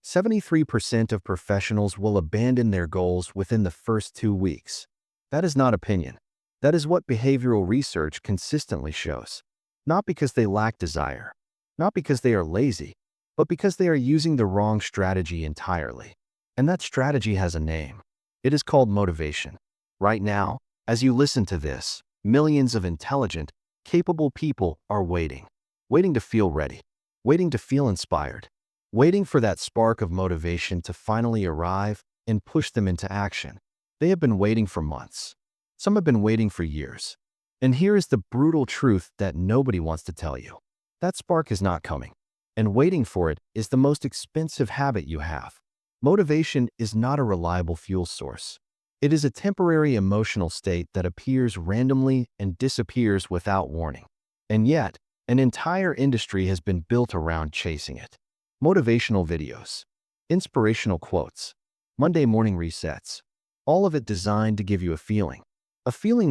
73% of professionals will abandon their goals within the first 2 weeks. That is not opinion. That is what behavioral research consistently shows. Not because they lack desire, not because they are lazy, but because they are using the wrong strategy entirely. And that strategy has a name. It is called motivation. Right now, as you listen to this, millions of intelligent, capable people are waiting. Waiting to feel ready. Waiting to feel inspired. Waiting for that spark of motivation to finally arrive and push them into action. They have been waiting for months. Some have been waiting for years. And here is the brutal truth that nobody wants to tell you. That spark is not coming. And waiting for it is the most expensive habit you have. Motivation is not a reliable fuel source. It is a temporary emotional state that appears randomly and disappears without warning. And yet, an entire industry has been built around chasing it. Motivational videos, inspirational quotes, Monday morning resets, all of it designed to give you a feeling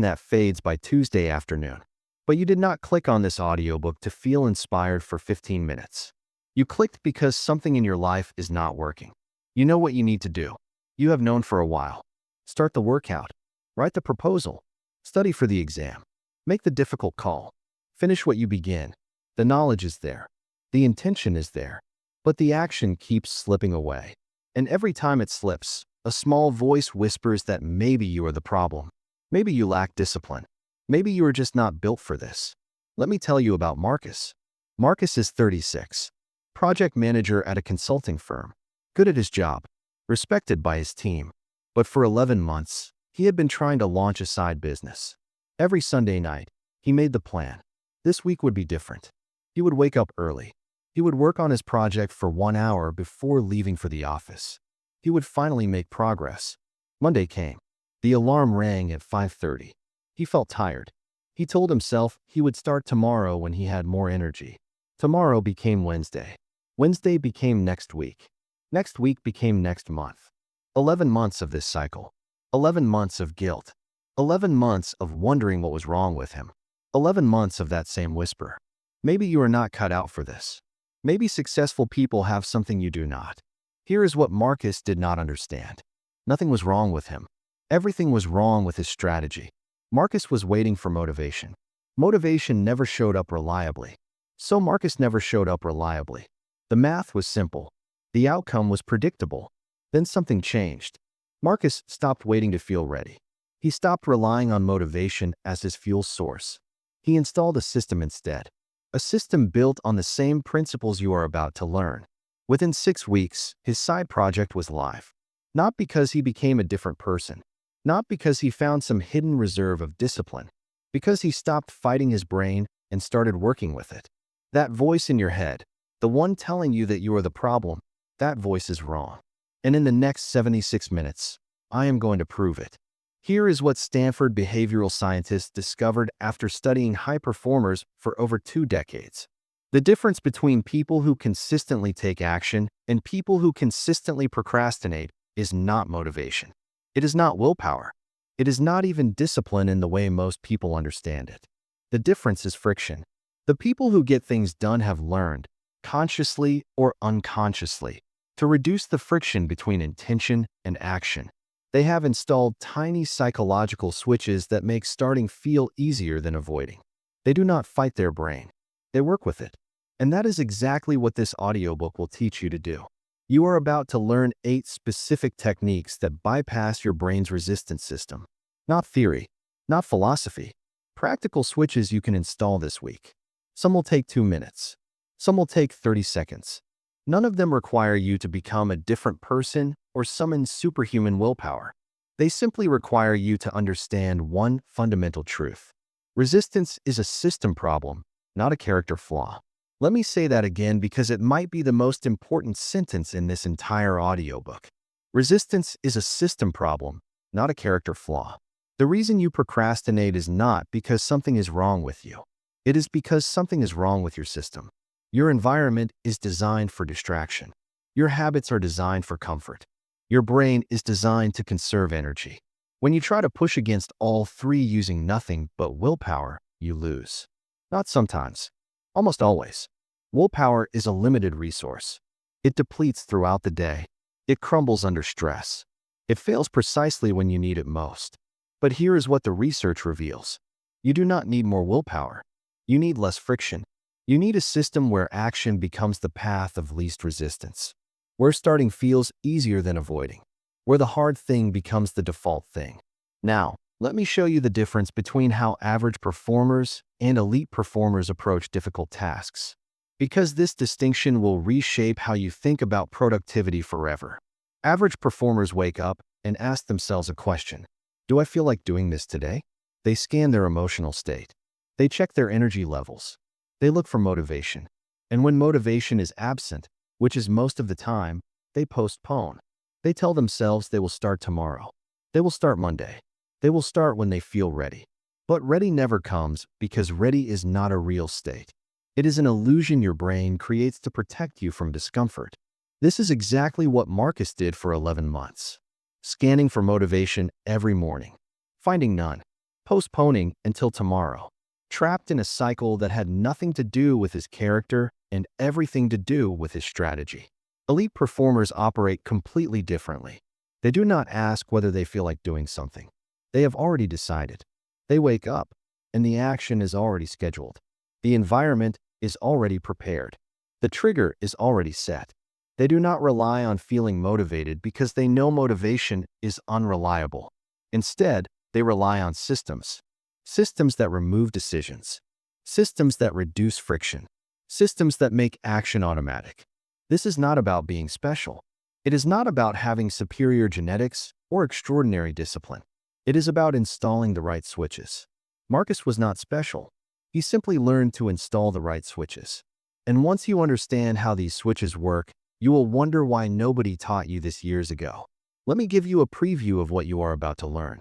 that fades by Tuesday afternoon. But you did not click on this audiobook to feel inspired for 15 minutes. You clicked because something in your life is not working. You know what you need to do. You have known for a while. Start the workout. Write the proposal. Study for the exam. Make the difficult call. Finish what you begin. The knowledge is there. The intention is there. But the action keeps slipping away. And every time it slips, a small voice whispers that maybe you are the problem. Maybe you lack discipline. Maybe you are just not built for this. Let me tell you about Marcus. Marcus is 36. Project manager at a consulting firm. Good at his job. Respected by his team. But for 11 months, he had been trying to launch a side business. Every Sunday night, he made the plan. This week would be different. He would wake up early. He would work on his project for 1 hour before leaving for the office. He would finally make progress. Monday came. The alarm rang at 5:30. He felt tired. He told himself he would start tomorrow when he had more energy. Tomorrow became Wednesday. Wednesday became next week. Next week became next month. 11 months of this cycle. 11 months of guilt. 11 months of wondering what was wrong with him. 11 months of that same whisper. Maybe you are not cut out for this. Maybe successful people have something you do not. Here is what Marcus did not understand. Nothing was wrong with him. Everything was wrong with his strategy. Marcus was waiting for motivation. Motivation never showed up reliably. So Marcus never showed up reliably. The math was simple. The outcome was predictable. Then something changed. Marcus stopped waiting to feel ready. He stopped relying on motivation as his fuel source. He installed a system instead. A system built on the same principles you are about to learn. Within 6 weeks, his side project was live. Not because he became a different person. Not because he found some hidden reserve of discipline. Because he stopped fighting his brain and started working with it. That voice in your head, the one telling you that you are the problem, that voice is wrong. And in the next 76 minutes, I am going to prove it. Here is what Stanford behavioral scientists discovered after studying high performers for over 2 decades. The difference between people who consistently take action and people who consistently procrastinate is not motivation. It is not willpower. It is not even discipline in the way most people understand it. The difference is friction. The people who get things done have learned, consciously or unconsciously, to reduce the friction between intention and action. They have installed tiny psychological switches that make starting feel easier than avoiding. They do not fight their brain. They work with it. And that is exactly what this audiobook will teach you to do. You are about to learn 8 specific techniques that bypass your brain's resistance system. Not theory, not philosophy. Practical switches you can install this week. Some will take 2 minutes. Some will take 30 seconds. None of them require you to become a different person or summon superhuman willpower. They simply require you to understand one fundamental truth. Resistance is a system problem, not a character flaw. Let me say that again because it might be the most important sentence in this entire audiobook. Resistance is a system problem, not a character flaw. The reason you procrastinate is not because something is wrong with you. It is because something is wrong with your system. Your environment is designed for distraction. Your habits are designed for comfort. Your brain is designed to conserve energy. When you try to push against all 3 using nothing but willpower, you lose. Not sometimes. Almost always. Willpower is a limited resource. It depletes throughout the day. It crumbles under stress. It fails precisely when you need it most. But here is what the research reveals. You do not need more willpower. You need less friction. You need a system where action becomes the path of least resistance, where starting feels easier than avoiding, where the hard thing becomes the default thing. Now, let me show you the difference between how average performers and elite performers approach difficult tasks, because this distinction will reshape how you think about productivity forever. Average performers wake up and ask themselves a question. Do I feel like doing this today? They scan their emotional state. They check their energy levels. They look for motivation. And when motivation is absent, which is most of the time, they postpone. They tell themselves they will start tomorrow. They will start Monday. They will start when they feel ready. But ready never comes because ready is not a real state. It is an illusion your brain creates to protect you from discomfort. This is exactly what Marcus did for 11 months. Scanning for motivation every morning. Finding none. Postponing until tomorrow. Trapped in a cycle that had nothing to do with his character and everything to do with his strategy. Elite performers operate completely differently. They do not ask whether they feel like doing something. They have already decided. They wake up, and the action is already scheduled. The environment is already prepared. The trigger is already set. They do not rely on feeling motivated because they know motivation is unreliable. Instead, they rely on systems. Systems that remove decisions. Systems that reduce friction. Systems that make action automatic. This is not about being special. It is not about having superior genetics or extraordinary discipline. It is about installing the right switches. Marcus was not special. He simply learned to install the right switches. And once you understand how these switches work, you will wonder why nobody taught you this years ago. Let me give you a preview of what you are about to learn.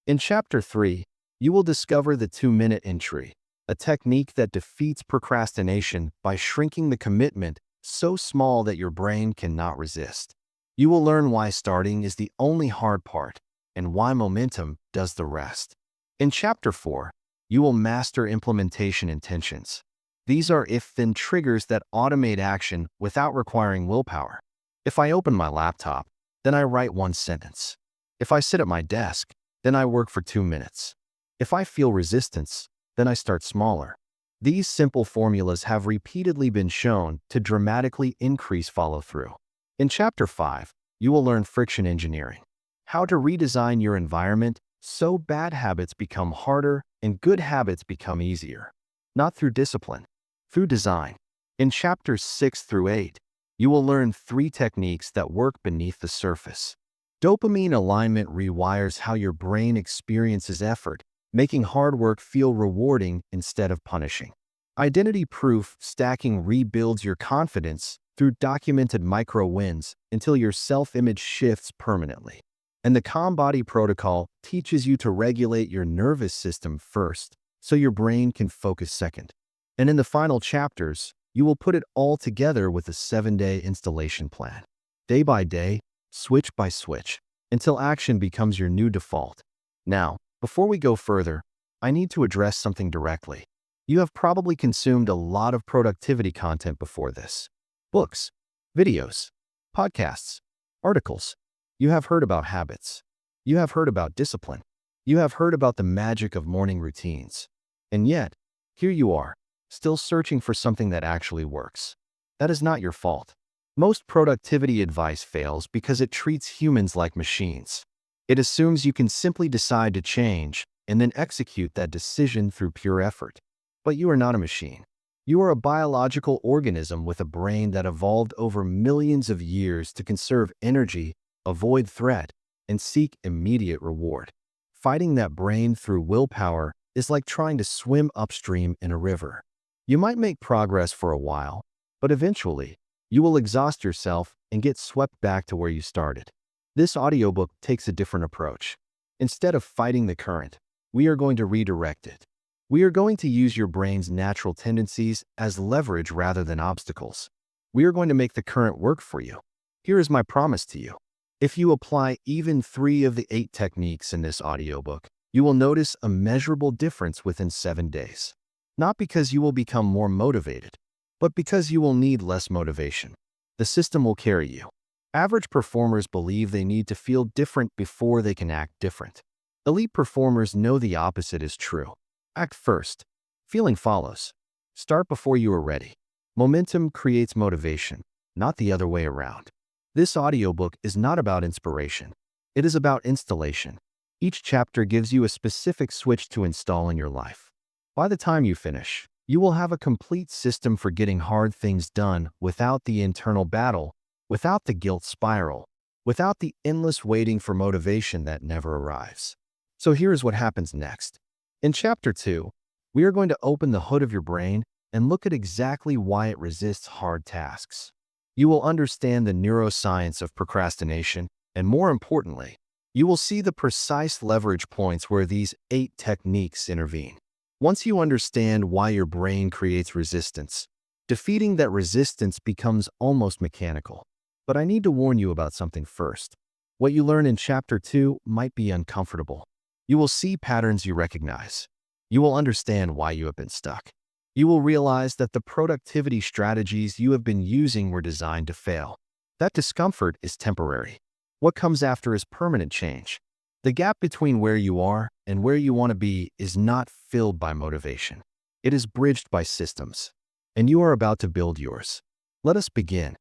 In Chapter 3, you will discover the 2-minute entry, a technique that defeats procrastination by shrinking the commitment so small that your brain cannot resist. You will learn why starting is the only hard part and why momentum does the rest. In Chapter 4, you will master implementation intentions. These are if-then triggers that automate action without requiring willpower. If I open my laptop, then I write one sentence. If I sit at my desk, then I work for 2 minutes. If I feel resistance, then I start smaller. These simple formulas have repeatedly been shown to dramatically increase follow-through. In Chapter 5, you will learn friction engineering, how to redesign your environment so bad habits become harder and good habits become easier. Not through discipline, through design. In Chapters 6 through 8, you will learn 3 techniques that work beneath the surface. Dopamine alignment rewires how your brain experiences effort, making hard work feel rewarding instead of punishing. Identity proof stacking rebuilds your confidence through documented micro-wins until your self-image shifts permanently. And the calm body protocol teaches you to regulate your nervous system first, so your brain can focus second. And in the final chapters, you will put it all together with a 7-day installation plan. Day by day, switch by switch, until action becomes your new default. Now, before we go further, I need to address something directly. You have probably consumed a lot of productivity content before this. Books, videos, podcasts, articles. You have heard about habits. You have heard about discipline. You have heard about the magic of morning routines. And yet, here you are, still searching for something that actually works. That is not your fault. Most productivity advice fails because it treats humans like machines. It assumes you can simply decide to change and then execute that decision through pure effort. But you are not a machine. You are a biological organism with a brain that evolved over millions of years to conserve energy, avoid threat, and seek immediate reward. Fighting that brain through willpower is like trying to swim upstream in a river. You might make progress for a while, but eventually, you will exhaust yourself and get swept back to where you started. This audiobook takes a different approach. Instead of fighting the current, we are going to redirect it. We are going to use your brain's natural tendencies as leverage rather than obstacles. We are going to make the current work for you. Here is my promise to you. If you apply even 3 of the 8 techniques in this audiobook, you will notice a measurable difference within 7 days. Not because you will become more motivated, but because you will need less motivation. The system will carry you. Average performers believe they need to feel different before they can act different. Elite performers know the opposite is true. Act first. Feeling follows. Start before you are ready. Momentum creates motivation, not the other way around. This audiobook is not about inspiration. It is about installation. Each chapter gives you a specific switch to install in your life. By the time you finish, you will have a complete system for getting hard things done without the internal battle, without the guilt spiral, without the endless waiting for motivation that never arrives. So here's what happens next. In Chapter 2, we are going to open the hood of your brain and look at exactly why it resists hard tasks. You will understand the neuroscience of procrastination, and more importantly, you will see the precise leverage points where these 8 techniques intervene. Once you understand why your brain creates resistance, defeating that resistance becomes almost mechanical. But I need to warn you about something first. What you learn in Chapter 2 might be uncomfortable. You will see patterns you recognize. You will understand why you have been stuck. You will realize that the productivity strategies you have been using were designed to fail. That discomfort is temporary. What comes after is permanent change. The gap between where you are and where you want to be is not filled by motivation. It is bridged by systems. And you are about to build yours. Let us begin.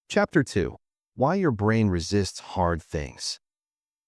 Chapter 2. Why your brain resists hard things.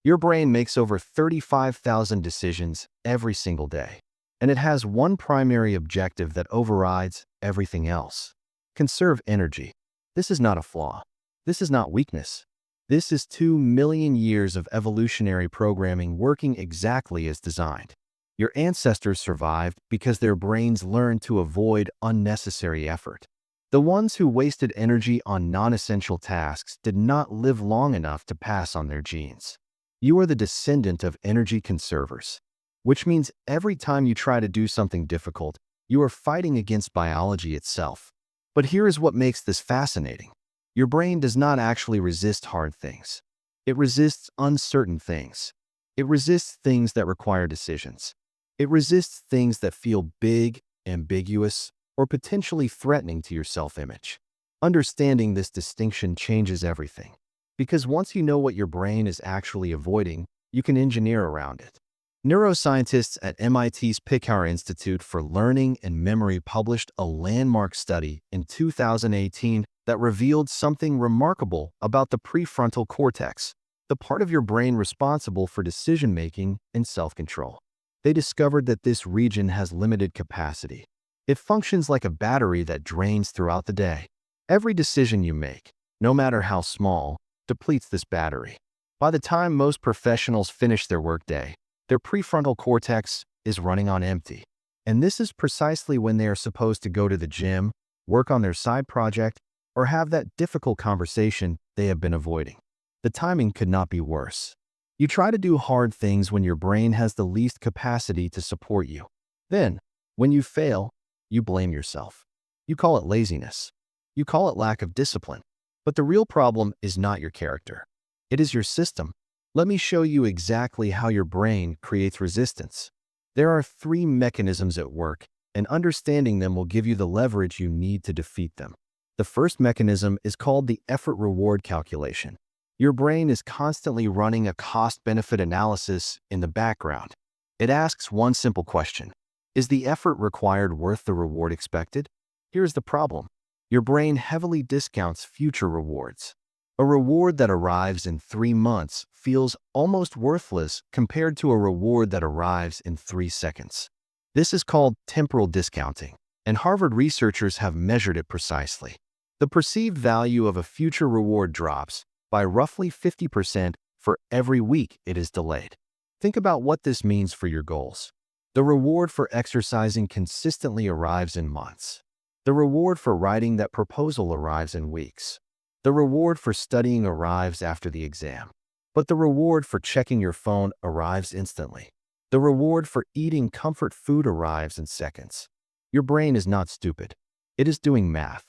Your brain makes over 35,000 decisions every single day, and it has one primary objective that overrides everything else. Conserve energy. This is not a flaw. This is not weakness. This is 2 million years of evolutionary programming working exactly as designed. Your ancestors survived because their brains learned to avoid unnecessary effort. The ones who wasted energy on non-essential tasks did not live long enough to pass on their genes. You are the descendant of energy conservers, which means every time you try to do something difficult, you are fighting against biology itself. But here is what makes this fascinating. Your brain does not actually resist hard things. It resists uncertain things. It resists things that require decisions. It resists things that feel big, ambiguous, or potentially threatening to your self-image. Understanding this distinction changes everything. Because once you know what your brain is actually avoiding, you can engineer around it. Neuroscientists at MIT's Picower Institute for Learning and Memory published a landmark study in 2018 that revealed something remarkable about the prefrontal cortex, the part of your brain responsible for decision-making and self-control. They discovered that this region has limited capacity. It functions like a battery that drains throughout the day. Every decision you make, no matter how small, depletes this battery. By the time most professionals finish their workday, their prefrontal cortex is running on empty. And this is precisely when they are supposed to go to the gym, work on their side project, or have that difficult conversation they have been avoiding. The timing could not be worse. You try to do hard things when your brain has the least capacity to support you. Then, when you fail, you blame yourself. You call it laziness. You call it lack of discipline. But the real problem is not your character. It is your system. Let me show you exactly how your brain creates resistance. There are 3 mechanisms at work, and understanding them will give you the leverage you need to defeat them. The first mechanism is called the effort-reward calculation. Your brain is constantly running a cost-benefit analysis in the background. It asks one simple question: is the effort required worth the reward expected? Here's the problem. Your brain heavily discounts future rewards. A reward that arrives in 3 months feels almost worthless compared to a reward that arrives in 3 seconds. This is called temporal discounting, and Harvard researchers have measured it precisely. The perceived value of a future reward drops by roughly 50% for every week it is delayed. Think about what this means for your goals. The reward for exercising consistently arrives in months. The reward for writing that proposal arrives in weeks. The reward for studying arrives after the exam. But the reward for checking your phone arrives instantly. The reward for eating comfort food arrives in seconds. Your brain is not stupid. It is doing math.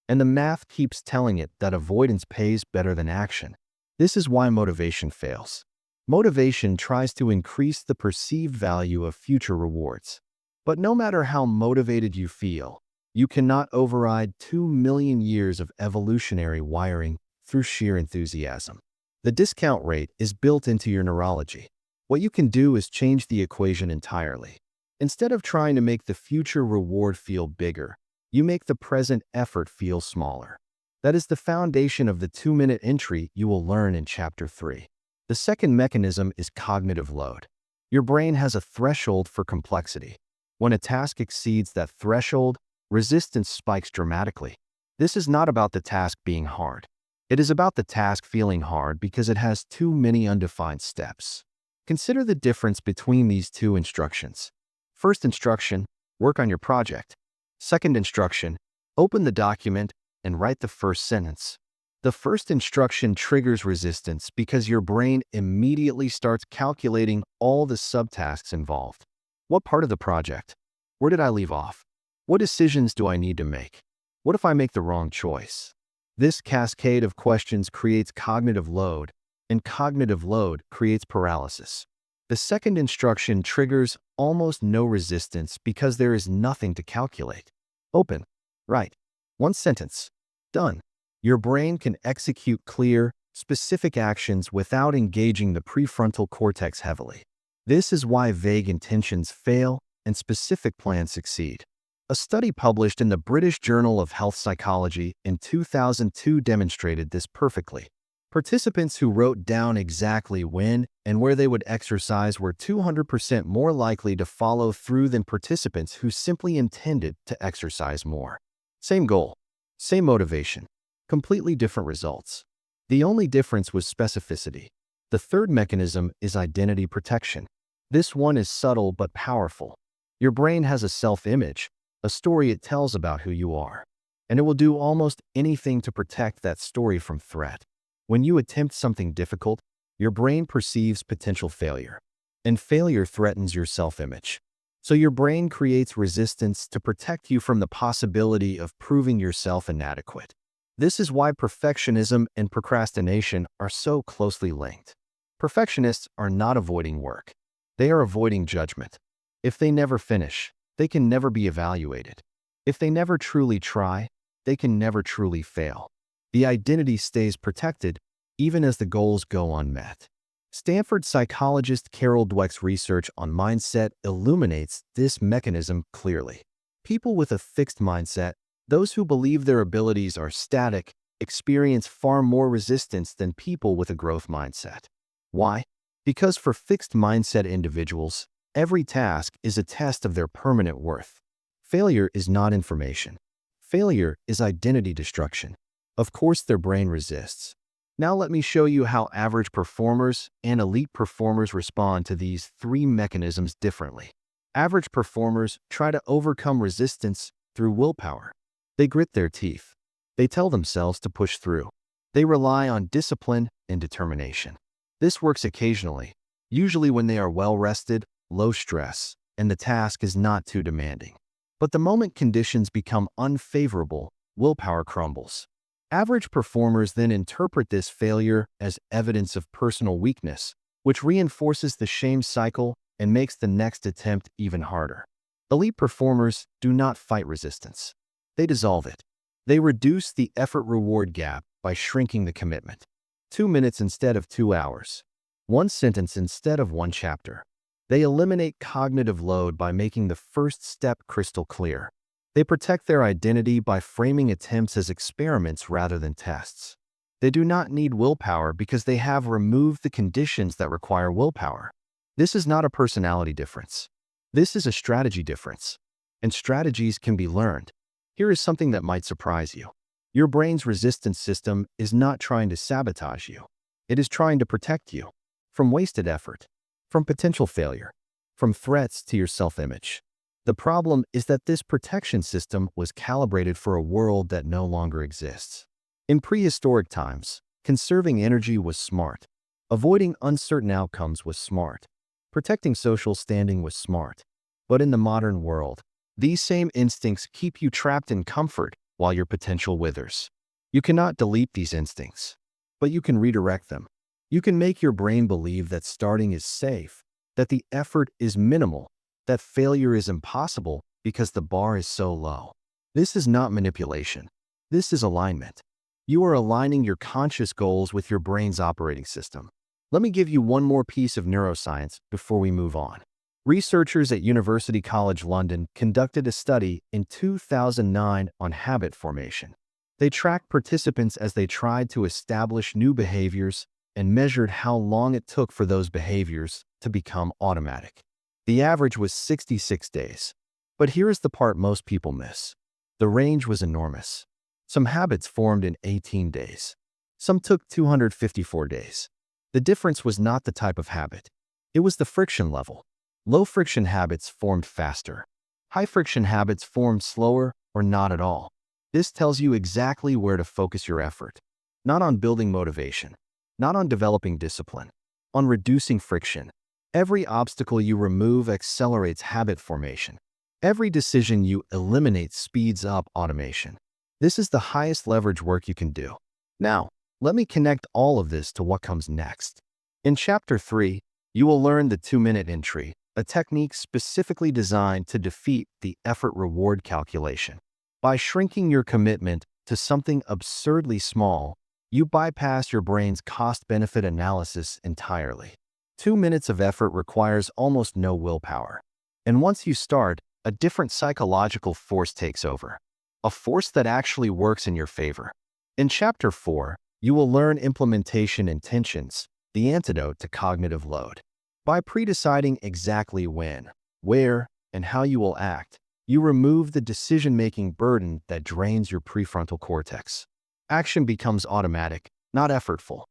And the math keeps telling it that avoidance pays better than action. This is why motivation fails. Motivation tries to increase the perceived value of future rewards. But no matter how motivated you feel, You cannot override 2 million years of evolutionary wiring through sheer enthusiasm. The discount rate is built into your neurology. What you can do is change the equation entirely. Instead of trying to make the future reward feel bigger, you make the present effort feel smaller. That is the foundation of the 2-minute entry you will learn in Chapter 3. The second mechanism is cognitive load. Your brain has a threshold for complexity. When a task exceeds that threshold, resistance spikes dramatically. This is not about the task being hard. It is about the task feeling hard because it has too many undefined steps. Consider the difference between these two instructions. First instruction, work on your project. Second instruction, open the document and write the first sentence. The first instruction triggers resistance because your brain immediately starts calculating all the subtasks involved. What part of the project? Where did I leave off? What decisions do I need to make? What if I make the wrong choice? This cascade of questions creates cognitive load, and cognitive load creates paralysis. The second instruction triggers almost no resistance because there is nothing to calculate. Open, write, one sentence, done. Your brain can execute clear, specific actions without engaging the prefrontal cortex heavily. This is why vague intentions fail and specific plans succeed. A study published in the British Journal of Health Psychology in 2002 demonstrated this perfectly. Participants who wrote down exactly when and where they would exercise were 200% more likely to follow through than participants who simply intended to exercise more. Same goal, same motivation, completely different results. The only difference was specificity. The third mechanism is identity protection. This one is subtle but powerful. Your brain has a self-image, a story it tells about who you are, and it will do almost anything to protect that story from threat. When you attempt something difficult, your brain perceives potential failure, and failure threatens your self-image. So your brain creates resistance to protect you from the possibility of proving yourself inadequate. This is why perfectionism and procrastination are so closely linked. Perfectionists are not avoiding work. They are avoiding judgment. If they never finish, they can never be evaluated. If they never truly try, they can never truly fail. The identity stays protected even as the goals go unmet. Stanford psychologist Carol Dweck's research on mindset illuminates this mechanism clearly. People with a fixed mindset, those who believe their abilities are static, experience far more resistance than people with a growth mindset. Why? Because for fixed mindset individuals, every task is a test of their permanent worth. Failure is not information. Failure is identity destruction. Of course, their brain resists. Now let me show you how average performers and elite performers respond to these three mechanisms differently. Average performers try to overcome resistance through willpower. They grit their teeth. They tell themselves to push through. They rely on discipline and determination. This works occasionally, usually when they are well-rested, low stress, and the task is not too demanding. But the moment conditions become unfavorable, willpower crumbles. Average performers then interpret this failure as evidence of personal weakness, which reinforces the shame cycle and makes the next attempt even harder. Elite performers do not fight resistance. They dissolve it. They reduce the effort-reward gap by shrinking the commitment. 2 minutes instead of 2 hours. 1 sentence instead of 1 chapter. They eliminate cognitive load by making the first step crystal clear. They protect their identity by framing attempts as experiments rather than tests. They do not need willpower because they have removed the conditions that require willpower. This is not a personality difference. This is a strategy difference. And strategies can be learned. Here is something that might surprise you. Your brain's resistance system is not trying to sabotage you. It is trying to protect you from wasted effort, from potential failure, from threats to your self-image. The problem is that this protection system was calibrated for a world that no longer exists. In prehistoric times, conserving energy was smart. Avoiding uncertain outcomes was smart. Protecting social standing was smart. But in the modern world, these same instincts keep you trapped in comfort while your potential withers. You cannot delete these instincts, but you can redirect them. You can make your brain believe that starting is safe, that the effort is minimal, that failure is impossible because the bar is so low. This is not manipulation. This is alignment. You are aligning your conscious goals with your brain's operating system. Let me give you one more piece of neuroscience before we move on. Researchers at University College London conducted a study in 2009 on habit formation. They tracked participants as they tried to establish new behaviors and measured how long it took for those behaviors to become automatic. The average was 66 days. But here is the part most people miss. The range was enormous. Some habits formed in 18 days. Some took 254 days. The difference was not the type of habit. It was the friction level. Low-friction habits formed faster. High-friction habits formed slower or not at all. This tells you exactly where to focus your effort. Not on building motivation. Not on developing discipline. On reducing friction. Every obstacle you remove accelerates habit formation. Every decision you eliminate speeds up automation. This is the highest leverage work you can do. Now, let me connect all of this to what comes next. In Chapter 3, you will learn the 2-minute entry, a technique specifically designed to defeat the effort-reward calculation. By shrinking your commitment to something absurdly small, you bypass your brain's cost-benefit analysis entirely. 2 minutes of effort requires almost no willpower. And once you start, a different psychological force takes over. A force that actually works in your favor. In Chapter 4, you will learn implementation intentions, the antidote to cognitive load. By pre-deciding exactly when, where, and how you will act, you remove the decision-making burden that drains your prefrontal cortex. Action becomes automatic, not effortful.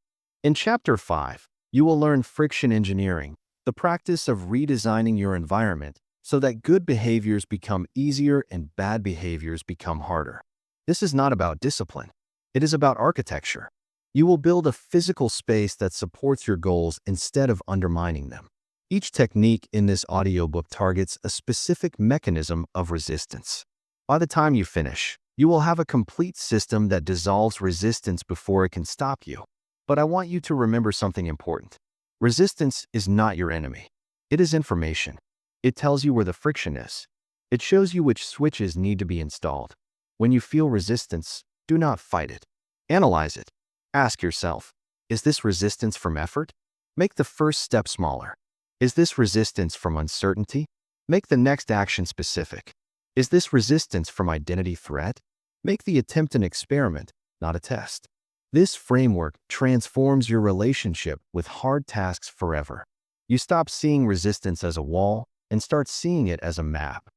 In Chapter 5, you will learn friction engineering, the practice of redesigning your environment so that good behaviors become easier and bad behaviors become harder. This is not about discipline. It is about architecture. You will build a physical space that supports your goals instead of undermining them. Each technique in this audiobook targets a specific mechanism of resistance. By the time you finish, you will have a complete system that dissolves resistance before it can stop you. But I want you to remember something important. Resistance is not your enemy. It is information. It tells you where the friction is. It shows you which switches need to be installed. When you feel resistance, do not fight it. Analyze it. Ask yourself, is this resistance from effort? Make the first step smaller. Is this resistance from uncertainty? Make the next action specific. Is this resistance from identity threat? Make the attempt an experiment, not a test. This framework transforms your relationship with hard tasks forever. You stop seeing resistance as a wall and start seeing it as a map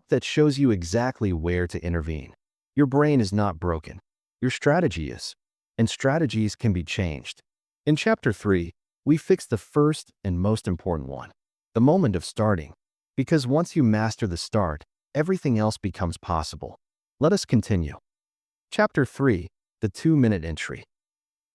that shows you exactly where to intervene. Your brain is not broken. Your strategy is. And strategies can be changed. In Chapter 3, we fix the first and most important one, the moment of starting. Because once you master the start, everything else becomes possible. Let us continue. Chapter 3, the 2-minute entry.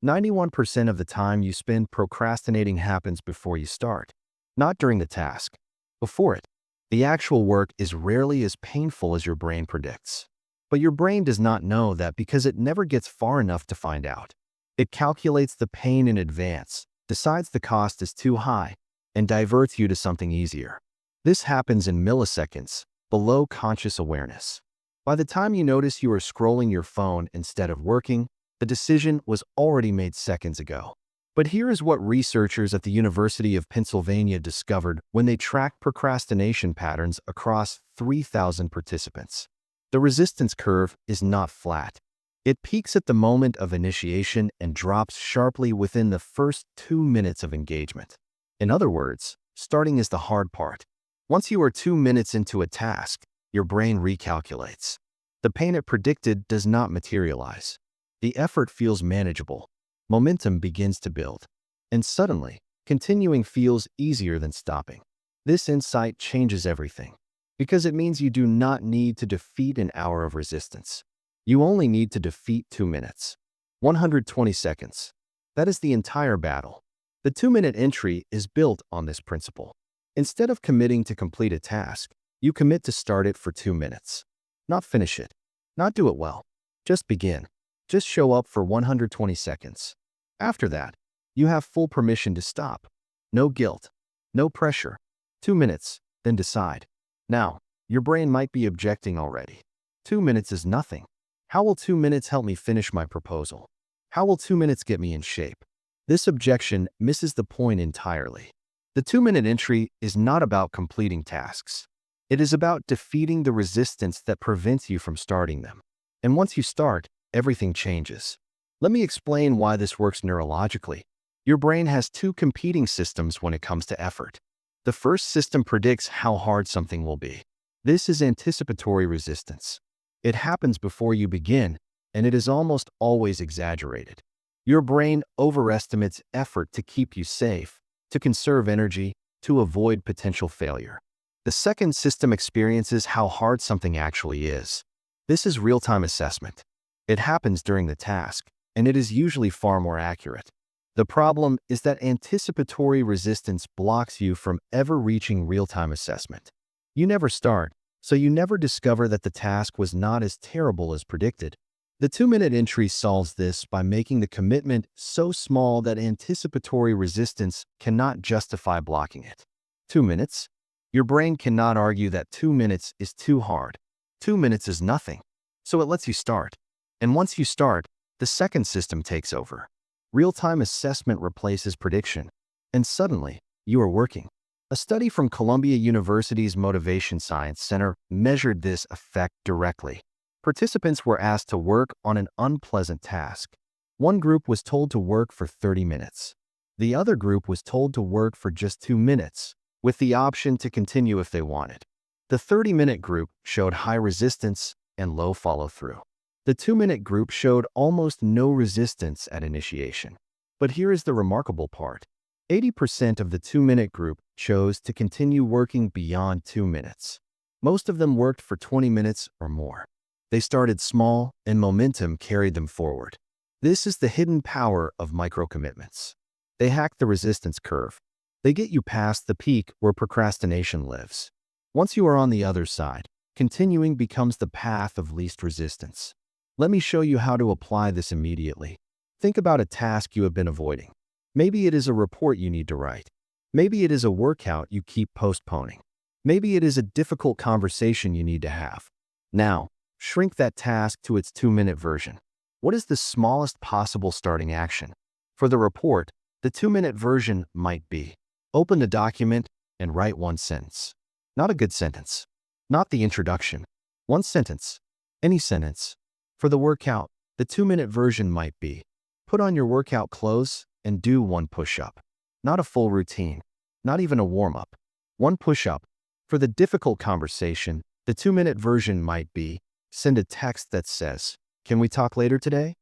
91% of the time you spend procrastinating happens before you start, not during the task. Before it, the actual work is rarely as painful as your brain predicts. But your brain does not know that because it never gets far enough to find out. It calculates the pain in advance, decides the cost is too high, and diverts you to something easier. This happens in milliseconds, below conscious awareness. By the time you notice you are scrolling your phone instead of working, the decision was already made seconds ago. But here is what researchers at the University of Pennsylvania discovered when they tracked procrastination patterns across 3,000 participants. The resistance curve is not flat. It peaks at the moment of initiation and drops sharply within the first 2 minutes of engagement. In other words, starting is the hard part. Once you are 2 minutes into a task, your brain recalculates. The pain it predicted does not materialize. The effort feels manageable. Momentum begins to build. And suddenly, continuing feels easier than stopping. This insight changes everything. Because it means you do not need to defeat an hour of resistance. You only need to defeat 2 minutes. 120 seconds. That is the entire battle. The 2-minute entry is built on this principle. Instead of committing to complete a task, you commit to start it for 2 minutes. Not finish it. Not do it well. Just begin. Just show up for 120 seconds. After that, you have full permission to stop. No guilt. No pressure. 2 minutes, then decide. Now, your brain might be objecting already. 2 minutes is nothing. How will 2 minutes help me finish my proposal? How will 2 minutes get me in shape? This objection misses the point entirely. The 2-minute entry is not about completing tasks. It is about defeating the resistance that prevents you from starting them. And once you start, everything changes. Let me explain why this works neurologically. Your brain has two competing systems when it comes to effort. The first system predicts how hard something will be. This is anticipatory resistance. It happens before you begin, and it is almost always exaggerated. Your brain overestimates effort to keep you safe, to conserve energy, to avoid potential failure. The second system experiences how hard something actually is. This is real-time assessment. It happens during the task, and it is usually far more accurate. The problem is that anticipatory resistance blocks you from ever reaching real-time assessment. You never start, so you never discover that the task was not as terrible as predicted. The 2-minute entry solves this by making the commitment so small that anticipatory resistance cannot justify blocking it. 2 minutes? Your brain cannot argue that 2 minutes is too hard. 2 minutes is nothing, so it lets you start. And once you start, the second system takes over. Real-time assessment replaces prediction, and suddenly, you are working. A study from Columbia University's Motivation Science Center measured this effect directly. Participants were asked to work on an unpleasant task. One group was told to work for 30 minutes. The other group was told to work for just 2 minutes, with the option to continue if they wanted. The 30-minute group showed high resistance and low follow-through. The 2-minute group showed almost no resistance at initiation. But here is the remarkable part. 80% of the 2-minute group chose to continue working beyond 2 minutes. Most of them worked for 20 minutes or more. They started small, and momentum carried them forward. This is the hidden power of micro-commitments. They hack the resistance curve. They get you past the peak where procrastination lives. Once you are on the other side, continuing becomes the path of least resistance. Let me show you how to apply this immediately. Think about a task you have been avoiding. Maybe it is a report you need to write. Maybe it is a workout you keep postponing. Maybe it is a difficult conversation you need to have. Now, shrink that task to its 2-minute version. What is the smallest possible starting action? For the report, the 2-minute version might be: open the document and write one sentence. Not a good sentence. Not the introduction. One sentence. Any sentence. For the workout, the 2-minute version might be: put on your workout clothes and do one push-up. Not a full routine. Not even a warm-up. One push-up. For the difficult conversation, the 2-minute version might be: send a text that says, "Can we talk later today?"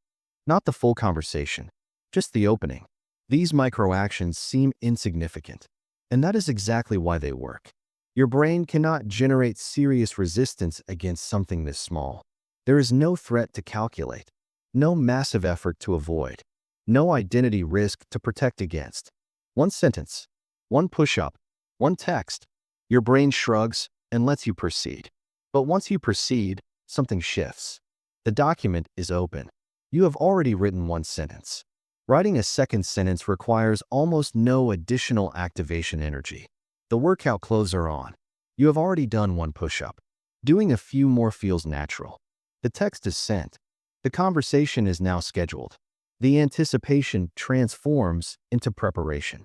Not the full conversation, just the opening. These micro-actions seem insignificant, and that is exactly why they work. Your brain cannot generate serious resistance against something this small. There is no threat to calculate, no massive effort to avoid, no identity risk to protect against. One sentence, one push-up, one text. Your brain shrugs and lets you proceed. But once you proceed, something shifts. The document is open. You have already written one sentence. Writing a second sentence requires almost no additional activation energy. The workout clothes are on. You have already done one push-up. Doing a few more feels natural. The text is sent. The conversation is now scheduled. The anticipation transforms into preparation.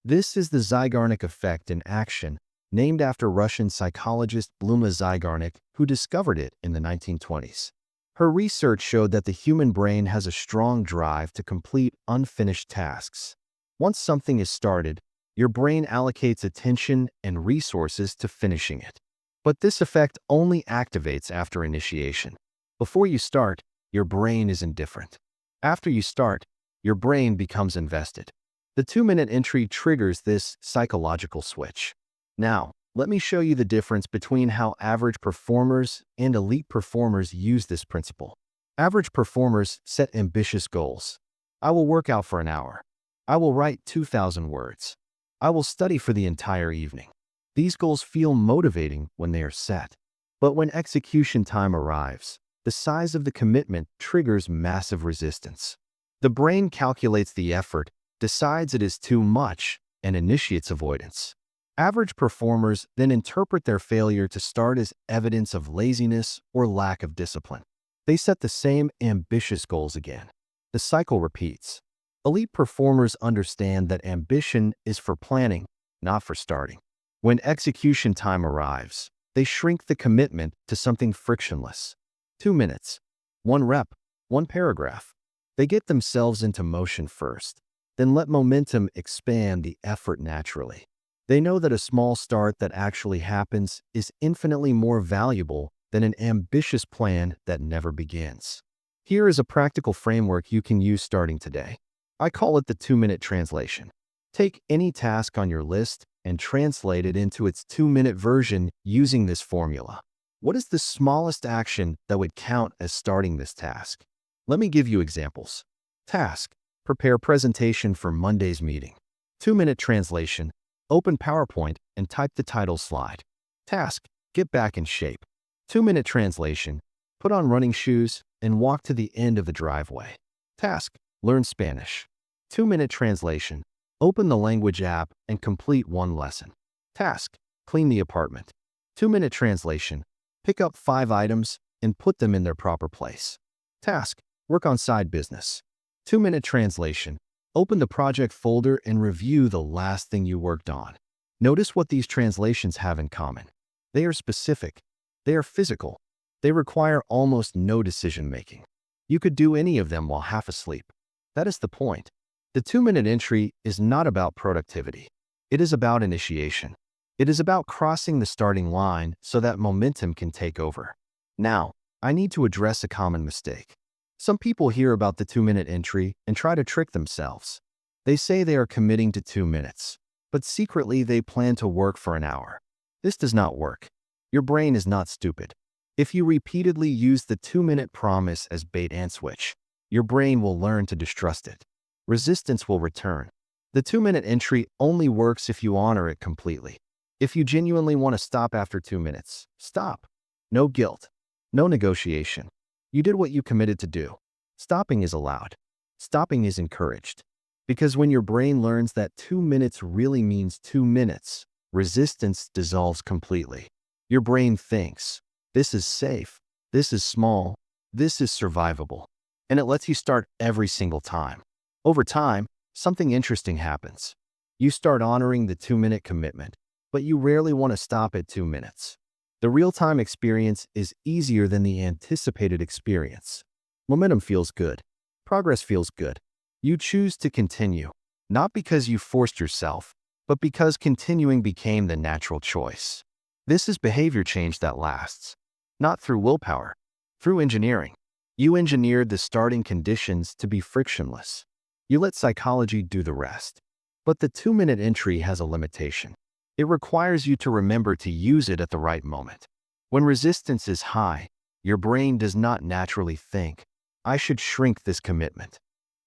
This is the Zygarnik effect in action, named after Russian psychologist Bluma Zygarnik, who discovered it in the 1920s. Her research showed that the human brain has a strong drive to complete unfinished tasks. Once something is started, your brain allocates attention and resources to finishing it. But this effect only activates after initiation. Before you start, your brain is indifferent. After you start, your brain becomes invested. The 2-minute entry triggers this psychological switch. Now, let me show you the difference between how average performers and elite performers use this principle. Average performers set ambitious goals. I will work out for an hour. I will write 2,000 words. I will study for the entire evening. These goals feel motivating when they are set. But when execution time arrives, the size of the commitment triggers massive resistance. The brain calculates the effort, decides it is too much, and initiates avoidance. Average performers then interpret their failure to start as evidence of laziness or lack of discipline. They set the same ambitious goals again. The cycle repeats. Elite performers understand that ambition is for planning, not for starting. When execution time arrives, they shrink the commitment to something frictionless. 2 minutes, 1 rep, 1 paragraph. They get themselves into motion first, then let momentum expand the effort naturally. They know that a small start that actually happens is infinitely more valuable than an ambitious plan that never begins. Here is a practical framework you can use starting today. I call it the 2-minute translation. Take any task on your list and translate it into its 2-minute version using this formula. What is the smallest action that would count as starting this task? Let me give you examples. Task: prepare presentation for Monday's meeting. 2-minute translation: open PowerPoint and type the title slide. Task: get back in shape. 2-minute translation: put on running shoes and walk to the end of the driveway. Task: learn Spanish. 2-minute translation: open the language app and complete 1 lesson. Task: clean the apartment. 2-minute translation: pick up 5 items and put them in their proper place. Task: work on side business. 2-minute translation: open the project folder and review the last thing you worked on. Notice what these translations have in common. They are specific. They are physical. They require almost no decision-making. You could do any of them while half asleep. That is the point. The 2-minute entry is not about productivity. It is about initiation. It is about crossing the starting line so that momentum can take over. Now, I need to address a common mistake. Some people hear about the 2-minute entry and try to trick themselves. They say they are committing to 2 minutes, but secretly they plan to work for an hour. This does not work. Your brain is not stupid. If you repeatedly use the 2-minute promise as bait and switch, your brain will learn to distrust it. Resistance will return. The 2-minute entry only works if you honor it completely. If you genuinely want to stop after 2 minutes, stop. No guilt. No negotiation. You did what you committed to do. Stopping is allowed. Stopping is encouraged. Because when your brain learns that 2 minutes really means 2 minutes, resistance dissolves completely. Your brain thinks, this is safe, this is small, this is survivable. And it lets you start every single time. Over time, something interesting happens. You start honoring the 2-minute commitment, but you rarely want to stop at 2 minutes. The real-time experience is easier than the anticipated experience. Momentum feels good. Progress feels good. You choose to continue, not because you forced yourself, but because continuing became the natural choice. This is behavior change that lasts. Not through willpower, through engineering. You engineered the starting conditions to be frictionless. You let psychology do the rest. But the 2-minute entry has a limitation. It requires you to remember to use it at the right moment. When resistance is high, your brain does not naturally think, I should shrink this commitment.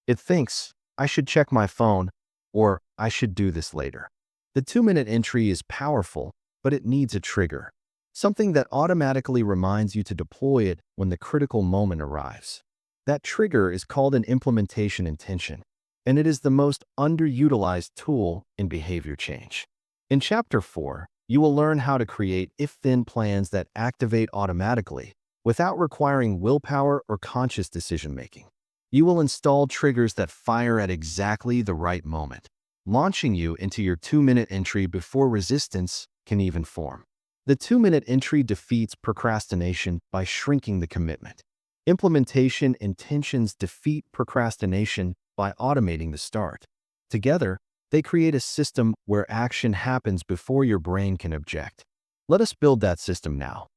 It thinks, I should check my phone, or I should do this later. The 2-minute entry is powerful, but it needs a trigger. Something that automatically reminds you to deploy it when the critical moment arrives. That trigger is called an implementation intention, and it is the most underutilized tool in behavior change. In Chapter 4, you will learn how to create if-then plans that activate automatically without requiring willpower or conscious decision-making. You will install triggers that fire at exactly the right moment, launching you into your 2-minute entry before resistance can even form. The 2-minute entry defeats procrastination by shrinking the commitment. Implementation intentions defeat procrastination by automating the start. Together, they create a system where action happens before your brain can object. Let us build that system now.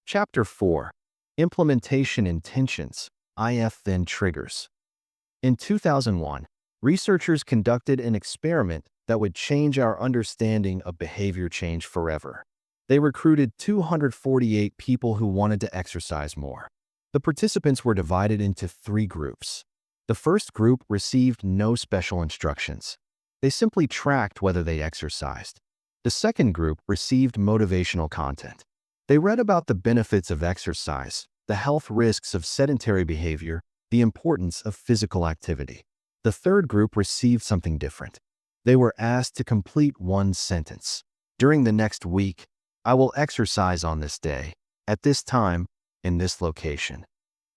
Chapter 4: Implementation Intentions, if-then triggers. In 2001, researchers conducted an experiment that would change our understanding of behavior change forever. They recruited 248 people who wanted to exercise more. The participants were divided into 3 groups. The first group received no special instructions. They simply tracked whether they exercised. The second group received motivational content. They read about the benefits of exercise, the health risks of sedentary behavior, the importance of physical activity. The third group received something different. They were asked to complete 1 sentence. During the next week, I will exercise on this day, at this time, in this location.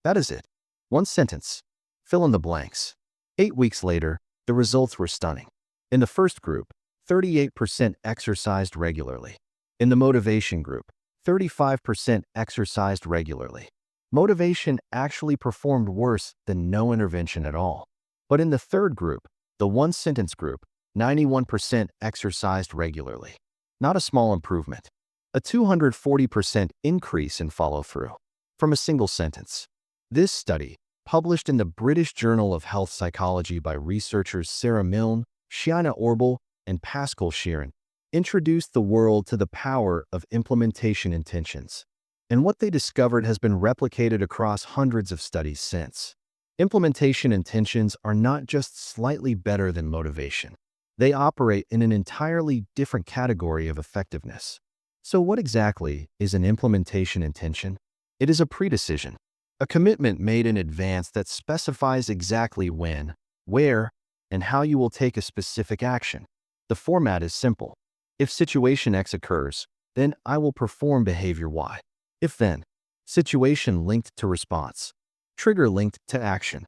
That is it. One sentence. Fill in the blanks. 8 weeks later, the results were stunning. In the first group, 38% exercised regularly. In the motivation group, 35% exercised regularly. Motivation actually performed worse than no intervention at all. But in the third group, the one-sentence group, 91% exercised regularly. Not a small improvement. A 240% increase in follow-through from a single sentence. This study, published in the British Journal of Health Psychology by researchers Sarah Milne, Shiana Orbel, and Pascal Sheeran, introduced the world to the power of implementation intentions. And what they discovered has been replicated across hundreds of studies since. Implementation intentions are not just slightly better than motivation. They operate in an entirely different category of effectiveness. So what exactly is an implementation intention? It is a predecision, a commitment made in advance that specifies exactly when, where, and how you will take a specific action. The format is simple. If situation X occurs, then I will perform behavior Y. If then, situation linked to response, trigger linked to action.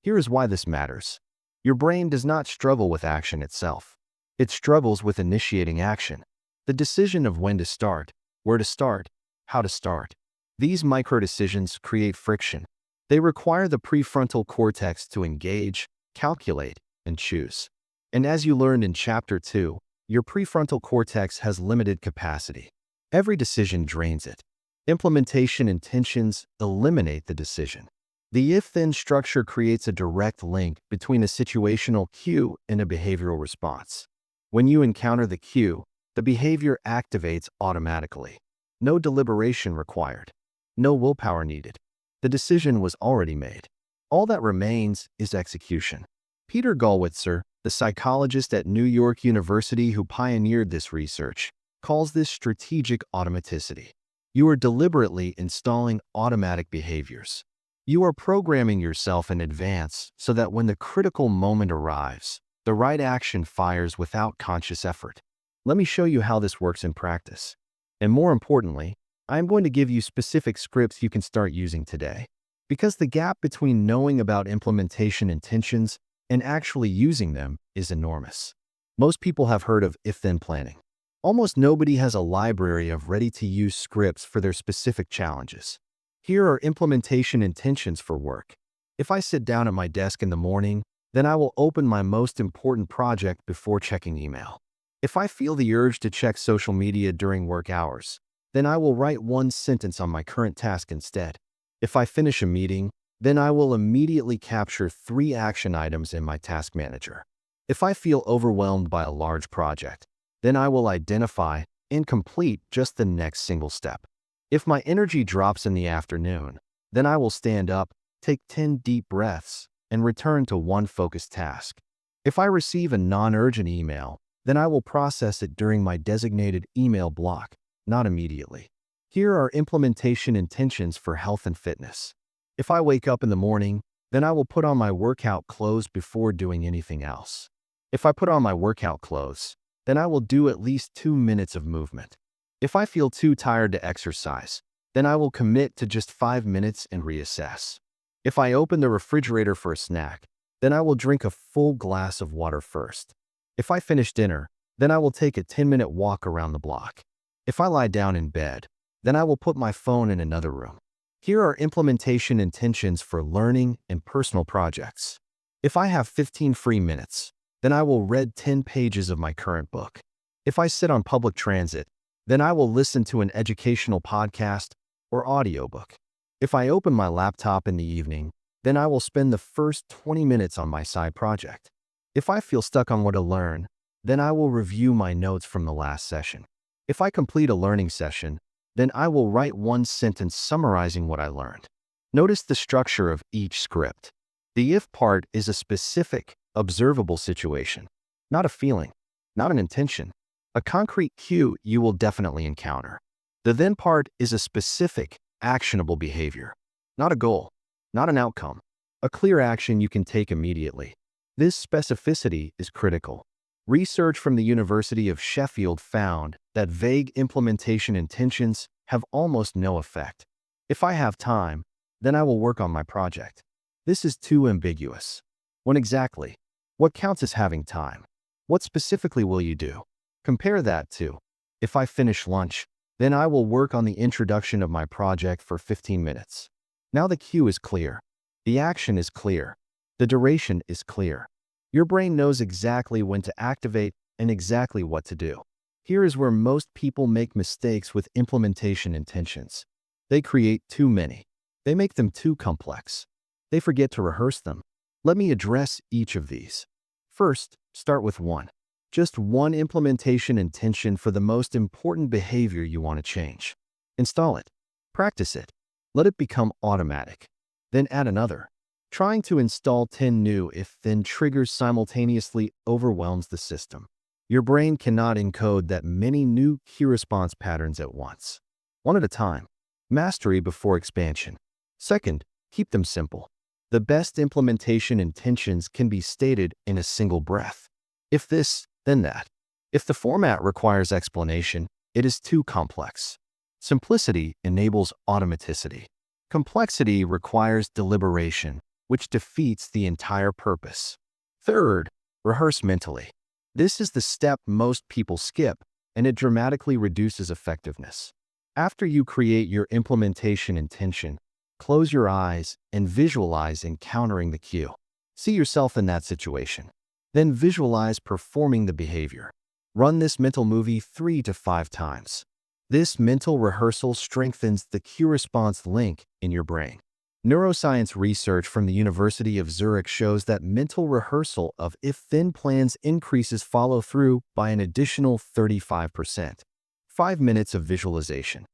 Here is why this matters. Your brain does not struggle with action itself. It struggles with initiating action. The decision of when to start, where to start, how to start. These micro-decisions create friction. They require the prefrontal cortex to engage, calculate, and choose. And as you learned in Chapter 2, your prefrontal cortex has limited capacity. Every decision drains it. Implementation intentions eliminate the decision. The if-then structure creates a direct link between a situational cue and a behavioral response. When you encounter the cue, the behavior activates automatically. No deliberation required. No willpower needed. The decision was already made. All that remains is execution. Peter Gollwitzer, the psychologist at New York University who pioneered this research, calls this strategic automaticity. You are deliberately installing automatic behaviors. You are programming yourself in advance so that when the critical moment arrives, the right action fires without conscious effort. Let me show you how this works in practice. And more importantly, I am going to give you specific scripts you can start using today. Because the gap between knowing about implementation intentions and actually using them is enormous. Most people have heard of if-then planning. Almost nobody has a library of ready-to-use scripts for their specific challenges. Here are implementation intentions for work. If I sit down at my desk in the morning, then I will open my most important project before checking email. If I feel the urge to check social media during work hours, then I will write one sentence on my current task instead. If I finish a meeting, then I will immediately capture 3 action items in my task manager. If I feel overwhelmed by a large project, then I will identify and complete just the next single step. If my energy drops in the afternoon, then I will stand up, take 10 deep breaths, and return to one focused task. If I receive a non-urgent email, then I will process it during my designated email block, not immediately. Here are implementation intentions for health and fitness. If I wake up in the morning, then I will put on my workout clothes before doing anything else. If I put on my workout clothes, then I will do at least 2 minutes of movement. If I feel too tired to exercise, then I will commit to just 5 minutes and reassess. If I open the refrigerator for a snack, then I will drink a full glass of water first. If I finish dinner, then I will take a 10-minute walk around the block. If I lie down in bed, then I will put my phone in another room. Here are implementation intentions for learning and personal projects. If I have 15 free minutes, then I will read 10 pages of my current book. If I sit on public transit, then I will listen to an educational podcast or audiobook. If I open my laptop in the evening, then I will spend the first 20 minutes on my side project. If I feel stuck on what to learn, then I will review my notes from the last session. If I complete a learning session, then I will write one sentence summarizing what I learned. Notice the structure of each script. The if part is a specific, observable situation, not a feeling, not an intention, a concrete cue you will definitely encounter. The then part is a specific, actionable behavior, not a goal, not an outcome, a clear action you can take immediately. This specificity is critical. Research from the University of Sheffield found that vague implementation intentions have almost no effect. If I have time, then I will work on my project. This is too ambiguous. When exactly? What counts as having time? What specifically will you do? Compare that to, if I finish lunch, then I will work on the introduction of my project for 15 minutes. Now the cue is clear. The action is clear. The duration is clear. Your brain knows exactly when to activate and exactly what to do. Here is where most people make mistakes with implementation intentions. They create too many. They make them too complex. They forget to rehearse them. Let me address each of these. First, start with one. Just one implementation intention for the most important behavior you want to change. Install it. Practice it. Let it become automatic. Then add another. Trying to install 10 new if-then triggers simultaneously overwhelms the system. Your brain cannot encode that many new key response patterns at once. One at a time. Mastery before expansion. Second, keep them simple. The best implementation intentions can be stated in a single breath. If this, then that. If the format requires explanation, it is too complex. Simplicity enables automaticity. Complexity requires deliberation, which defeats the entire purpose. Third, rehearse mentally. This is the step most people skip, and it dramatically reduces effectiveness. After you create your implementation intention, close your eyes and visualize encountering the cue. See yourself in that situation. Then visualize performing the behavior. Run this mental movie 3 to 5 times. This mental rehearsal strengthens the cue response link in your brain. Neuroscience research from the University of Zurich shows that mental rehearsal of if-then plans increases follow-through by an additional 35%. 5 minutes of visualization.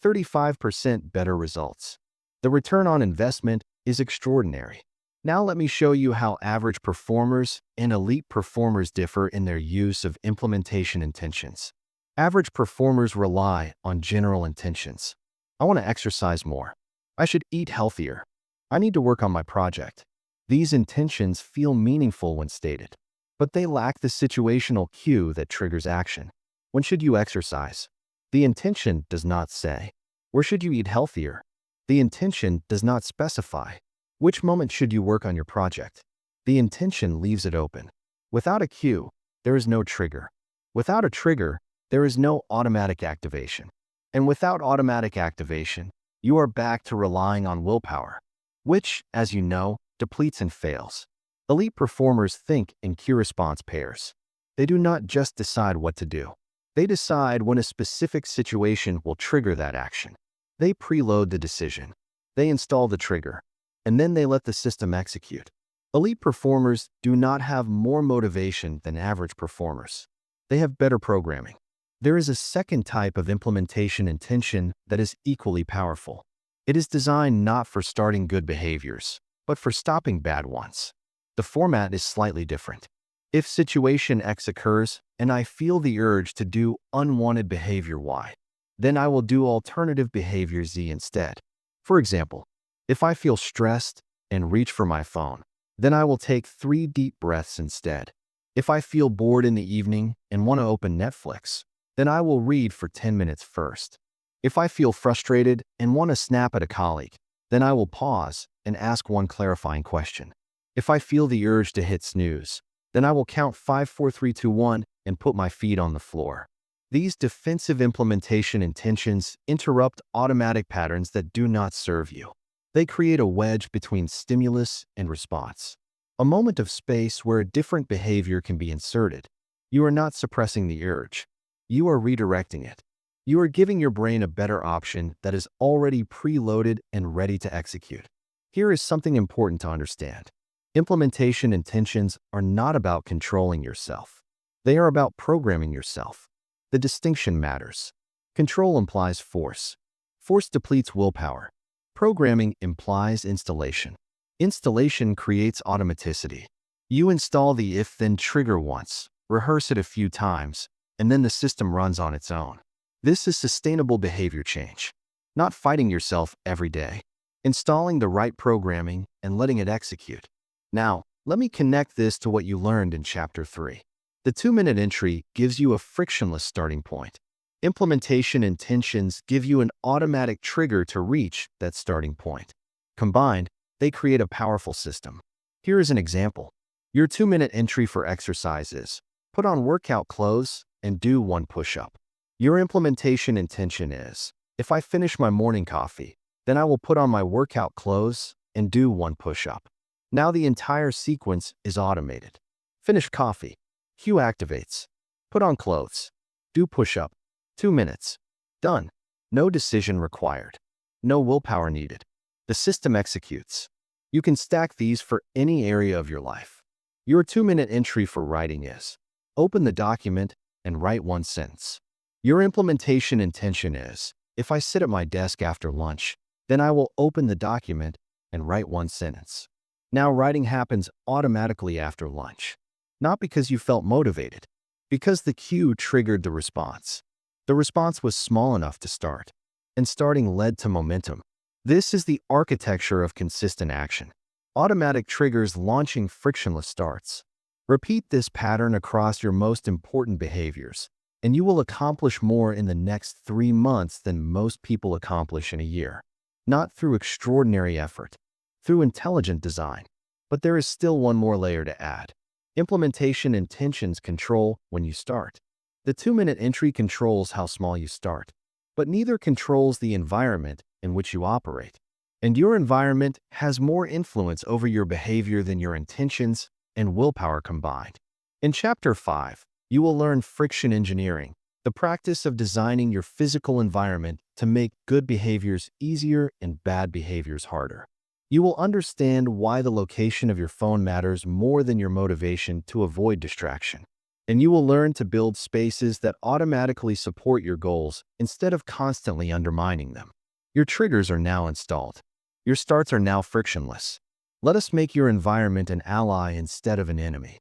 35% better results. The return on investment is extraordinary. Now let me show you how average performers and elite performers differ in their use of implementation intentions. Average performers rely on general intentions. I want to exercise more. I should eat healthier. I need to work on my project. These intentions feel meaningful when stated, but they lack the situational cue that triggers action. When should you exercise? The intention does not say. Where should you eat healthier? The intention does not specify. Which moment should you work on your project? The intention leaves it open. Without a cue, there is no trigger. Without a trigger, there is no automatic activation. And without automatic activation, you are back to relying on willpower, which, as you know, depletes and fails. Elite performers think in cue response pairs. They do not just decide what to do. They decide when a specific situation will trigger that action. They preload the decision. They install the trigger. And then they let the system execute. Elite performers do not have more motivation than average performers. They have better programming. There is a second type of implementation intention that is equally powerful. It is designed not for starting good behaviors, but for stopping bad ones. The format is slightly different. If situation X occurs and I feel the urge to do unwanted behavior Y, then I will do alternative behavior Z instead. For example, if I feel stressed and reach for my phone, then I will take 3 deep breaths instead. If I feel bored in the evening and want to open Netflix, then I will read for 10 minutes first. If I feel frustrated and want to snap at a colleague, then I will pause and ask one clarifying question. If I feel the urge to hit snooze, then I will count 5, 4, 3, 2, 1 and put my feet on the floor. These defensive implementation intentions interrupt automatic patterns that do not serve you. They create a wedge between stimulus and response, a moment of space where a different behavior can be inserted. You are not suppressing the urge. You are redirecting it. You are giving your brain a better option that is already preloaded and ready to execute. Here is something important to understand. Implementation intentions are not about controlling yourself. They are about programming yourself. The distinction matters. Control implies force. Force depletes willpower. Programming implies installation. Installation creates automaticity. You install the if-then trigger once, rehearse it a few times, and then the system runs on its own. This is sustainable behavior change, not fighting yourself every day. Installing the right programming and letting it execute. Now, let me connect this to what you learned in Chapter 3. The 2-minute entry gives you a frictionless starting point. Implementation intentions give you an automatic trigger to reach that starting point. Combined, they create a powerful system. Here is an example. Your 2-minute entry for exercise is: put on workout clothes and do 1 push-up. Your implementation intention is: if I finish my morning coffee, then I will put on my workout clothes and do 1 push-up. Now the entire sequence is automated. Finish coffee. Cue activates. Put on clothes. Do push-up. 2 minutes. Done. No decision required. No willpower needed. The system executes. You can stack these for any area of your life. Your 2-minute entry for writing is: open the document and write 1 sentence. Your implementation intention is: if I sit at my desk after lunch, then I will open the document and write 1 sentence. Now writing happens automatically after lunch. Not because you felt motivated, because the cue triggered the response. The response was small enough to start, and starting led to momentum. This is the architecture of consistent action. Automatic triggers launching frictionless starts. Repeat this pattern across your most important behaviors, and you will accomplish more in the next 3 months than most people accomplish in a year. Not through extraordinary effort, through intelligent design. But there is still one more layer to add. Implementation intentions control when you start. The 2-minute entry controls how small you start, but neither controls the environment in which you operate. And your environment has more influence over your behavior than your intentions and willpower combined. In Chapter 5, you will learn friction engineering, the practice of designing your physical environment to make good behaviors easier and bad behaviors harder. You will understand why the location of your phone matters more than your motivation to avoid distraction. And you will learn to build spaces that automatically support your goals instead of constantly undermining them. Your triggers are now installed. Your starts are now frictionless. Let us make your environment an ally instead of an enemy.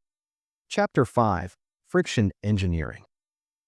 Chapter 5: Friction Engineering.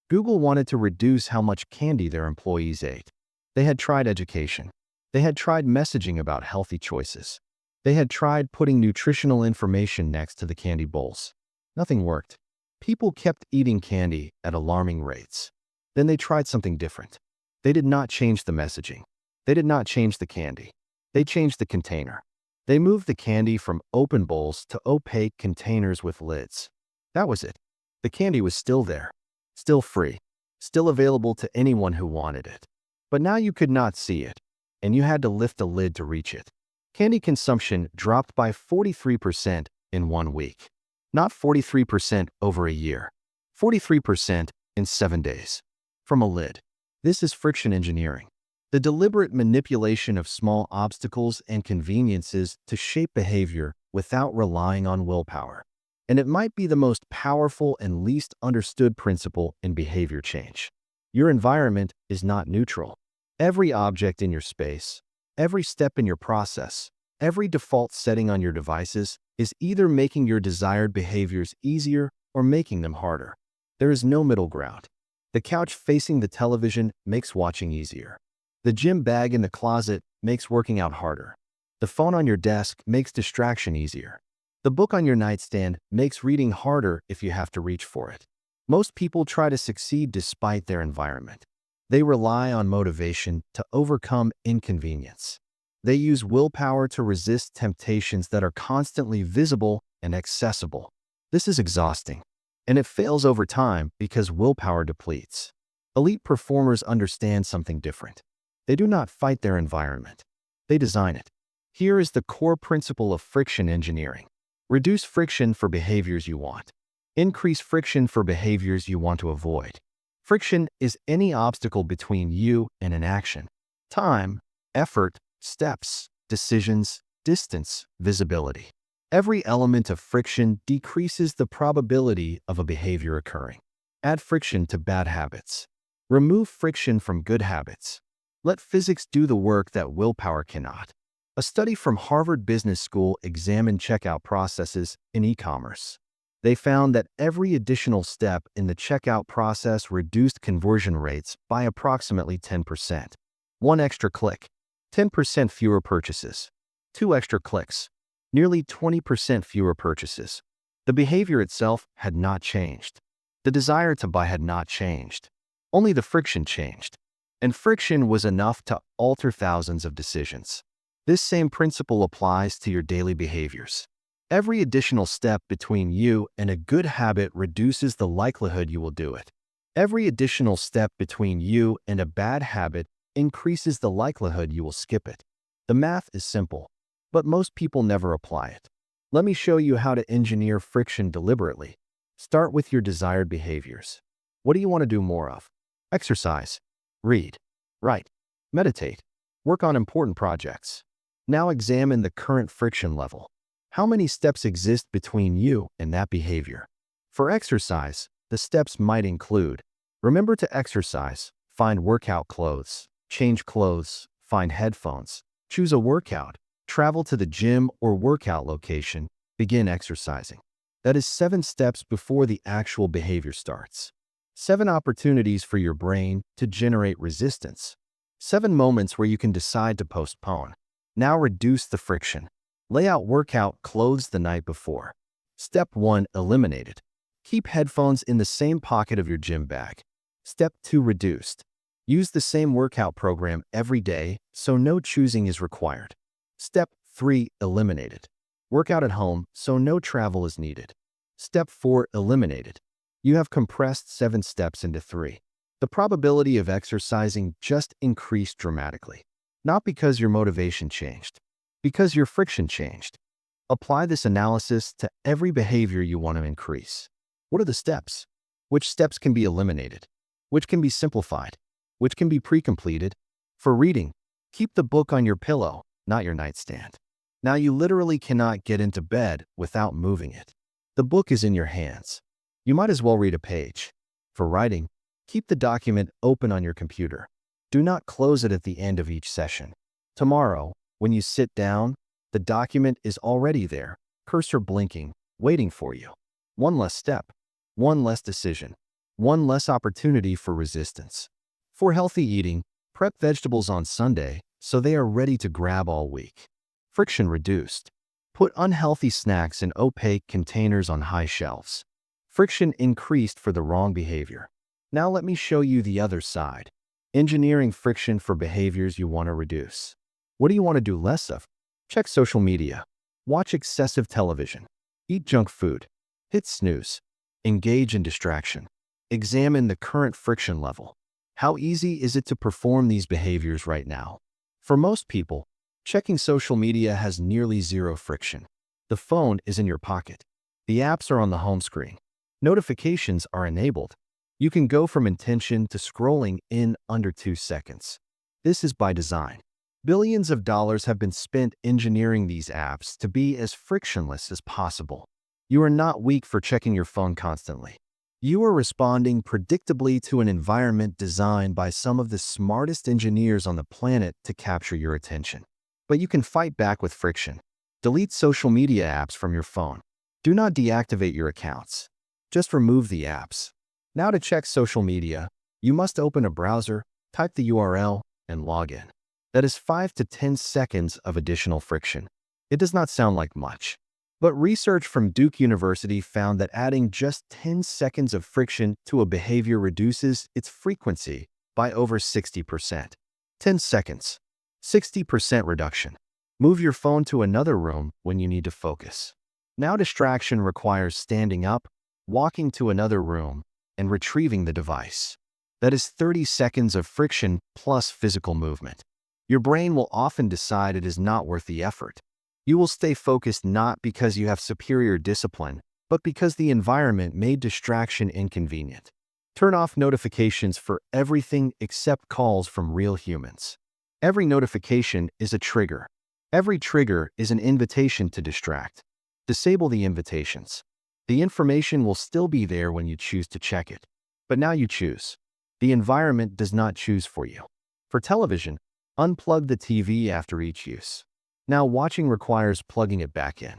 Google wanted to reduce how much candy their employees ate. They had tried education. They had tried messaging about healthy choices. They had tried putting nutritional information next to the candy bowls. Nothing worked. People kept eating candy at alarming rates. Then they tried something different. They did not change the messaging. They did not change the candy. They changed the container. They moved the candy from open bowls to opaque containers with lids. That was it. The candy was still there, still free, still available to anyone who wanted it. But now you could not see it, and you had to lift the lid to reach it. Candy consumption dropped by 43% in 1 week. Not 43% over a year. 43% in 7 days. From a lid. This is friction engineering. The deliberate manipulation of small obstacles and conveniences to shape behavior without relying on willpower. And it might be the most powerful and least understood principle in behavior change. Your environment is not neutral. Every object in your space, every step in your process, every default setting on your devices is either making your desired behaviors easier or making them harder. There is no middle ground. The couch facing the television makes watching easier. The gym bag in the closet makes working out harder. The phone on your desk makes distraction easier. The book on your nightstand makes reading harder if you have to reach for it. Most people try to succeed despite their environment. They rely on motivation to overcome inconvenience. They use willpower to resist temptations that are constantly visible and accessible. This is exhausting, and it fails over time because willpower depletes. Elite performers understand something different. They do not fight their environment. They design it. Here is the core principle of friction engineering. Reduce friction for behaviors you want. Increase friction for behaviors you want to avoid. Friction is any obstacle between you and an action. Time, effort, steps, decisions, distance, visibility. Every element of friction decreases the probability of a behavior occurring. Add friction to bad habits. Remove friction from good habits. Let physics do the work that willpower cannot. A study from Harvard Business School examined checkout processes in e-commerce. They found that every additional step in the checkout process reduced conversion rates by approximately 10%. 1 extra click, 10% fewer purchases. 2 extra clicks, nearly 20% fewer purchases. The behavior itself had not changed. The desire to buy had not changed. Only the friction changed. And friction was enough to alter thousands of decisions. This same principle applies to your daily behaviors. Every additional step between you and a good habit reduces the likelihood you will do it. Every additional step between you and a bad habit increases the likelihood you will skip it. The math is simple, but most people never apply it. Let me show you how to engineer friction deliberately. Start with your desired behaviors. What do you want to do more of? Exercise, read, write, meditate, work on important projects. Now examine the current friction level. How many steps exist between you and that behavior? For exercise, the steps might include: remember to exercise, find workout clothes, change clothes, find headphones, choose a workout, travel to the gym or workout location, begin exercising. That is 7 steps before the actual behavior starts. 7 opportunities for your brain to generate resistance. 7 moments where you can decide to postpone. Now reduce the friction. Lay out workout clothes the night before. Step 1, eliminated. Keep headphones in the same pocket of your gym bag. Step 2, reduced. Use the same workout program every day, so no choosing is required. Step 3, eliminated. Work out at home, so no travel is needed. Step 4, eliminated. You have compressed 7 steps into 3. The probability of exercising just increased dramatically. Not because your motivation changed, because your friction changed. Apply this analysis to every behavior you want to increase. What are the steps? Which steps can be eliminated? Which can be simplified? Which can be pre-completed? For reading, keep the book on your pillow, not your nightstand. Now you literally cannot get into bed without moving it. The book is in your hands. You might as well read a page. For writing, keep the document open on your computer. Do not close it at the end of each session. Tomorrow, when you sit down, the document is already there, cursor blinking, waiting for you. One less step, one less decision, one less opportunity for resistance. For healthy eating, prep vegetables on Sunday so they are ready to grab all week. Friction reduced. Put unhealthy snacks in opaque containers on high shelves. Friction increased for the wrong behavior. Now let me show you the other side. Engineering friction for behaviors you want to reduce. What do you want to do less of? Check social media. Watch excessive television. Eat junk food. Hit snooze. Engage in distraction. Examine the current friction level. How easy is it to perform these behaviors right now? For most people, checking social media has nearly zero friction. The phone is in your pocket. The apps are on the home screen. Notifications are enabled. You can go from intention to scrolling in under 2 seconds. This is by design. Billions of dollars have been spent engineering these apps to be as frictionless as possible. You are not weak for checking your phone constantly. You are responding predictably to an environment designed by some of the smartest engineers on the planet to capture your attention. But you can fight back with friction. Delete social media apps from your phone. Do not deactivate your accounts. Just remove the apps. Now to check social media, you must open a browser, type the URL, and log in. That is 5 to 10 seconds of additional friction. It does not sound like much. But research from Duke University found that adding just 10 seconds of friction to a behavior reduces its frequency by over 60%. 10 seconds. 60% reduction. Move your phone to another room when you need to focus. Now distraction requires standing up, walking to another room, and retrieving the device. That is 30 seconds of friction plus physical movement. Your brain will often decide it is not worth the effort. You will stay focused not because you have superior discipline, but because the environment made distraction inconvenient. Turn off notifications for everything except calls from real humans. Every notification is a trigger. Every trigger is an invitation to distract. Disable the invitations. The information will still be there when you choose to check it. But now you choose. The environment does not choose for you. For television, unplug the TV after each use. Now watching requires plugging it back in.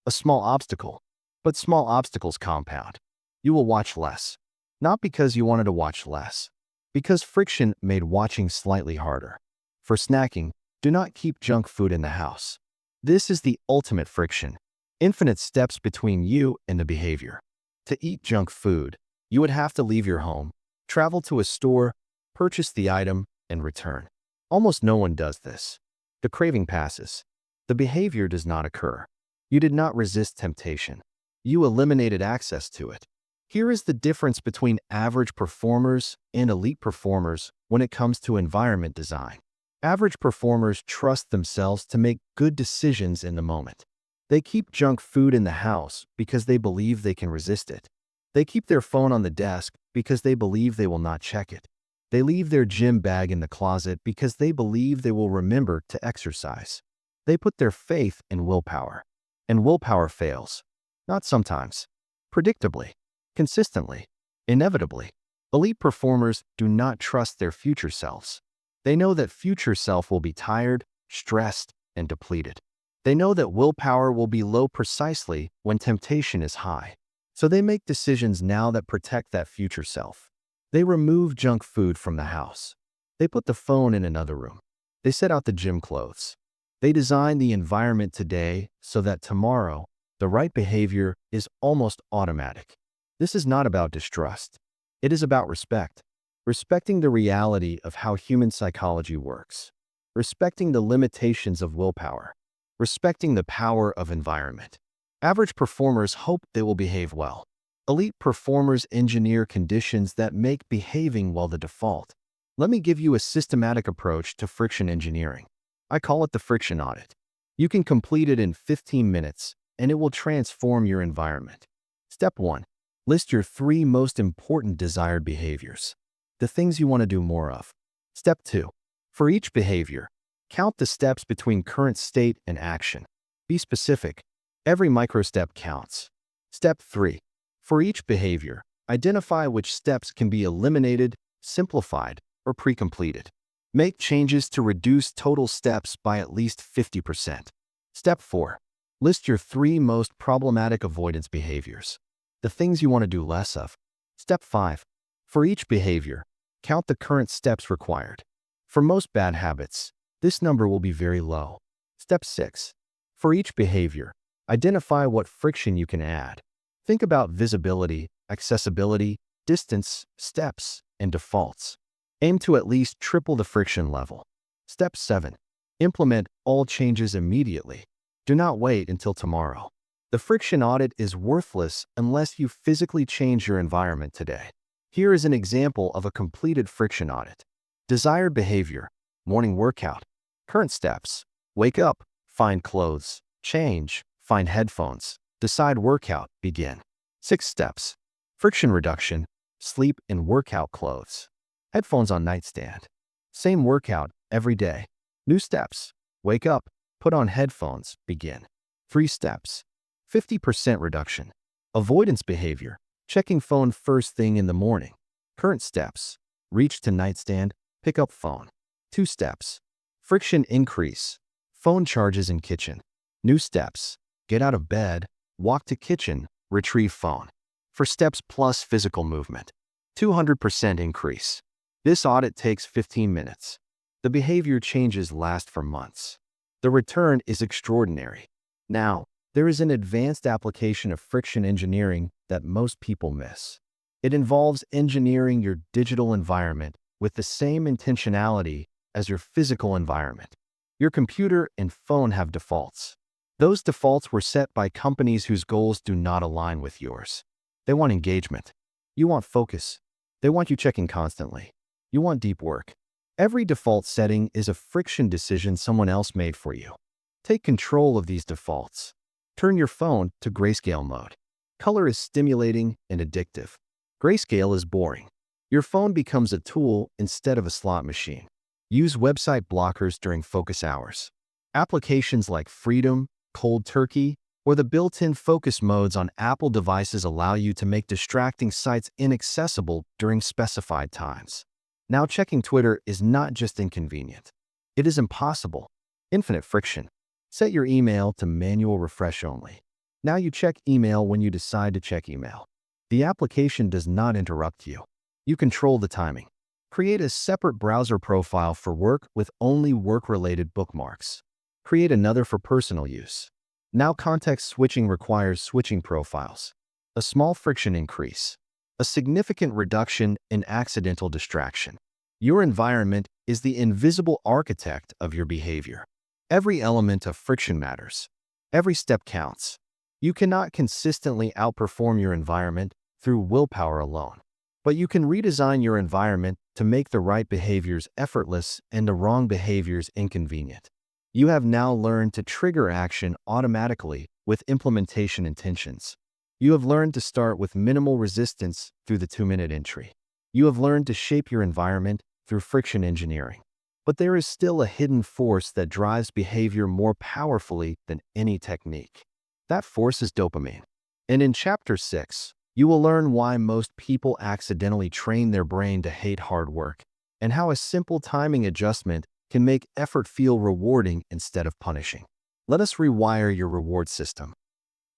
A small obstacle, but small obstacles compound. You will watch less. Not because you wanted to watch less, because friction made watching slightly harder. For snacking, do not keep junk food in the house. This is the ultimate friction. Infinite steps between you and the behavior. To eat junk food, you would have to leave your home, Travel to a store, purchase the item, and return. Almost no one does this. The craving passes. The behavior does not occur. You did not resist temptation. You eliminated access to it. Here is the difference between average performers and elite performers when it comes to environment design. Average performers trust themselves to make good decisions in the moment. They keep junk food in the house because they believe they can resist it. They keep their phone on the desk because they believe they will not check it. They leave their gym bag in the closet because they believe they will remember to exercise. They put their faith in willpower. And willpower fails. Not sometimes. Predictably. Consistently. Inevitably. Elite performers do not trust their future selves. They know that future self will be tired, stressed, and depleted. They know that willpower will be low precisely when temptation is high. So they make decisions now that protect that future self. They remove junk food from the house. They put the phone in another room. They set out the gym clothes. They design the environment today so that tomorrow, the right behavior is almost automatic. This is not about distrust. It is about respect. Respecting the reality of how human psychology works. Respecting the limitations of willpower. Respecting the power of environment. Average performers hope they will behave well. Elite performers engineer conditions that make behaving well the default. Let me give you a systematic approach to friction engineering. I call it the friction audit. You can complete it in 15 minutes, and it will transform your environment. Step 1. List your 3 most important desired behaviors. The things you want to do more of. Step 2. For each behavior, count the steps between current state and action. Be specific. Every microstep counts. Step 3. For each behavior, identify which steps can be eliminated, simplified, or pre-completed. Make changes to reduce total steps by at least 50%. Step 4. List your 3 most problematic avoidance behaviors. The things you want to do less of. Step 5. For each behavior, count the current steps required. For most bad habits, this number will be very low. Step 6. For each behavior, identify what friction you can add. Think about visibility, accessibility, distance, steps, and defaults. Aim to at least triple the friction level. Step 7. Implement all changes immediately. Do not wait until tomorrow. The friction audit is worthless unless you physically change your environment today. Here is an example of a completed friction audit. Desired behavior, morning workout. Current steps, wake up, find clothes, change, find headphones, decide workout, begin. 6 steps. Friction reduction, sleep in workout clothes. Headphones on nightstand. Same workout every day. New steps, wake up, put on headphones, begin. 3 steps. 50% reduction. Avoidance behavior, checking phone first thing in the morning. Current steps, reach to nightstand, pick up phone. 2 steps. Friction increase, phone charges in kitchen. New steps, get out of bed, walk to kitchen, retrieve phone. For steps plus physical movement, 200% increase. This audit takes 15 minutes. The behavior changes last for months. The return is extraordinary. Now, there is an advanced application of friction engineering that most people miss. It involves engineering your digital environment with the same intentionality as your physical environment. Your computer and phone have defaults. Those defaults were set by companies whose goals do not align with yours. They want engagement. You want focus. They want you checking constantly. You want deep work. Every default setting is a friction decision someone else made for you. Take control of these defaults. Turn your phone to grayscale mode. Color is stimulating and addictive. Grayscale is boring. Your phone becomes a tool instead of a slot machine. Use website blockers during focus hours. Applications like Freedom, Cold Turkey, or the built-in focus modes on Apple devices allow you to make distracting sites inaccessible during specified times. Now checking Twitter is not just inconvenient. It is impossible. Infinite friction. Set your email to manual refresh only. Now you check email when you decide to check email. The application does not interrupt you. You control the timing. Create a separate browser profile for work with only work-related bookmarks. Create another for personal use. Now context switching requires switching profiles. A small friction increase. a significant reduction in accidental distraction. Your environment is the invisible architect of your behavior. Every element of friction matters. Every step counts. You cannot consistently outperform your environment through willpower alone, but you can redesign your environment to make the right behaviors effortless and the wrong behaviors inconvenient. You have now learned to trigger action automatically with implementation intentions. You have learned to start with minimal resistance through the 2-minute entry. You have learned to shape your environment through friction engineering. But there is still a hidden force that drives behavior more powerfully than any technique. That force is dopamine. And in Chapter 6, you will learn why most people accidentally train their brain to hate hard work, and how a simple timing adjustment can make effort feel rewarding instead of punishing. Let us rewire your reward system.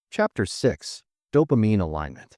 Chapter 6: Dopamine Alignment.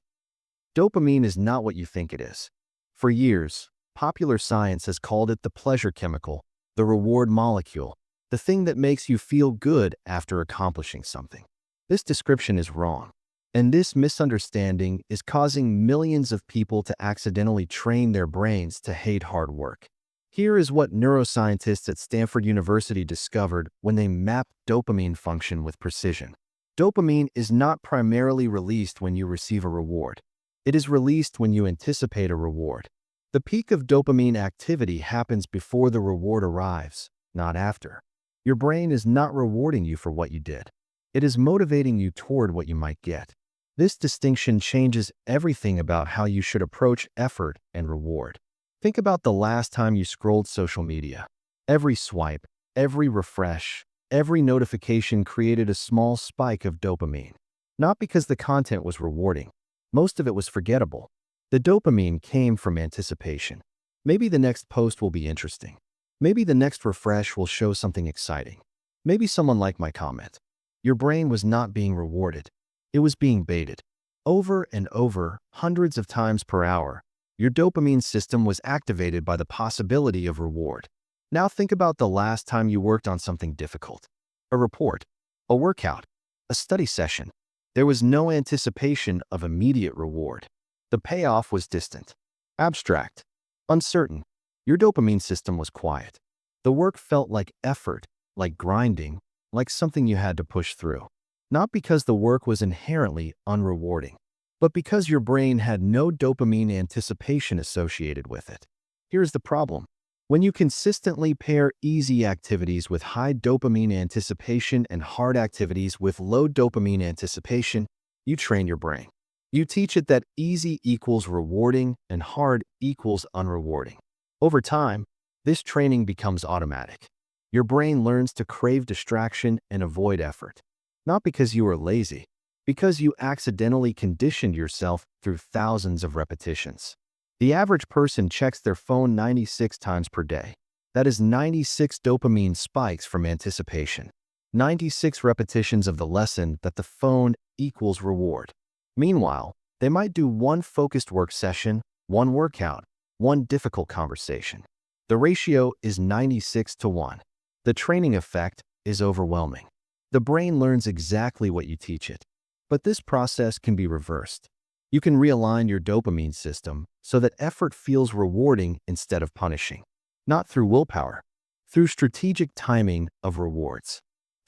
Dopamine is not what you think it is. For years, popular science has called it the pleasure chemical, the reward molecule, the thing that makes you feel good after accomplishing something. This description is wrong, and this misunderstanding is causing millions of people to accidentally train their brains to hate hard work. Here is what neuroscientists at Stanford University discovered when they mapped dopamine function with precision. Dopamine is not primarily released when you receive a reward. It is released when you anticipate a reward. The peak of dopamine activity happens before the reward arrives, not after. Your brain is not rewarding you for what you did. It is motivating you toward what you might get. This distinction changes everything about how you should approach effort and reward. Think about the last time you scrolled social media. Every swipe, every refresh, every notification created a small spike of dopamine. Not because the content was rewarding. Most of it was forgettable. The dopamine came from anticipation. Maybe the next post will be interesting. Maybe the next refresh will show something exciting. Maybe someone liked my comment. Your brain was not being rewarded. It was being baited. Over and over, hundreds of times per hour, your dopamine system was activated by the possibility of reward. Now think about the last time you worked on something difficult. A report, a workout, a study session. There was no anticipation of immediate reward. The payoff was distant, abstract, uncertain. Your dopamine system was quiet. The work felt like effort, like grinding, like something you had to push through. Not because the work was inherently unrewarding, but because your brain had no dopamine anticipation associated with it. Here's the problem. When you consistently pair easy activities with high dopamine anticipation and hard activities with low dopamine anticipation, you train your brain. You teach it that easy equals rewarding and hard equals unrewarding. Over time, this training becomes automatic. Your brain learns to crave distraction and avoid effort. Not because you are lazy, because you accidentally conditioned yourself through thousands of repetitions. The average person checks their phone 96 times per day. That is 96 dopamine spikes from anticipation. 96 repetitions of the lesson that the phone equals reward. Meanwhile, they might do one focused work session, one workout, one difficult conversation. The ratio is 96 to 1. The training effect is overwhelming. The brain learns exactly what you teach it. But this process can be reversed. You can realign your dopamine system so that effort feels rewarding instead of punishing. Not through willpower, through strategic timing of rewards,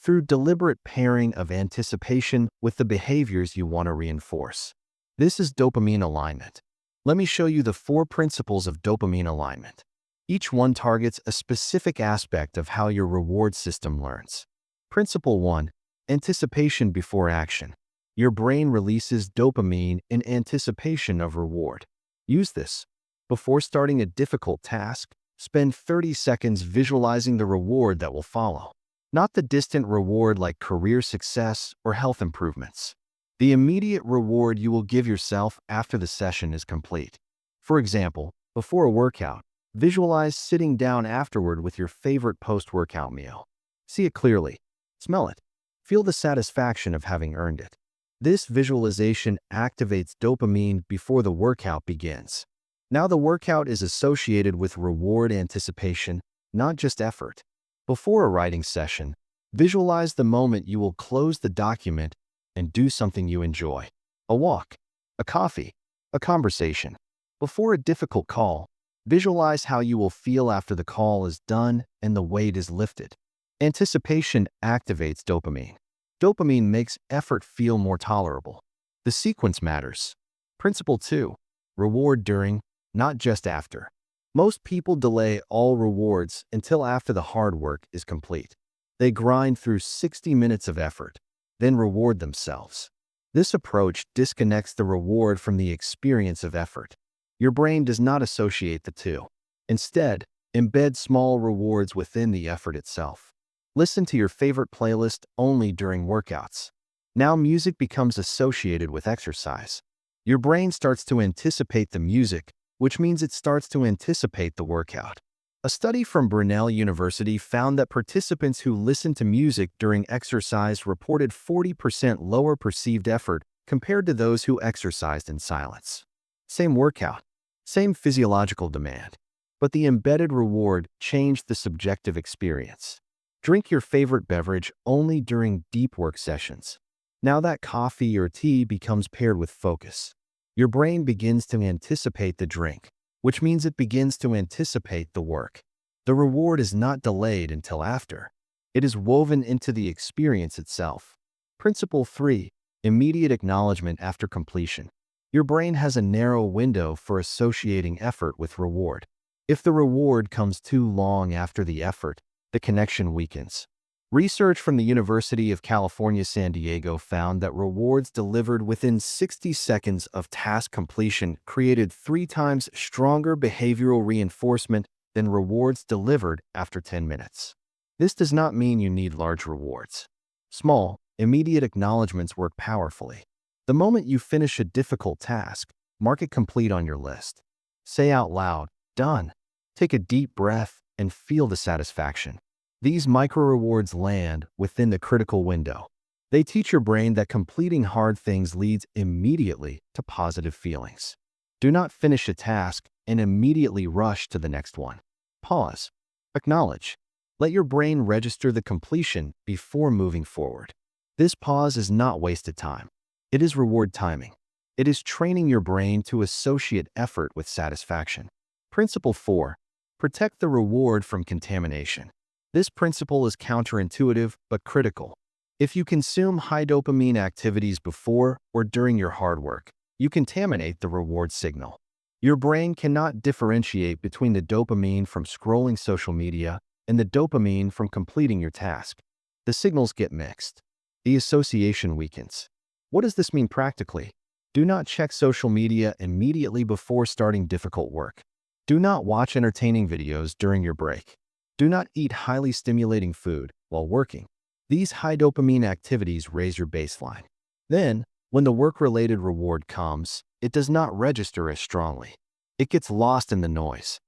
through deliberate pairing of anticipation with the behaviors you want to reinforce. This is dopamine alignment. Let me show you the 4 principles of dopamine alignment. Each one targets a specific aspect of how your reward system learns. Principle 1: Anticipation before action. Your brain releases dopamine in anticipation of reward. Use this. Before starting a difficult task, spend 30 seconds visualizing the reward that will follow. Not the distant reward like career success or health improvements. The immediate reward you will give yourself after the session is complete. For example, before a workout, visualize sitting down afterward with your favorite post-workout meal. See it clearly. Smell it. Feel the satisfaction of having earned it. This visualization activates dopamine before the workout begins. Now the workout is associated with reward anticipation, not just effort. Before a writing session, visualize the moment you will close the document and do something you enjoy. A walk, a coffee, A conversation. Before a difficult call, visualize how you will feel after the call is done and the weight is lifted. Anticipation activates dopamine. Dopamine makes effort feel more tolerable. The sequence matters. Principle 2. Reward during, not just after. Most people delay all rewards until after the hard work is complete. They grind through 60 minutes of effort, then reward themselves. This approach disconnects the reward from the experience of effort. Your brain does not associate the two. Instead, embed small rewards within the effort itself. Listen to your favorite playlist only during workouts. Now music becomes associated with exercise. Your brain starts to anticipate the music, which means it starts to anticipate the workout. A study from Brunel University found that participants who listened to music during exercise reported 40% lower perceived effort compared to those who exercised in silence. Same workout, same physiological demand, but the embedded reward changed the subjective experience. Drink your favorite beverage only during deep work sessions. Now that coffee or tea becomes paired with focus. Your brain begins to anticipate the drink, which means it begins to anticipate the work. The reward is not delayed until after. It is woven into the experience itself. Principle 3. Immediate acknowledgement after completion. Your brain has a narrow window for associating effort with reward. If the reward comes too long after the effort, the connection weakens. Research from the University of California, San Diego found that rewards delivered within 60 seconds of task completion created 3 times stronger behavioral reinforcement than rewards delivered after 10 minutes. This does not mean you need large rewards. Small, immediate acknowledgments work powerfully. The moment you finish a difficult task, mark it complete on your list. Say out loud, "Done." Take a deep breath and feel the satisfaction. These micro-rewards land within the critical window. They teach your brain that completing hard things leads immediately to positive feelings. Do not finish a task and immediately rush to the next one. Pause. Acknowledge. Let your brain register the completion before moving forward. This pause is not wasted time. It is reward timing. It is training your brain to associate effort with satisfaction. Principle 4. Protect the reward from contamination. This principle is counterintuitive but critical. If you consume high dopamine activities before or during your hard work, you contaminate the reward signal. Your brain cannot differentiate between the dopamine from scrolling social media and the dopamine from completing your task. The signals get mixed. The association weakens. What does this mean practically? Do not check social media immediately before starting difficult work. Do not watch entertaining videos during your break. Do not eat highly stimulating food while working. These high dopamine activities raise your baseline. Then, when the work-related reward comes, it does not register as strongly. It gets lost in the noise.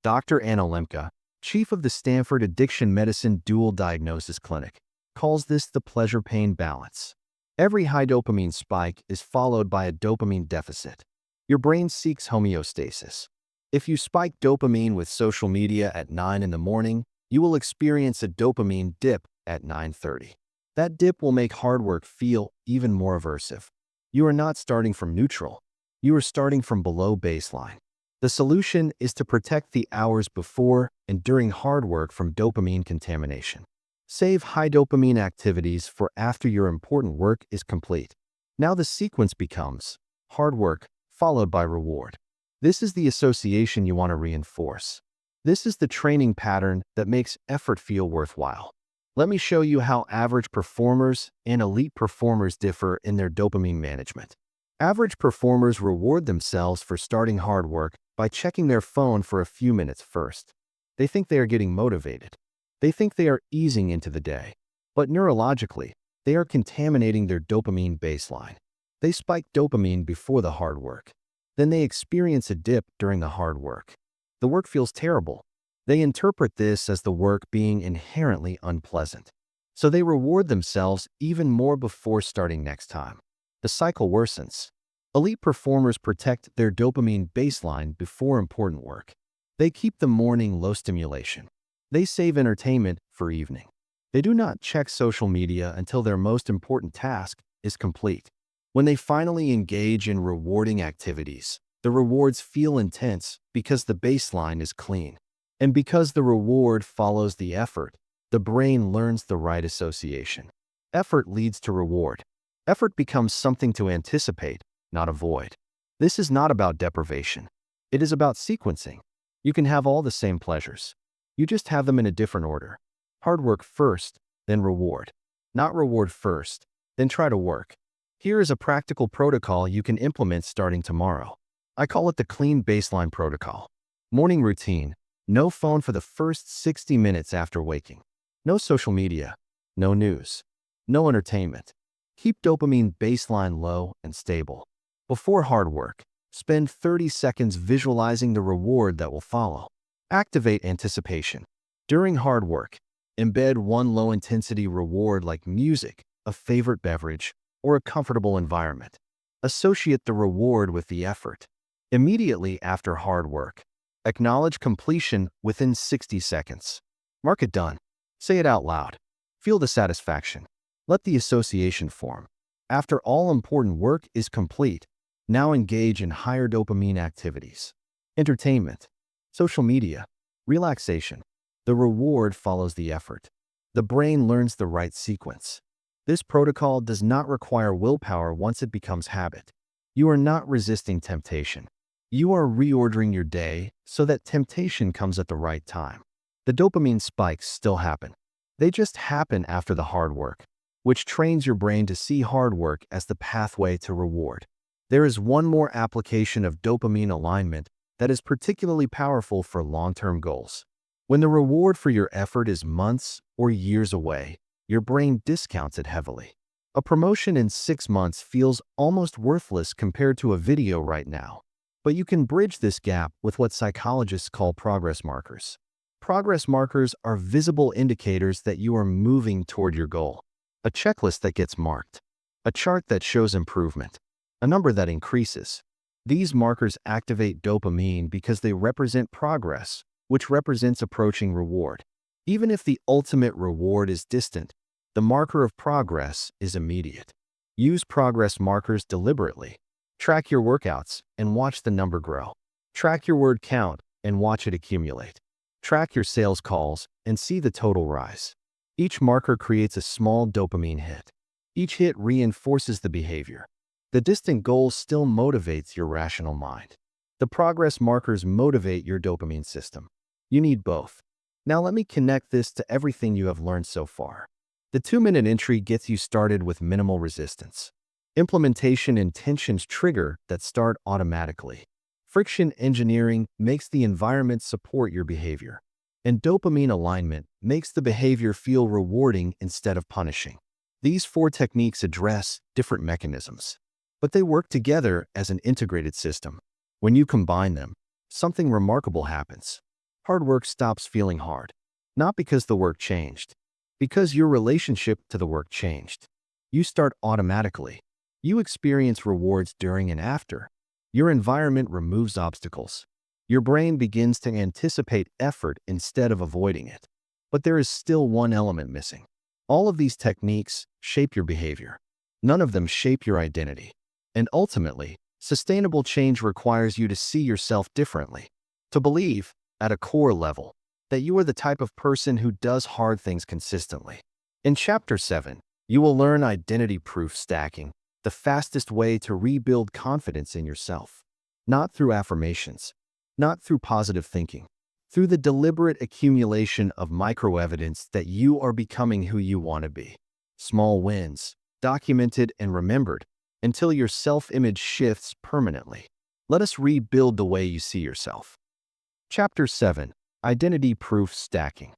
Dr. Anna Lemke, chief of the Stanford Addiction Medicine Dual Diagnosis Clinic, calls this the pleasure-pain balance. Every high dopamine spike is followed by a dopamine deficit. Your brain seeks homeostasis. If you spike dopamine with social media at 9 in the morning, you will experience a dopamine dip at 9:30. That dip will make hard work feel even more aversive. You are not starting from neutral. You are starting from below baseline. The solution is to protect the hours before and during hard work from dopamine contamination. Save high dopamine activities for after your important work is complete. Now the sequence becomes hard work followed by reward. This is the association you want to reinforce. This is the training pattern that makes effort feel worthwhile. Let me show you how average performers and elite performers differ in their dopamine management. Average performers reward themselves for starting hard work by checking their phone for a few minutes first. They think they are getting motivated. They think they are easing into the day. But neurologically, they are contaminating their dopamine baseline. They spike dopamine before the hard work. Then they experience a dip during the hard work. The work feels terrible. They interpret this as the work being inherently unpleasant. So they reward themselves even more before starting next time. The cycle worsens. Elite performers protect their dopamine baseline before important work. They keep the morning low stimulation. They save entertainment for evening. They do not check social media until their most important task is complete. When they finally engage in rewarding activities, the rewards feel intense because the baseline is clean. And because the reward follows the effort, the brain learns the right association. Effort leads to reward. Effort becomes something to anticipate, not avoid. This is not about deprivation. It is about sequencing. You can have all the same pleasures. You just have them in a different order. Hard work first, then reward. Not reward first, then try to work. Here is a practical protocol you can implement starting tomorrow. I call it the clean baseline protocol. Morning routine. No phone for the first 60 minutes after waking. No social media. No news. No entertainment. Keep dopamine baseline low and stable. Before hard work, spend 30 seconds visualizing the reward that will follow. Activate anticipation. During hard work, embed one low-intensity reward like music, a favorite beverage, or a comfortable environment. Associate the reward with the effort. Immediately after hard work, acknowledge completion within 60 seconds. Mark it done. Say it out loud. Feel the satisfaction. Let the association form. After all important work is complete, now engage in higher dopamine activities. Entertainment, social media, relaxation. The reward follows the effort. The brain learns the right sequence. This protocol does not require willpower once it becomes habit. You are not resisting temptation. You are reordering your day so that temptation comes at the right time. The dopamine spikes still happen. They just happen after the hard work, which trains your brain to see hard work as the pathway to reward. There is one more application of dopamine alignment that is particularly powerful for long-term goals. When the reward for your effort is months or years away, your brain discounts it heavily. A promotion in 6 months feels almost worthless compared to a video right now. But you can bridge this gap with what psychologists call progress markers. Progress markers are visible indicators that you are moving toward your goal. A checklist that gets marked. A chart that shows improvement. A number that increases. These markers activate dopamine because they represent progress, which represents approaching reward. Even if the ultimate reward is distant, the marker of progress is immediate. Use progress markers deliberately. Track your workouts and watch the number grow. Track your word count and watch it accumulate. Track your sales calls and see the total rise. Each marker creates a small dopamine hit. Each hit reinforces the behavior. The distant goal still motivates your rational mind. The progress markers motivate your dopamine system. You need both. Now let me connect this to everything you have learned so far. The 2-minute entry gets you started with minimal resistance. Implementation intentions trigger that start automatically. Friction engineering makes the environment support your behavior. And dopamine alignment makes the behavior feel rewarding instead of punishing. These 4 techniques address different mechanisms, but they work together as an integrated system. When you combine them, something remarkable happens. Hard work stops feeling hard, not because the work changed, because your relationship to the work changed. You start automatically. You experience rewards during and after. Your environment removes obstacles. Your brain begins to anticipate effort instead of avoiding it. But there is still one element missing. All of these techniques shape your behavior. None of them shape your identity. And ultimately, sustainable change requires you to see yourself differently. To believe, at a core level, that you are the type of person who does hard things consistently. In Chapter 7, you will learn identity-proof stacking, the fastest way to rebuild confidence in yourself. Not through affirmations, not through positive thinking, through the deliberate accumulation of micro-evidence that you are becoming who you want to be. Small wins, documented and remembered, until your self-image shifts permanently. Let us rebuild the way you see yourself. Chapter 7. Identity-proof stacking.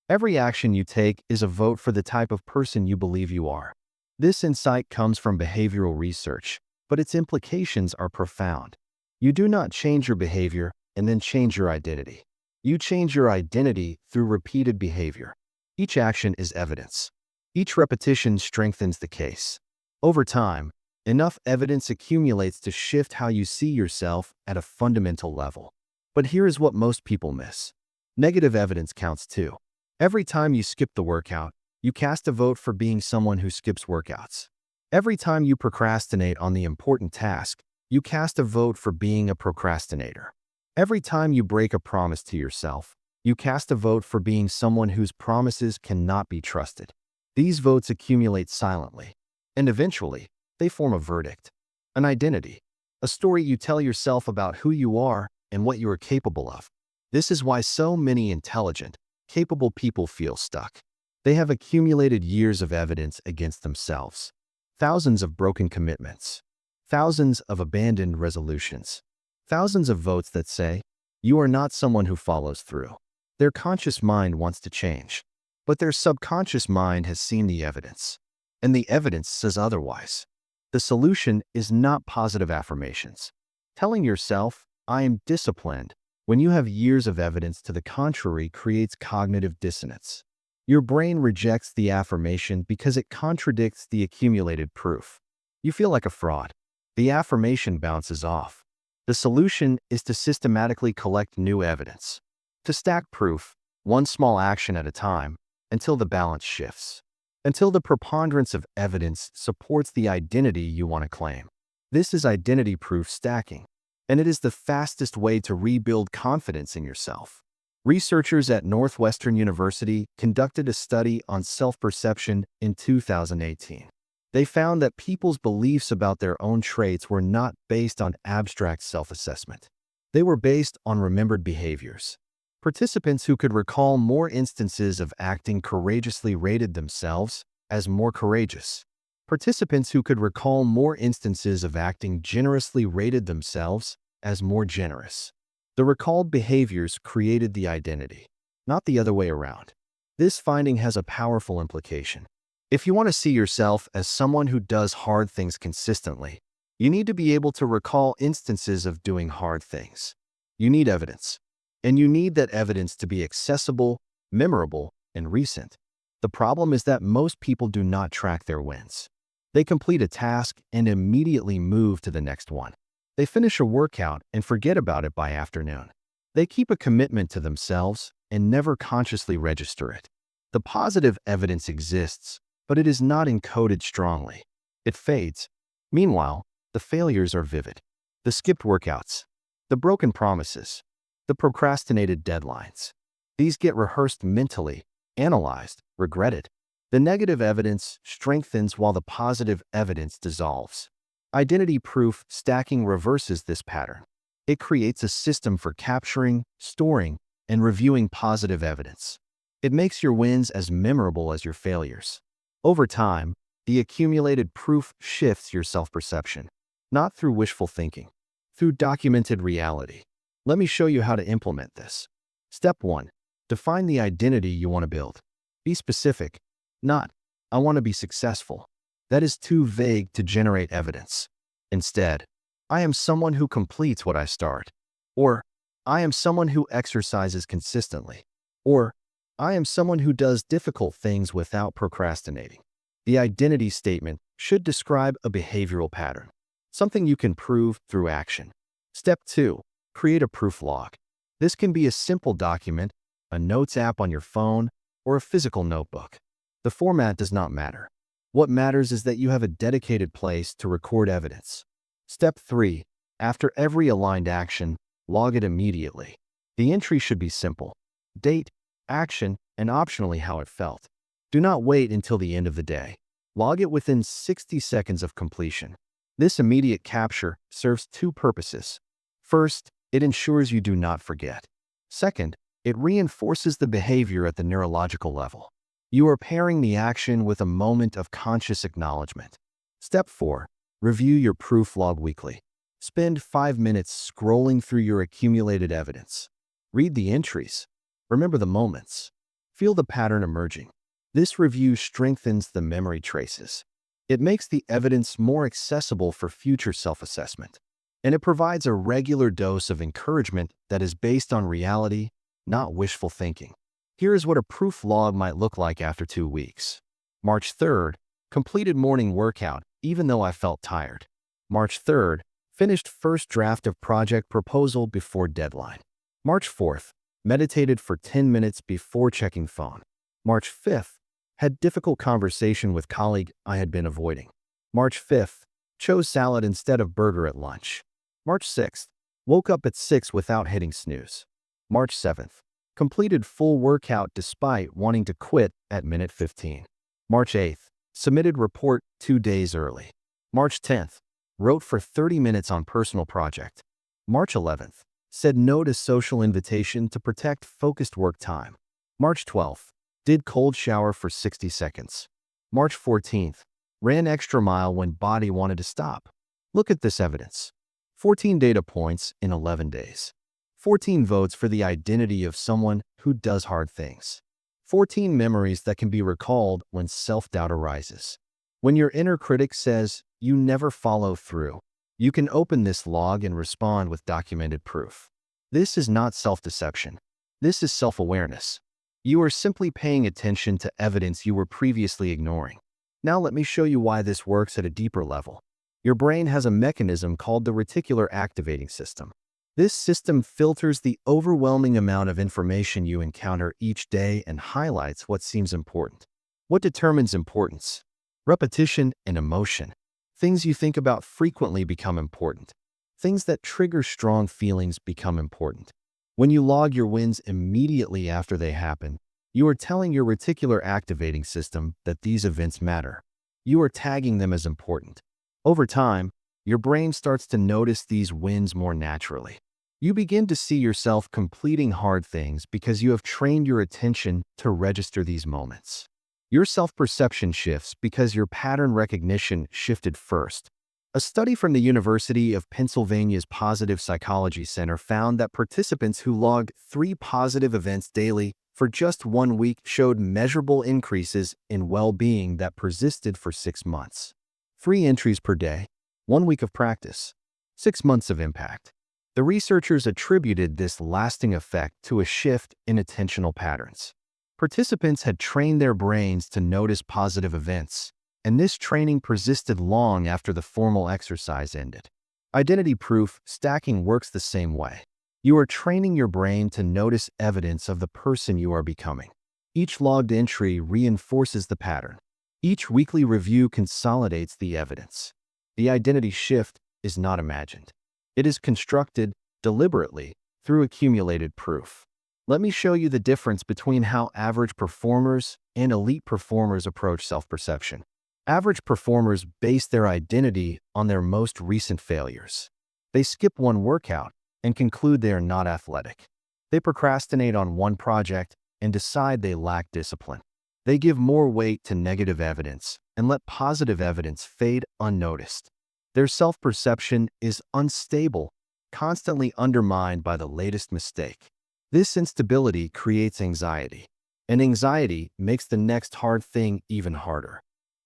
Every action you take is a vote for the type of person you believe you are. This insight comes from behavioral research, but its implications are profound. You do not change your behavior and then change your identity. You change your identity through repeated behavior. Each action is evidence. Each repetition strengthens the case. Over time, enough evidence accumulates to shift how you see yourself at a fundamental level. But here is what most people miss. Negative evidence counts too. Every time you skip the workout, you cast a vote for being someone who skips workouts. Every time you procrastinate on the important task, you cast a vote for being a procrastinator. Every time you break a promise to yourself, you cast a vote for being someone whose promises cannot be trusted. These votes accumulate silently, and eventually, they form a verdict, an identity, a story you tell yourself about who you are and what you are capable of. This is why so many intelligent, capable people feel stuck. They have accumulated years of evidence against themselves, thousands of broken commitments, thousands of abandoned resolutions, thousands of votes that say, "You are not someone who follows through." Their conscious mind wants to change, but their subconscious mind has seen the evidence, and the evidence says otherwise. The solution is not positive affirmations. Telling yourself, "I am disciplined," when you have years of evidence to the contrary creates cognitive dissonance. Your brain rejects the affirmation because it contradicts the accumulated proof. You feel like a fraud. The affirmation bounces off. The solution is to systematically collect new evidence, to stack proof, one small action at a time, until the balance shifts, until the preponderance of evidence supports the identity you want to claim. This is identity proof stacking, and it is the fastest way to rebuild confidence in yourself. Researchers at Northwestern University conducted a study on self-perception in 2018. They found that people's beliefs about their own traits were not based on abstract self-assessment. They were based on remembered behaviors. Participants who could recall more instances of acting courageously rated themselves as more courageous. Participants who could recall more instances of acting generously rated themselves as more generous. The recalled behaviors created the identity, not the other way around. This finding has a powerful implication. If you want to see yourself as someone who does hard things consistently, you need to be able to recall instances of doing hard things. You need evidence, and you need that evidence to be accessible, memorable, and recent. The problem is that most people do not track their wins. They complete a task and immediately move to the next one. They finish a workout and forget about it by afternoon. They keep a commitment to themselves and never consciously register it. The positive evidence exists, but it is not encoded strongly. It fades. Meanwhile, the failures are vivid. The skipped workouts, the broken promises, the procrastinated deadlines. These get rehearsed mentally, analyzed, regretted. The negative evidence strengthens while the positive evidence dissolves. Identity proof stacking reverses this pattern. It creates a system for capturing, storing, and reviewing positive evidence. It makes your wins as memorable as your failures. Over time, the accumulated proof shifts your self-perception, not through wishful thinking, through documented reality. Let me show you how to implement this. Step 1. Define the identity you want to build. Be specific, not, "I want to be successful." That is too vague to generate evidence. Instead, "I am someone who completes what I start," or "I am someone who exercises consistently," or "I am someone who does difficult things without procrastinating." The identity statement should describe a behavioral pattern, something you can prove through action. Step 2. Create a proof log. This can be a simple document, a notes app on your phone, or a physical notebook. The format does not matter. What matters is that you have a dedicated place to record evidence. Step 3. After every aligned action, log it immediately. The entry should be simple: date, action, and optionally how it felt. Do not wait until the end of the day. Log it within 60 seconds of completion. This immediate capture serves two purposes. First, it ensures you do not forget. Second, it reinforces the behavior at the neurological level. You are pairing the action with a moment of conscious acknowledgement. Step 4. Review your proof log weekly. Spend 5 minutes scrolling through your accumulated evidence. Read the entries. Remember the moments. Feel the pattern emerging. This review strengthens the memory traces. It makes the evidence more accessible for future self-assessment. And it provides a regular dose of encouragement that is based on reality, not wishful thinking. Here is what a proof log might look like after 2 weeks. March 3rd, completed morning workout even though I felt tired. March 3rd, finished first draft of project proposal before deadline. March 4th, meditated for 10 minutes before checking phone. March 5th, had difficult conversation with colleague I had been avoiding. March 5th, chose salad instead of burger at lunch. March 6th, woke up at 6 without hitting snooze. March 7th, completed full workout despite wanting to quit at minute 15. March 8th, submitted report 2 days early. March 10th, wrote for 30 minutes on personal project. March 11th, said no to social invitation to protect focused work time. March 12th, did cold shower for 60 seconds. March 14th, ran extra mile when body wanted to stop. Look at this evidence. 14 data points in 11 days. 14 votes for the identity of someone who does hard things. 14 memories that can be recalled when self-doubt arises. When your inner critic says you never follow through, you can open this log and respond with documented proof. This is not self-deception. This is self-awareness. You are simply paying attention to evidence you were previously ignoring. Now let me show you why this works at a deeper level. Your brain has a mechanism called the reticular activating system. This system filters the overwhelming amount of information you encounter each day and highlights what seems important. What determines importance? Repetition and emotion. Things you think about frequently become important. Things that trigger strong feelings become important. When you log your wins immediately after they happen, you are telling your reticular activating system that these events matter. You are tagging them as important. Over time, your brain starts to notice these wins more naturally. You begin to see yourself completing hard things because you have trained your attention to register these moments. Your self-perception shifts because your pattern recognition shifted first. A study from the University of Pennsylvania's Positive Psychology Center found that participants who logged 3 positive events daily for just 1 week showed measurable increases in well-being that persisted for 6 months. 3 entries per day, 1 week of practice, 6 months of impact. The researchers attributed this lasting effect to a shift in attentional patterns. Participants had trained their brains to notice positive events, and this training persisted long after the formal exercise ended. Identity proof stacking works the same way. You are training your brain to notice evidence of the person you are becoming. Each logged entry reinforces the pattern. Each weekly review consolidates the evidence. The identity shift is not imagined. It is constructed deliberately through accumulated proof. Let me show you the difference between how average performers and elite performers approach self-perception. Average performers base their identity on their most recent failures. They skip one workout and conclude they are not athletic. They procrastinate on one project and decide they lack discipline. They give more weight to negative evidence and let positive evidence fade unnoticed. Their self-perception is unstable, constantly undermined by the latest mistake. This instability creates anxiety, and anxiety makes the next hard thing even harder.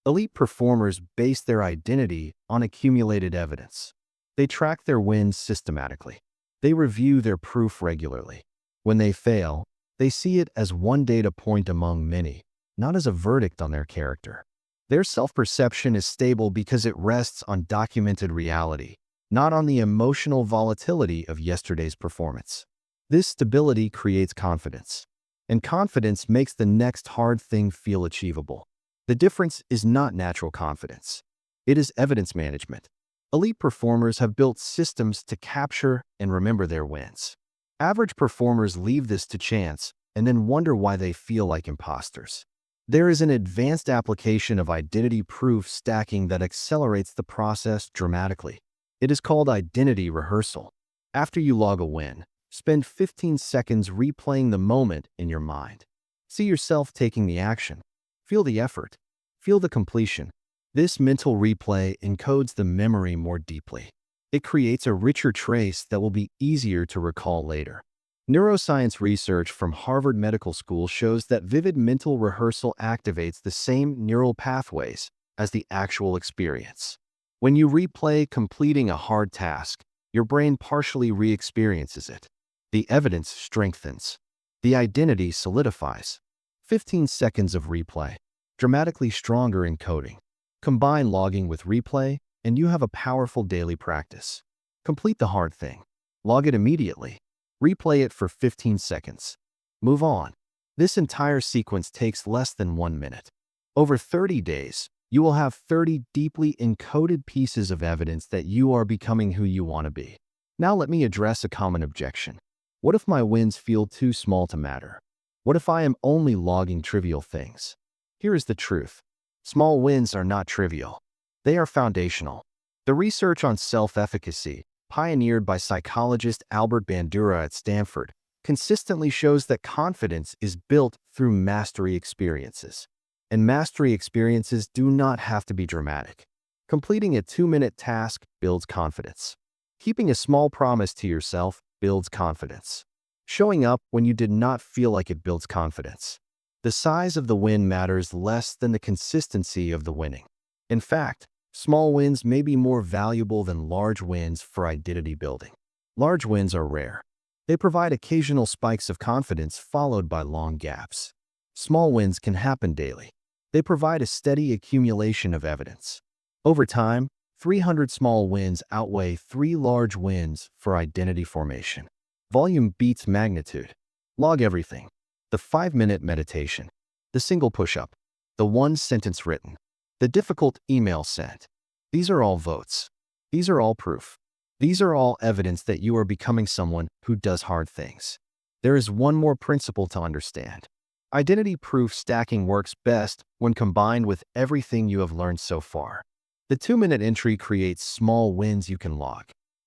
Elite performers base their identity on accumulated evidence. They track their wins systematically. They review their proof regularly. When they fail, they see it as one data point among many, not as a verdict on their character. Their self-perception is stable because it rests on documented reality, not on the emotional volatility of yesterday's performance. This stability creates confidence, and confidence makes the next hard thing feel achievable. The difference is not natural confidence. It is evidence management. Elite performers have built systems to capture and remember their wins. Average performers leave this to chance and then wonder why they feel like imposters. There is an advanced application of identity proof stacking that accelerates the process dramatically. It is called identity rehearsal. After you log a win, spend 15 seconds replaying the moment in your mind. See yourself taking the action. Feel the effort. Feel the completion. This mental replay encodes the memory more deeply. It creates a richer trace that will be easier to recall later. Neuroscience research from Harvard Medical School shows that vivid mental rehearsal activates the same neural pathways as the actual experience. When you replay completing a hard task, your brain partially re-experiences it. The evidence strengthens. The identity solidifies. 15 seconds of replay. Dramatically stronger encoding. Combine logging with replay, and you have a powerful daily practice. Complete the hard thing. Log it immediately. Replay it for 15 seconds. Move on. This entire sequence takes less than 1 minute. Over 30 days, You will have 30 deeply encoded pieces of evidence that you are becoming who you want to be. Now let me address a common objection. What if my wins feel too small to matter? What if I am only logging trivial things? Here is the truth. Small wins are not trivial. They are foundational. The research on self-efficacy, pioneered by psychologist Albert Bandura at Stanford, consistently shows that confidence is built through mastery experiences. And mastery experiences do not have to be dramatic. Completing a 2-minute task builds confidence. Keeping a small promise to yourself builds confidence. Showing up when you did not feel like it builds confidence. The size of the win matters less than the consistency of the winning. In fact, small wins may be more valuable than large wins for identity building. Large wins are rare. They provide occasional spikes of confidence followed by long gaps. Small wins can happen daily. They provide a steady accumulation of evidence. Over time, 300 small wins outweigh 3 large wins for identity formation. Volume beats magnitude. Log everything. The 5-minute meditation. The single push-up. The 1-sentence written. The difficult email sent. These are all votes. These are all proof. These are all evidence that you are becoming someone who does hard things. There is one more principle to understand. Identity proof stacking works best when combined with everything you have learned so far. The 2-minute entry creates small wins you can log.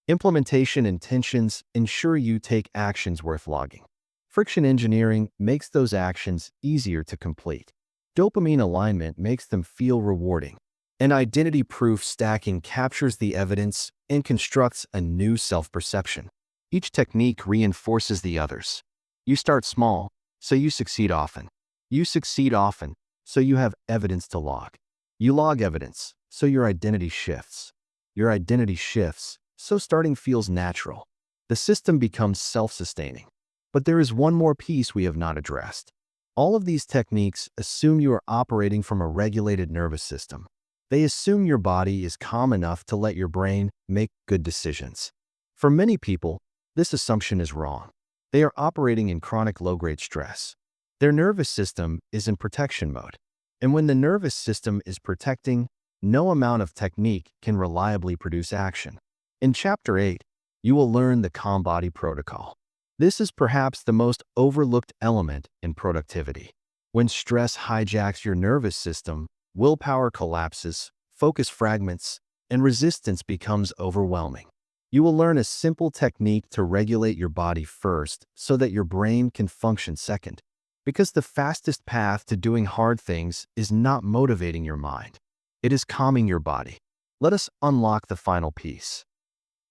Implementation intentions ensure you take actions worth logging. Friction engineering makes those actions easier to complete. Dopamine alignment makes them feel rewarding. And identity proof stacking captures the evidence and constructs a new self-perception. Each technique reinforces the others. You start small, so you succeed often. You succeed often, so you have evidence to log. You log evidence, so your identity shifts. Your identity shifts, so starting feels natural. The system becomes self-sustaining. But there is one more piece we have not addressed. All of these techniques assume you are operating from a regulated nervous system. They assume your body is calm enough to let your brain make good decisions. For many people, this assumption is wrong. They are operating in chronic low-grade stress. Their nervous system is in protection mode. And when the nervous system is protecting, no amount of technique can reliably produce action. In Chapter 8, you will learn the calm body protocol. This is perhaps the most overlooked element in productivity. When stress hijacks your nervous system, willpower collapses, focus fragments, and resistance becomes overwhelming. You will learn a simple technique to regulate your body first so that your brain can function second. Because the fastest path to doing hard things is not motivating your mind. It is calming your body. Let us unlock the final piece.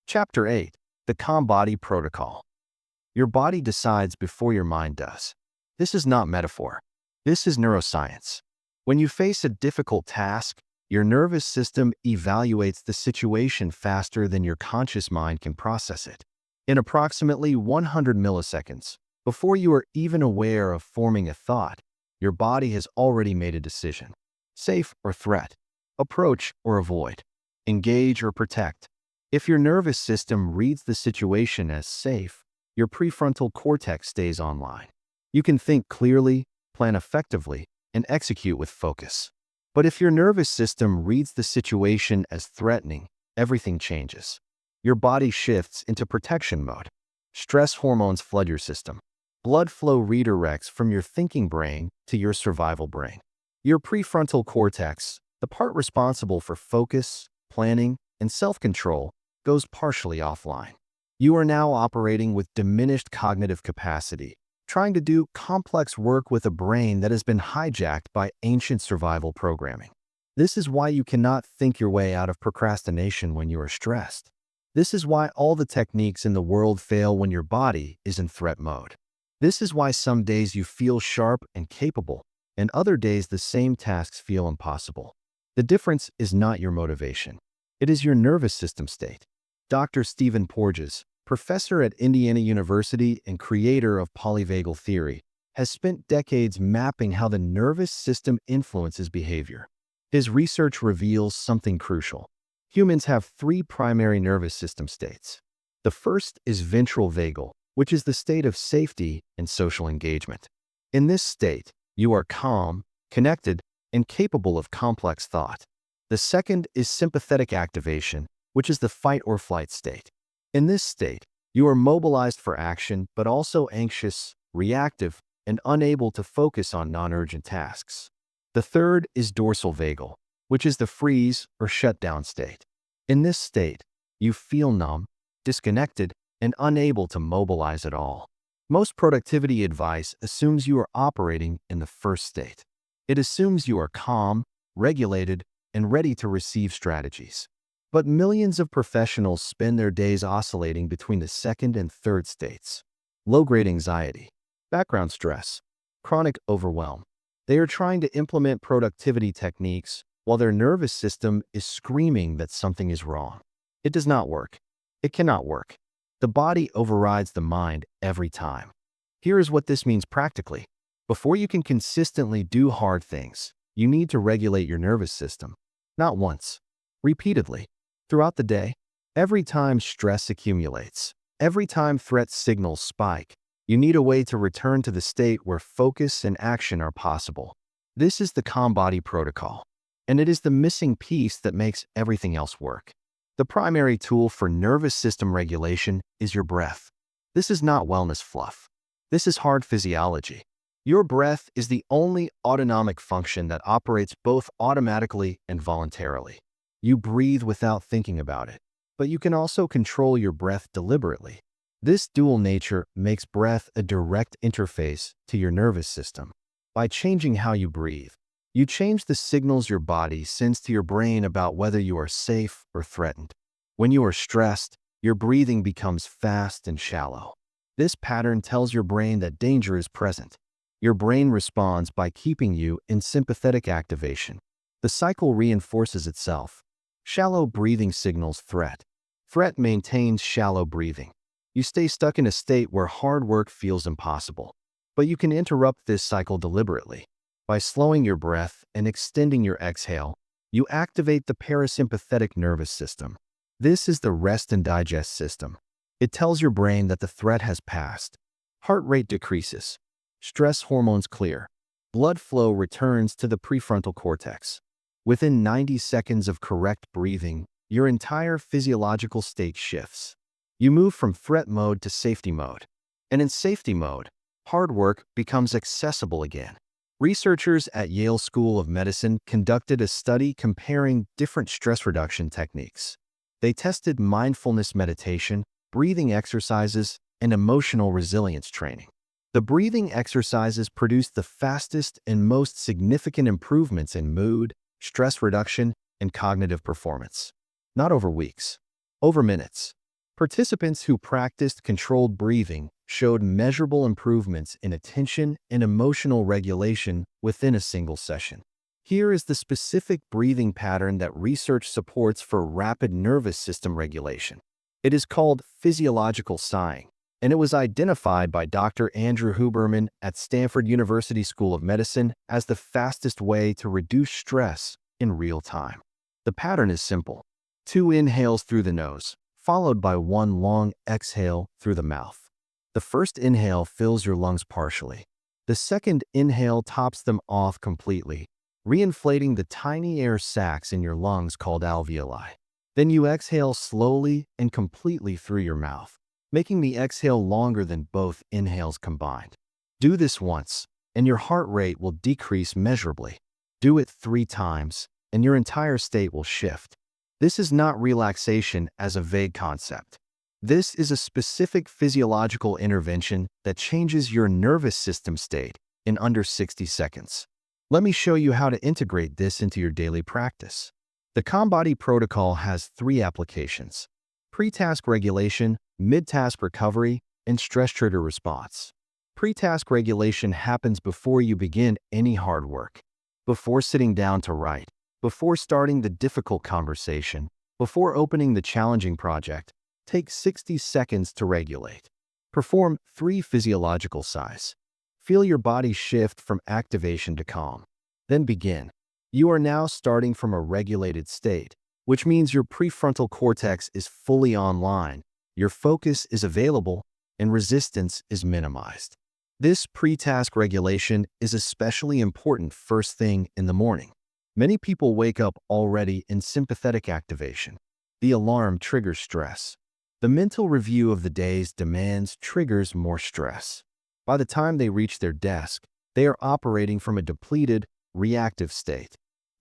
Chapter 8. The Calm Body Protocol. Your body decides before your mind does. This is not metaphor. This is neuroscience. When you face a difficult task, your nervous system evaluates the situation faster than your conscious mind can process it. In approximately 100 milliseconds, before you are even aware of forming a thought, your body has already made a decision. Safe or threat, approach or avoid, engage or protect. If your nervous system reads the situation as safe, your prefrontal cortex stays online. You can think clearly, plan effectively, and execute with focus. But if your nervous system reads the situation as threatening, everything changes. Your body shifts into protection mode. Stress hormones flood your system. Blood flow redirects from your thinking brain to your survival brain. Your prefrontal cortex, the part responsible for focus, planning, and self-control, goes partially offline. You are now operating with diminished cognitive capacity, trying to do complex work with a brain that has been hijacked by ancient survival programming. This is why you cannot think your way out of procrastination when you are stressed. This is why all the techniques in the world fail when your body is in threat mode. This is why some days you feel sharp and capable, and other days the same tasks feel impossible. The difference is not your motivation. It is your nervous system state. Dr. Stephen Porges, professor at Indiana University and creator of polyvagal theory, has spent decades mapping how the nervous system influences behavior. His research reveals something crucial. Humans have 3 primary nervous system states. The first is ventral vagal, which is the state of safety and social engagement. In this state, you are calm, connected, and capable of complex thought. The second is sympathetic activation, which is the fight or flight state. In this state, you are mobilized for action but also anxious, reactive, and unable to focus on non-urgent tasks. The third is dorsal vagal, which is the freeze or shutdown state. In this state, you feel numb, disconnected, and unable to mobilize at all. Most productivity advice assumes you are operating in the first state. It assumes you are calm, regulated, and ready to receive strategies. But millions of professionals spend their days oscillating between the second and third states. Low-grade anxiety, background stress, chronic overwhelm. They are trying to implement productivity techniques while their nervous system is screaming that something is wrong. It does not work. It cannot work. The body overrides the mind every time. Here is what this means practically. Before you can consistently do hard things, you need to regulate your nervous system. Not once, repeatedly, throughout the day. Every time stress accumulates, every time threat signals spike, you need a way to return to the state where focus and action are possible. This is the calm body protocol, and it is the missing piece that makes everything else work. The primary tool for nervous system regulation is your breath. This is not wellness fluff. This is hard physiology. Your breath is the only autonomic function that operates both automatically and voluntarily. You breathe without thinking about it, but you can also control your breath deliberately. This dual nature makes breath a direct interface to your nervous system. By changing how you breathe, you change the signals your body sends to your brain about whether you are safe or threatened. When you are stressed, your breathing becomes fast and shallow. This pattern tells your brain that danger is present. Your brain responds by keeping you in sympathetic activation. The cycle reinforces itself. Shallow breathing signals threat. Threat maintains shallow breathing. You stay stuck in a state where hard work feels impossible. But you can interrupt this cycle deliberately. By slowing your breath and extending your exhale, you activate the parasympathetic nervous system. This is the rest and digest system. It tells your brain that the threat has passed. Heart rate decreases. Stress hormones clear. Blood flow returns to the prefrontal cortex. Within 90 seconds of correct breathing, your entire physiological state shifts. You move from threat mode to safety mode. And in safety mode, hard work becomes accessible again. Researchers at Yale School of Medicine conducted a study comparing different stress reduction techniques. They tested mindfulness meditation, breathing exercises, and emotional resilience training. The breathing exercises produced the fastest and most significant improvements in mood, stress reduction, and cognitive performance. Not over weeks, over minutes. Participants who practiced controlled breathing showed measurable improvements in attention and emotional regulation within a single session. Here is the specific breathing pattern that research supports for rapid nervous system regulation. It is called physiological sighing, and it was identified by Dr. Andrew Huberman at Stanford University School of Medicine as the fastest way to reduce stress in real time. The pattern is simple: 2 inhales through the nose, followed by 1 long exhale through the mouth. The first inhale fills your lungs partially. The second inhale tops them off completely, reinflating the tiny air sacs in your lungs called alveoli. Then you exhale slowly and completely through your mouth, making the exhale longer than both inhales combined. Do this once, and your heart rate will decrease measurably. Do it 3 times, and your entire state will shift. This is not relaxation as a vague concept. This is a specific physiological intervention that changes your nervous system state in under 60 seconds. Let me show you how to integrate this into your daily practice. The Calm Body Protocol has 3 applications: pre-task regulation, mid-task recovery, and stress trigger response. Pre-task regulation happens before you begin any hard work, before sitting down to write, before starting the difficult conversation, before opening the challenging project. Take 60 seconds to regulate. Perform 3 physiological sighs. Feel your body shift from activation to calm. Then begin. You are now starting from a regulated state, which means your prefrontal cortex is fully online, your focus is available, and resistance is minimized. This pre-task regulation is especially important first thing in the morning. Many people wake up already in sympathetic activation. The alarm triggers stress. The mental review of the day's demands triggers more stress. By the time they reach their desk, they are operating from a depleted, reactive state.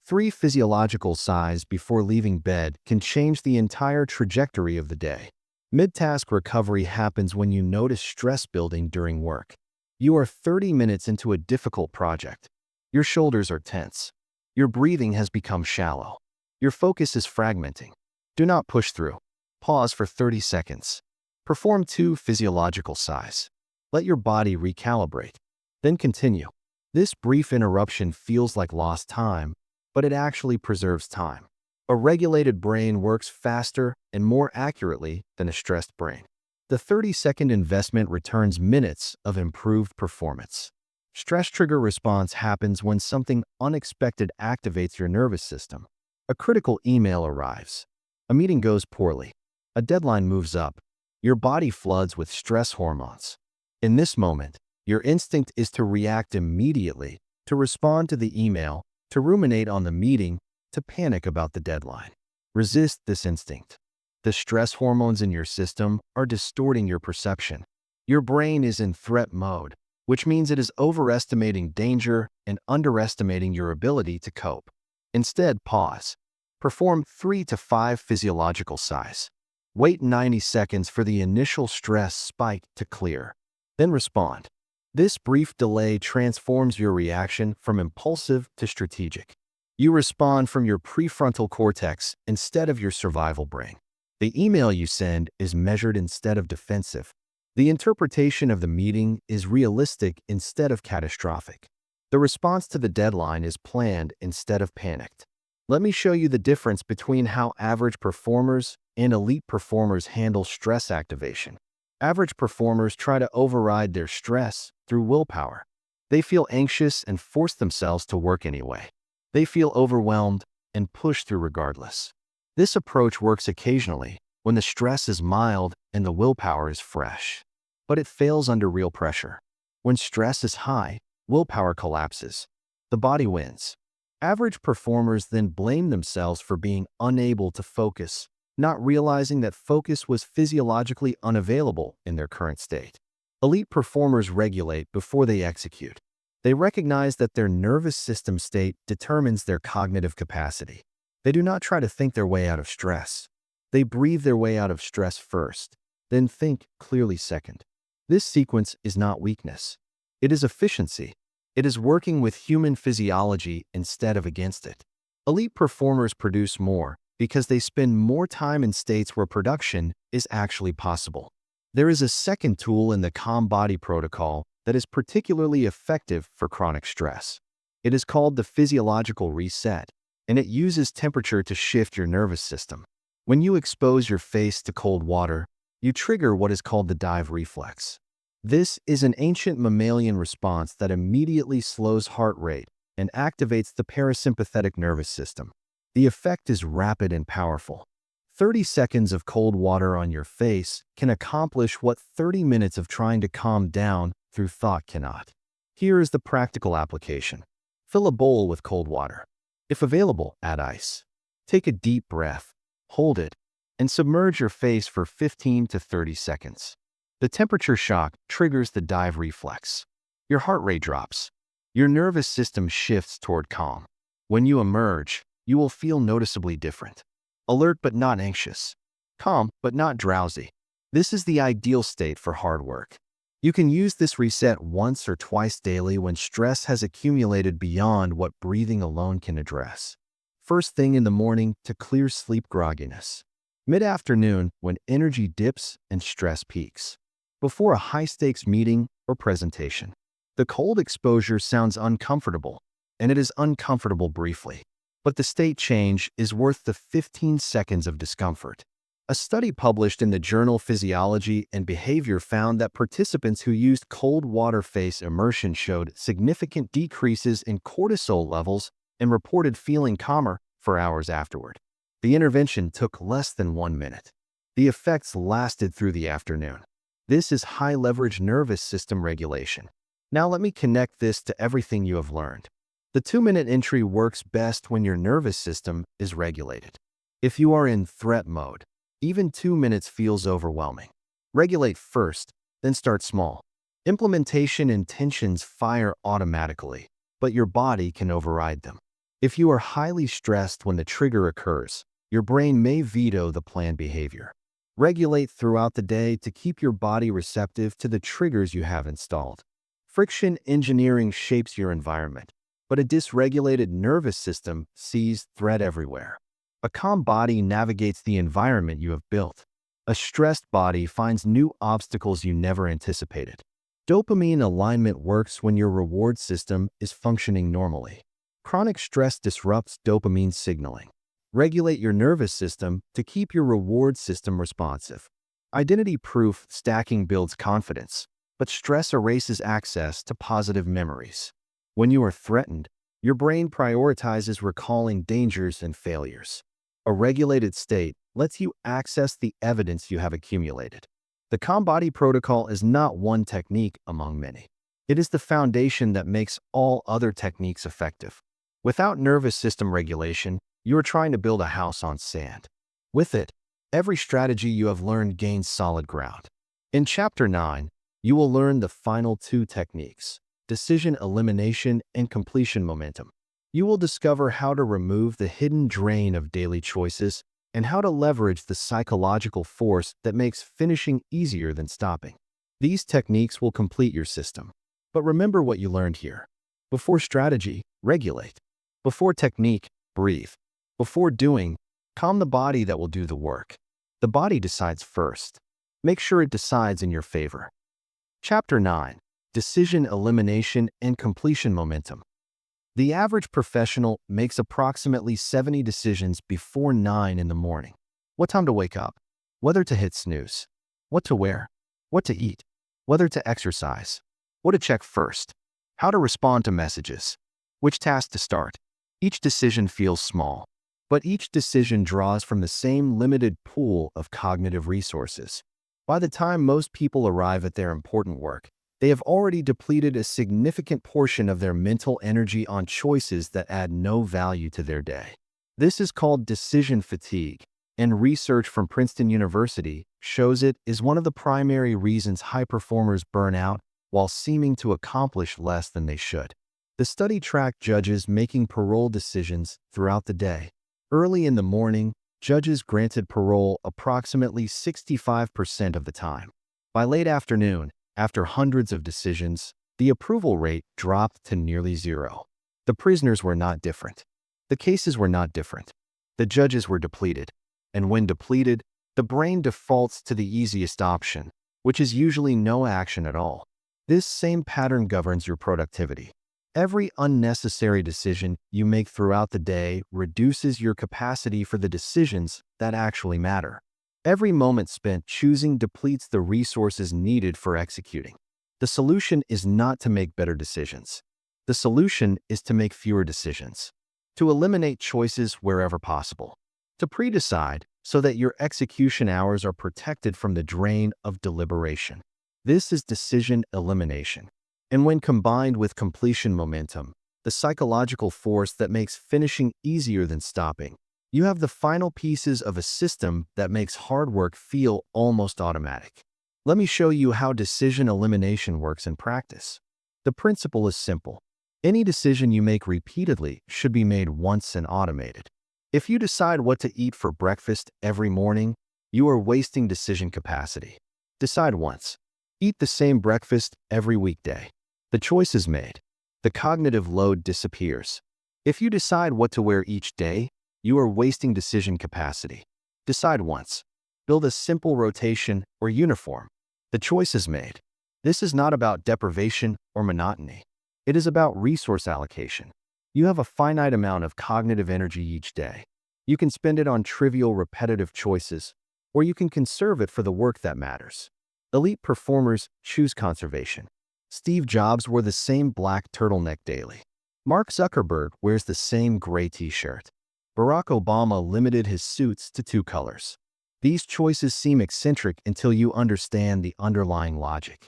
3 physiological sighs before leaving bed can change the entire trajectory of the day. Mid-task recovery happens when you notice stress building during work. You are 30 minutes into a difficult project. Your shoulders are tense. Your breathing has become shallow. Your focus is fragmenting. Do not push through. Pause for 30 seconds. Perform 2 physiological sighs. Let your body recalibrate. Then continue. This brief interruption feels like lost time, but it actually preserves time. A regulated brain works faster and more accurately than a stressed brain. The 30-second investment returns minutes of improved performance. Stress trigger response happens when something unexpected activates your nervous system. A critical email arrives. A meeting goes poorly. A deadline moves up. Your body floods with stress hormones. In this moment, your instinct is to react immediately, to respond to the email, to ruminate on the meeting, to panic about the deadline. Resist this instinct. The stress hormones in your system are distorting your perception. Your brain is in threat mode, which means it is overestimating danger and underestimating your ability to cope. Instead, pause. Perform 3 to 5 physiological sighs. Wait 90 seconds for the initial stress spike to clear. Then respond. This brief delay transforms your reaction from impulsive to strategic. You respond from your prefrontal cortex instead of your survival brain. The email you send is measured instead of defensive. The interpretation of the meeting is realistic instead of catastrophic. The response to the deadline is planned instead of panicked. Let me show you the difference between how average performers and elite performers handle stress activation. Average performers try to override their stress through willpower. They feel anxious and force themselves to work anyway. They feel overwhelmed and push through regardless. This approach works occasionally when the stress is mild and the willpower is fresh. But it fails under real pressure. When stress is high, willpower collapses. The body wins. Average performers then blame themselves for being unable to focus, not realizing that focus was physiologically unavailable in their current state. Elite performers regulate before they execute. They recognize that their nervous system state determines their cognitive capacity. They do not try to think their way out of stress. They breathe their way out of stress first, then think clearly second. This sequence is not weakness. It is efficiency. It is working with human physiology instead of against it. Elite performers produce more because they spend more time in states where production is actually possible. There is a second tool in the Calm Body protocol that is particularly effective for chronic stress. It is called the physiological reset, and it uses temperature to shift your nervous system. When you expose your face to cold water, you trigger what is called the dive reflex. This is an ancient mammalian response that immediately slows heart rate and activates the parasympathetic nervous system. The effect is rapid and powerful. 30 seconds of cold water on your face can accomplish what 30 minutes of trying to calm down through thought cannot. Here is the practical application. Fill a bowl with cold water. If available, add ice. Take a deep breath, hold it, and submerge your face for 15 to 30 seconds. The temperature shock triggers the dive reflex. Your heart rate drops. Your nervous system shifts toward calm. When you emerge, you will feel noticeably different. Alert but not anxious. Calm but not drowsy. This is the ideal state for hard work. You can use this reset once or twice daily when stress has accumulated beyond what breathing alone can address. First thing in the morning to clear sleep grogginess. Mid-afternoon when energy dips and stress peaks. Before a high-stakes meeting or presentation. The cold exposure sounds uncomfortable, and it is uncomfortable briefly. But the state change is worth the 15 seconds of discomfort. A study published in the journal Physiology and Behavior found that participants who used cold water face immersion showed significant decreases in cortisol levels and reported feeling calmer for hours afterward. The intervention took less than 1 minute. The effects lasted through the afternoon. This is high-leverage nervous system regulation. Now let me connect this to everything you have learned. The 2-minute entry works best when your nervous system is regulated. If you are in threat mode, even 2 minutes feels overwhelming. Regulate first, then start small. Implementation intentions fire automatically, but your body can override them. If you are highly stressed when the trigger occurs, your brain may veto the planned behavior. Regulate throughout the day to keep your body receptive to the triggers you have installed. Friction engineering shapes your environment, but a dysregulated nervous system sees threat everywhere. A calm body navigates the environment you have built. A stressed body finds new obstacles you never anticipated. Dopamine alignment works when your reward system is functioning normally. Chronic stress disrupts dopamine signaling. Regulate your nervous system to keep your reward system responsive. Identity proof stacking builds confidence, but stress erases access to positive memories. When you are threatened, your brain prioritizes recalling dangers and failures. A regulated state lets you access the evidence you have accumulated. The Calm Body Protocol is not one technique among many. It is the foundation that makes all other techniques effective. Without nervous system regulation, you are trying to build a house on sand. With it, every strategy you have learned gains solid ground. In Chapter 9, you will learn the final 2 techniques: decision elimination and completion momentum. You will discover how to remove the hidden drain of daily choices and how to leverage the psychological force that makes finishing easier than stopping. These techniques will complete your system. But remember what you learned here. Before strategy, regulate. Before technique, breathe. Before doing, calm the body that will do the work. The body decides first. Make sure it decides in your favor. Chapter 9. Decision Elimination and Completion Momentum. The average professional makes approximately 70 decisions before 9 in the morning. What time to wake up? Whether to hit snooze? What to wear? What to eat? Whether to exercise? What to check first? How to respond to messages? Which task to start? Each decision feels small, but each decision draws from the same limited pool of cognitive resources. By the time most people arrive at their important work, they have already depleted a significant portion of their mental energy on choices that add no value to their day. This is called decision fatigue, and research from Princeton University shows it is one of the primary reasons high performers burn out while seeming to accomplish less than they should. The study tracked judges making parole decisions throughout the day. Early in the morning, judges granted parole approximately 65% of the time. By late afternoon, after hundreds of decisions, the approval rate dropped to nearly zero. The prisoners were not different. The cases were not different. The judges were depleted. And when depleted, the brain defaults to the easiest option, which is usually no action at all. This same pattern governs your productivity. Every unnecessary decision you make throughout the day reduces your capacity for the decisions that actually matter. Every moment spent choosing depletes the resources needed for executing. The solution is not to make better decisions. The solution is to make fewer decisions, to eliminate choices wherever possible, to pre-decide so that your execution hours are protected from the drain of deliberation. This is decision elimination. And when combined with completion momentum, the psychological force that makes finishing easier than stopping, you have the final pieces of a system that makes hard work feel almost automatic. Let me show you how decision elimination works in practice. The principle is simple. Any decision you make repeatedly should be made once and automated. If you decide what to eat for breakfast every morning, you are wasting decision capacity. Decide once. Eat the same breakfast every weekday. The choice is made. The cognitive load disappears. If you decide what to wear each day, you are wasting decision capacity. Decide once. Build a simple rotation or uniform. The choice is made. This is not about deprivation or monotony. It is about resource allocation. You have a finite amount of cognitive energy each day. You can spend it on trivial, repetitive choices, or you can conserve it for the work that matters. Elite performers choose conservation. Steve Jobs wore the same black turtleneck daily. Mark Zuckerberg wears the same gray t-shirt. Barack Obama limited his suits to 2 colors. These choices seem eccentric until you understand the underlying logic.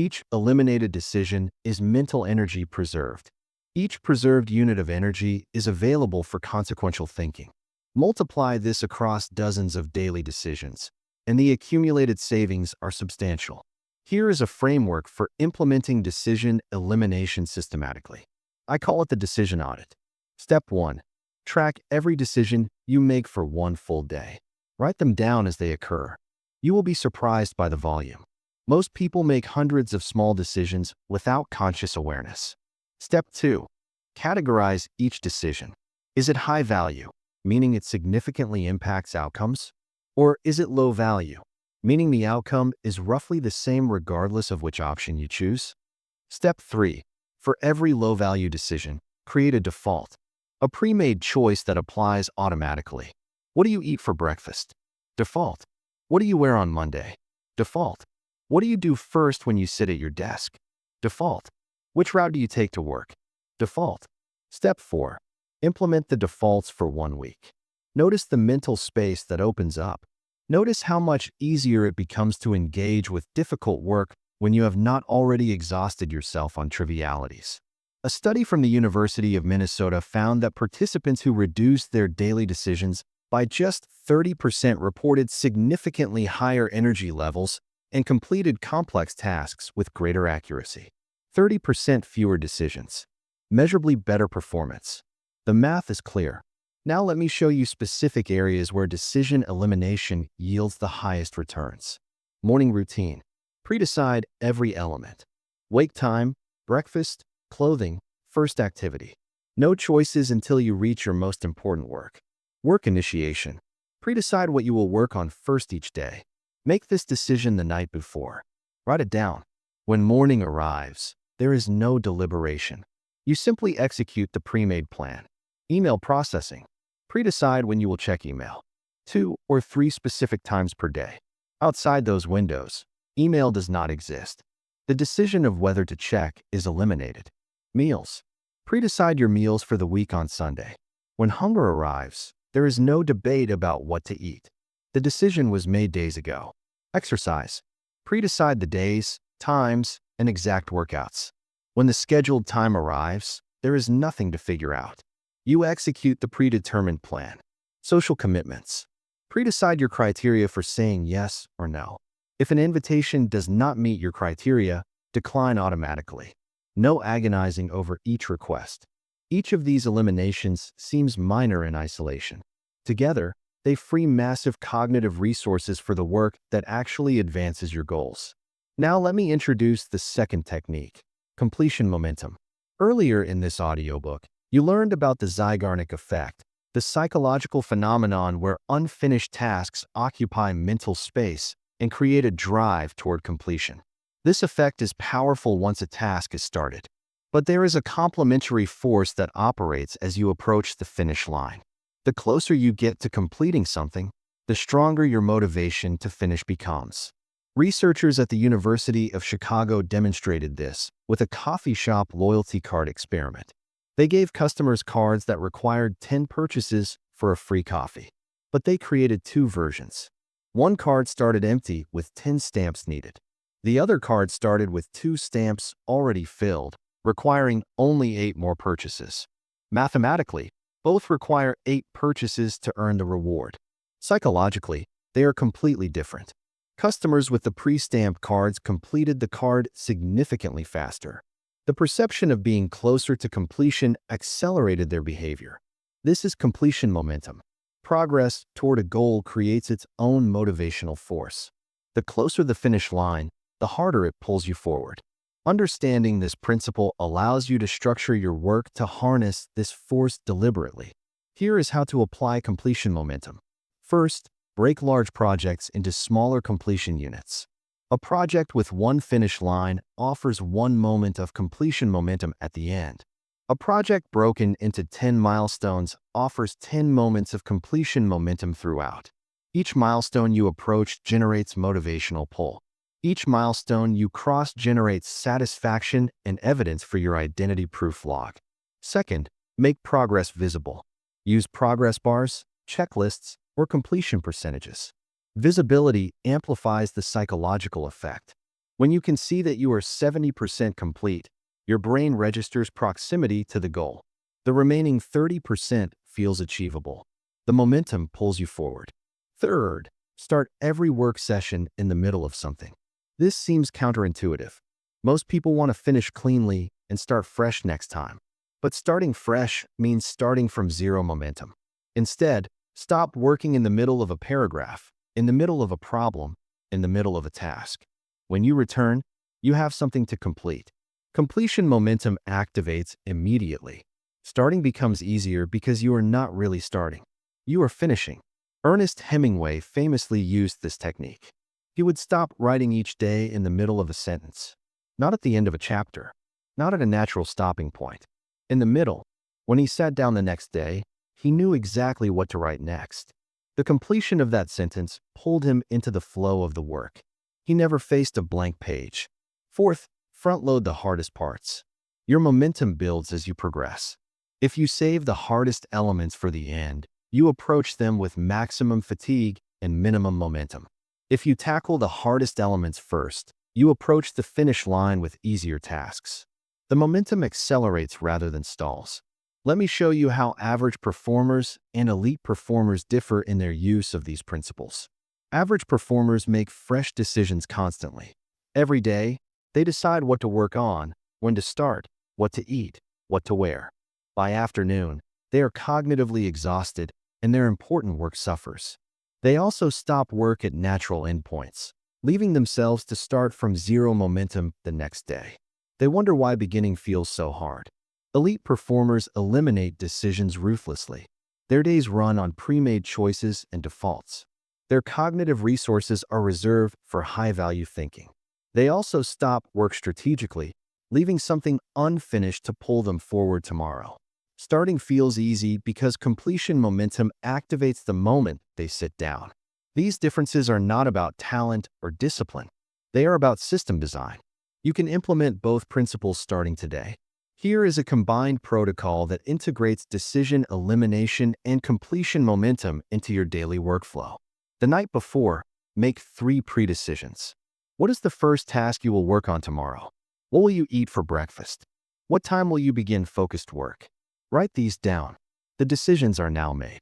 Each eliminated decision is mental energy preserved. Each preserved unit of energy is available for consequential thinking. Multiply this across dozens of daily decisions, and the accumulated savings are substantial. Here is a framework for implementing decision elimination systematically. I call it the decision audit. Step 1. Track every decision you make for one full day. Write them down as they occur. You will be surprised by the volume. Most people make hundreds of small decisions without conscious awareness. Step 2. Categorize each decision. Is it high value, meaning it significantly impacts outcomes? Or is it low value, meaning the outcome is roughly the same regardless of which option you choose? Step 3. For every low-value decision, create a default, a pre-made choice that applies automatically. What do you eat for breakfast? Default. What do you wear on Monday? Default. What do you do first when you sit at your desk? Default. Which route do you take to work? Default. Step 4. Implement the defaults for 1 week. Notice the mental space that opens up. Notice how much easier it becomes to engage with difficult work when you have not already exhausted yourself on trivialities. A study from the University of Minnesota found that participants who reduced their daily decisions by just 30% reported significantly higher energy levels and completed complex tasks with greater accuracy. 30% fewer decisions. Measurably better performance. The math is clear. Now let me show you specific areas where decision elimination yields the highest returns. Morning routine. Pre-decide every element. Wake time, breakfast, clothing, first activity. No choices until you reach your most important work. Work initiation. Pre-decide what you will work on first each day. Make this decision the night before. Write it down. When morning arrives, there is no deliberation. You simply execute the pre-made plan. Email processing. Pre-decide when you will check email. 2 or 3 specific times per day. Outside those windows, email does not exist. The decision of whether to check is eliminated. Meals. Pre-decide your meals for the week on Sunday. When hunger arrives, there is no debate about what to eat. The decision was made days ago. Exercise. Pre-decide the days, times, and exact workouts. When the scheduled time arrives, there is nothing to figure out. You execute the predetermined plan. Social commitments. Pre-decide your criteria for saying yes or no. If an invitation does not meet your criteria, decline automatically. No agonizing over each request. Each of these eliminations seems minor in isolation. Together, they free massive cognitive resources for the work that actually advances your goals. Now let me introduce the second technique, completion momentum. Earlier in this audiobook, you learned about the Zeigarnik effect, the psychological phenomenon where unfinished tasks occupy mental space and create a drive toward completion. This effect is powerful once a task is started, but there is a complementary force that operates as you approach the finish line. The closer you get to completing something, the stronger your motivation to finish becomes. Researchers at the University of Chicago demonstrated this with a coffee shop loyalty card experiment. They gave customers cards that required 10 purchases for a free coffee, but they created 2 versions. One card started empty with 10 stamps needed. The other card started with 2 stamps already filled, requiring only 8 more purchases. Mathematically, both require 8 purchases to earn the reward. Psychologically, they are completely different. Customers with the pre-stamped cards completed the card significantly faster. The perception of being closer to completion accelerated their behavior. This is completion momentum. Progress toward a goal creates its own motivational force. The closer the finish line, the harder it pulls you forward. Understanding this principle allows you to structure your work to harness this force deliberately. Here is how to apply completion momentum. First, break large projects into smaller completion units. A project with one finish line offers 1 moment of completion momentum at the end. A project broken into 10 milestones offers 10 moments of completion momentum throughout. Each milestone you approach generates motivational pull. Each milestone you cross generates satisfaction and evidence for your identity-proof log. Second, make progress visible. Use progress bars, checklists, or completion percentages. Visibility amplifies the psychological effect. When you can see that you are 70% complete, your brain registers proximity to the goal. The remaining 30% feels achievable. The momentum pulls you forward. Third, start every work session in the middle of something. This seems counterintuitive. Most people want to finish cleanly and start fresh next time. But starting fresh means starting from zero momentum. Instead, stop working in the middle of a paragraph, in the middle of a problem, in the middle of a task. When you return, you have something to complete. Completion momentum activates immediately. Starting becomes easier because you are not really starting. You are finishing. Ernest Hemingway famously used this technique. He would stop writing each day in the middle of a sentence, not at the end of a chapter, not at a natural stopping point. In the middle, when he sat down the next day, he knew exactly what to write next. The completion of that sentence pulled him into the flow of the work. He never faced a blank page. Fourth, front-load the hardest parts. Your momentum builds as you progress. If you save the hardest elements for the end, you approach them with maximum fatigue and minimum momentum. If you tackle the hardest elements first, you approach the finish line with easier tasks. The momentum accelerates rather than stalls. Let me show you how average performers and elite performers differ in their use of these principles. Average performers make fresh decisions constantly. Every day, they decide what to work on, when to start, what to eat, what to wear. By afternoon, they are cognitively exhausted and their important work suffers. They also stop work at natural endpoints, leaving themselves to start from zero momentum the next day. They wonder why beginning feels so hard. Elite performers eliminate decisions ruthlessly. Their days run on pre-made choices and defaults. Their cognitive resources are reserved for high-value thinking. They also stop work strategically, leaving something unfinished to pull them forward tomorrow. Starting feels easy because completion momentum activates the moment they sit down. These differences are not about talent or discipline. They are about system design. You can implement both principles starting today. Here is a combined protocol that integrates decision elimination and completion momentum into your daily workflow. The night before, make 3 pre-decisions. What is the first task you will work on tomorrow? What will you eat for breakfast? What time will you begin focused work? Write these down. The decisions are now made.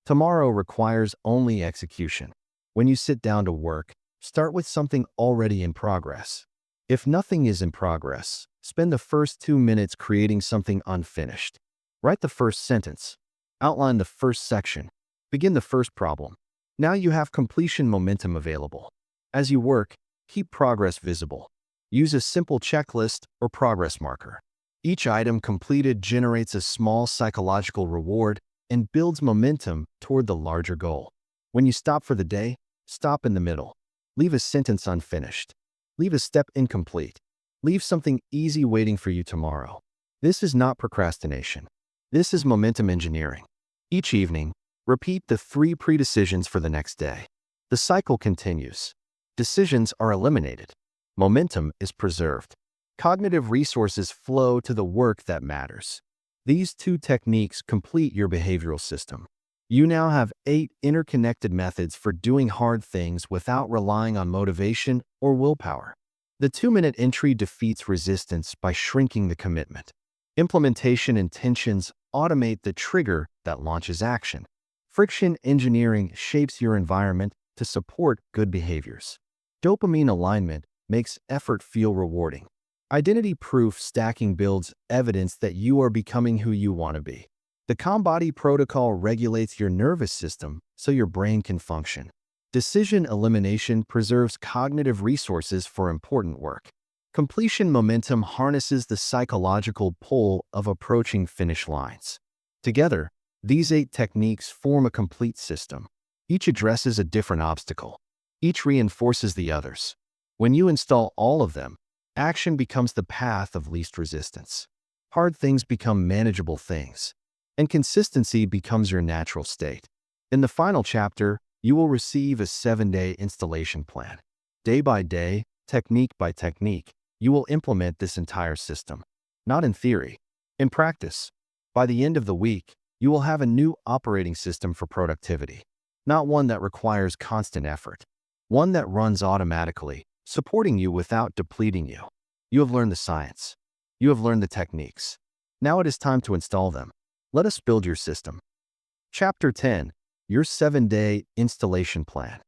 Tomorrow requires only execution. When you sit down to work, start with something already in progress. If nothing is in progress, spend the first 2 minutes creating something unfinished. Write the first sentence. Outline the first section. Begin the first problem. Now you have completion momentum available. As you work, keep progress visible. Use a simple checklist or progress marker. Each item completed generates a small psychological reward and builds momentum toward the larger goal. When you stop for the day, stop in the middle. Leave a sentence unfinished. Leave a step incomplete. Leave something easy waiting for you tomorrow. This is not procrastination. This is momentum engineering. Each evening, repeat the 3 pre-decisions for the next day. The cycle continues. Decisions are eliminated. Momentum is preserved. Cognitive resources flow to the work that matters. These 2 techniques complete your behavioral system. You now have 8 interconnected methods for doing hard things without relying on motivation or willpower. The 2-minute entry defeats resistance by shrinking the commitment. Implementation intentions automate the trigger that launches action. Friction engineering shapes your environment to support good behaviors. Dopamine alignment makes effort feel rewarding. Identity-proof stacking builds evidence that you are becoming who you want to be. The Calm-Body protocol regulates your nervous system so your brain can function. Decision elimination preserves cognitive resources for important work. Completion momentum harnesses the psychological pull of approaching finish lines. Together, these 8 techniques form a complete system. Each addresses a different obstacle. Each reinforces the others. When you install all of them, action becomes the path of least resistance. Hard things become manageable things, and consistency becomes your natural state. In the final chapter, you will receive a 7-day installation plan. Day by day, technique by technique, you will implement this entire system. Not in theory, in practice. By the end of the week, you will have a new operating system for productivity. Not one that requires constant effort. One that runs automatically, supporting you without depleting you. You have learned the science. You have learned the techniques. Now it is time to install them. Let us build your system. Chapter 10. Your 7-day installation plan.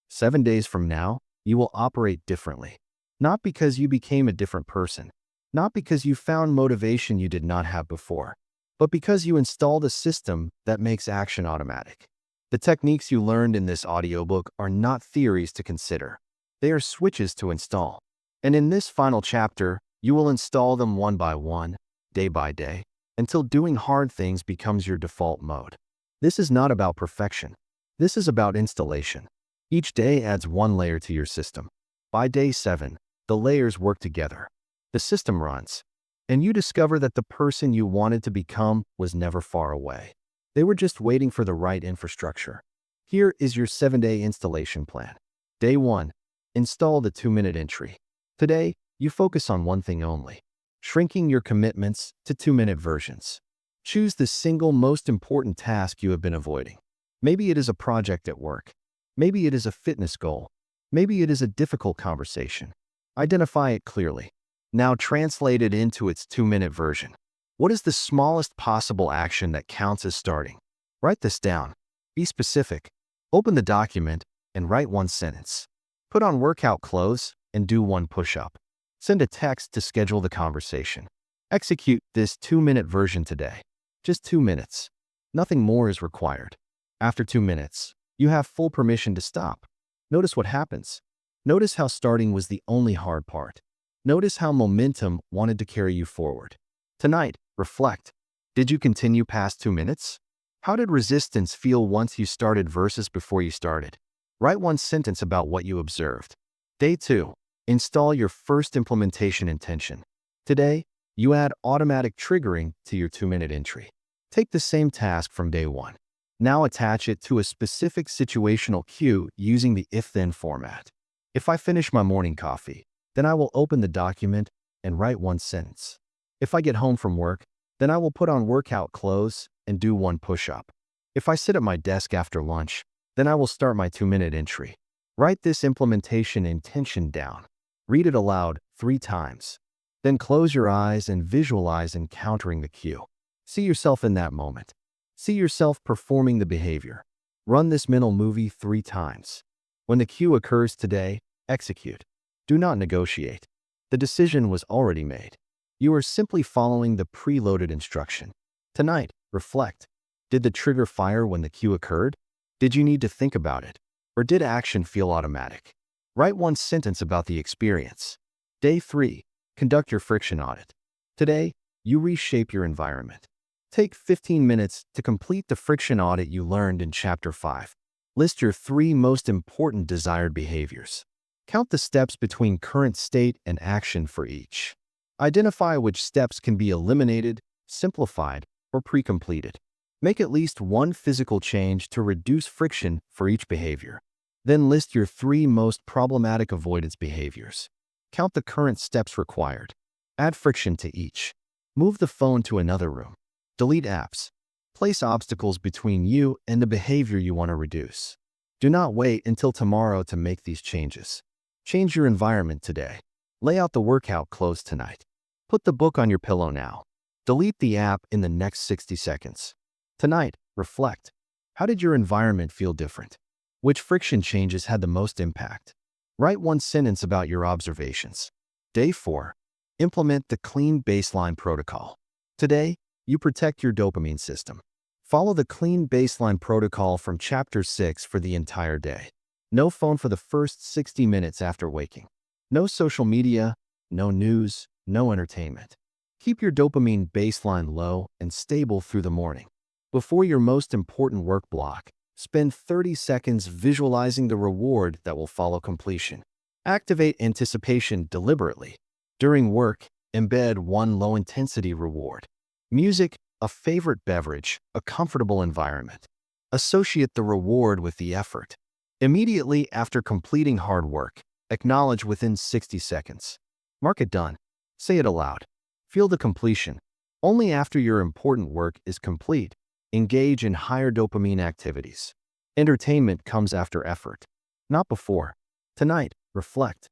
7 days from now, you will operate differently. Not because you became a different person, not because you found motivation you did not have before, but because you installed a system that makes action automatic. The techniques you learned in this audiobook are not theories to consider. They are switches to install. And in this final chapter, you will install them one by one, day by day, until doing hard things becomes your default mode. This is not about perfection. This is about installation. Each day adds one layer to your system. By day 7, the layers work together. The system runs, and you discover that the person you wanted to become was never far away. They were just waiting for the right infrastructure. Here is your 7-day installation plan. Day 1. Install the 2-minute entry. Today, you focus on one thing only: shrinking your commitments to 2-minute versions. Choose the single most important task you have been avoiding. Maybe it is a project at work. Maybe it is a fitness goal. Maybe it is a difficult conversation. Identify it clearly. Now translate it into its 2-minute version. What is the smallest possible action that counts as starting? Write this down. Be specific. Open the document and write one sentence. Put on workout clothes and do one push-up. Send a text to schedule the conversation. Execute this 2-minute version today. Just 2 minutes. Nothing more is required. After 2 minutes, you have full permission to stop. Notice what happens. Notice how starting was the only hard part. Notice how momentum wanted to carry you forward. Tonight, reflect. Did you continue past 2 minutes? How did resistance feel once you started versus before you started? Write one sentence about what you observed. Day 2. Install your first implementation intention. Today, you add automatic triggering to your 2-minute entry. Take the same task from day 1. Now attach it to a specific situational cue using the if-then format. If I finish my morning coffee, then I will open the document and write one sentence. If I get home from work, then I will put on workout clothes and do one push-up. If I sit at my desk after lunch, then I will start my 2-minute entry. Write this implementation intention down. Read it aloud 3 times. Then close your eyes and visualize encountering the cue. See yourself in that moment. See yourself performing the behavior. Run this mental movie 3 times. When the cue occurs today, execute. Do not negotiate. The decision was already made. You are simply following the preloaded instruction. Tonight, reflect. Did the trigger fire when the cue occurred? Did you need to think about it? Or did action feel automatic? Write one sentence about the experience. Day 3. Conduct your friction audit. Today, you reshape your environment. Take 15 minutes to complete the friction audit you learned in Chapter 5. List your 3 most important desired behaviors. Count the steps between current state and action for each. Identify which steps can be eliminated, simplified, or pre-completed. Make at least one physical change to reduce friction for each behavior. Then list your 3 most problematic avoidance behaviors. Count the current steps required. Add friction to each. Move the phone to another room. Delete apps. Place obstacles between you and the behavior you want to reduce. Do not wait until tomorrow to make these changes. Change your environment today. Lay out the workout clothes tonight. Put the book on your pillow now. Delete the app in the next 60 seconds. Tonight, reflect. How did your environment feel different? Which friction changes had the most impact? Write one sentence about your observations. Day 4. Implement the Clean Baseline Protocol. Today, you protect your dopamine system. Follow the Clean Baseline Protocol from Chapter 6 for the entire day. No phone for the first 60 minutes after waking. No social media, no news, no entertainment. Keep your dopamine baseline low and stable through the morning. Before your most important work block, spend 30 seconds visualizing the reward that will follow completion. Activate anticipation deliberately. During work, embed one low-intensity reward. Music, a favorite beverage, a comfortable environment. Associate the reward with the effort. Immediately after completing hard work, acknowledge within 60 seconds. Mark it done. Say it aloud. Feel the completion. Only after your important work is complete, engage in higher dopamine activities. Entertainment comes after effort, not before. Tonight, reflect.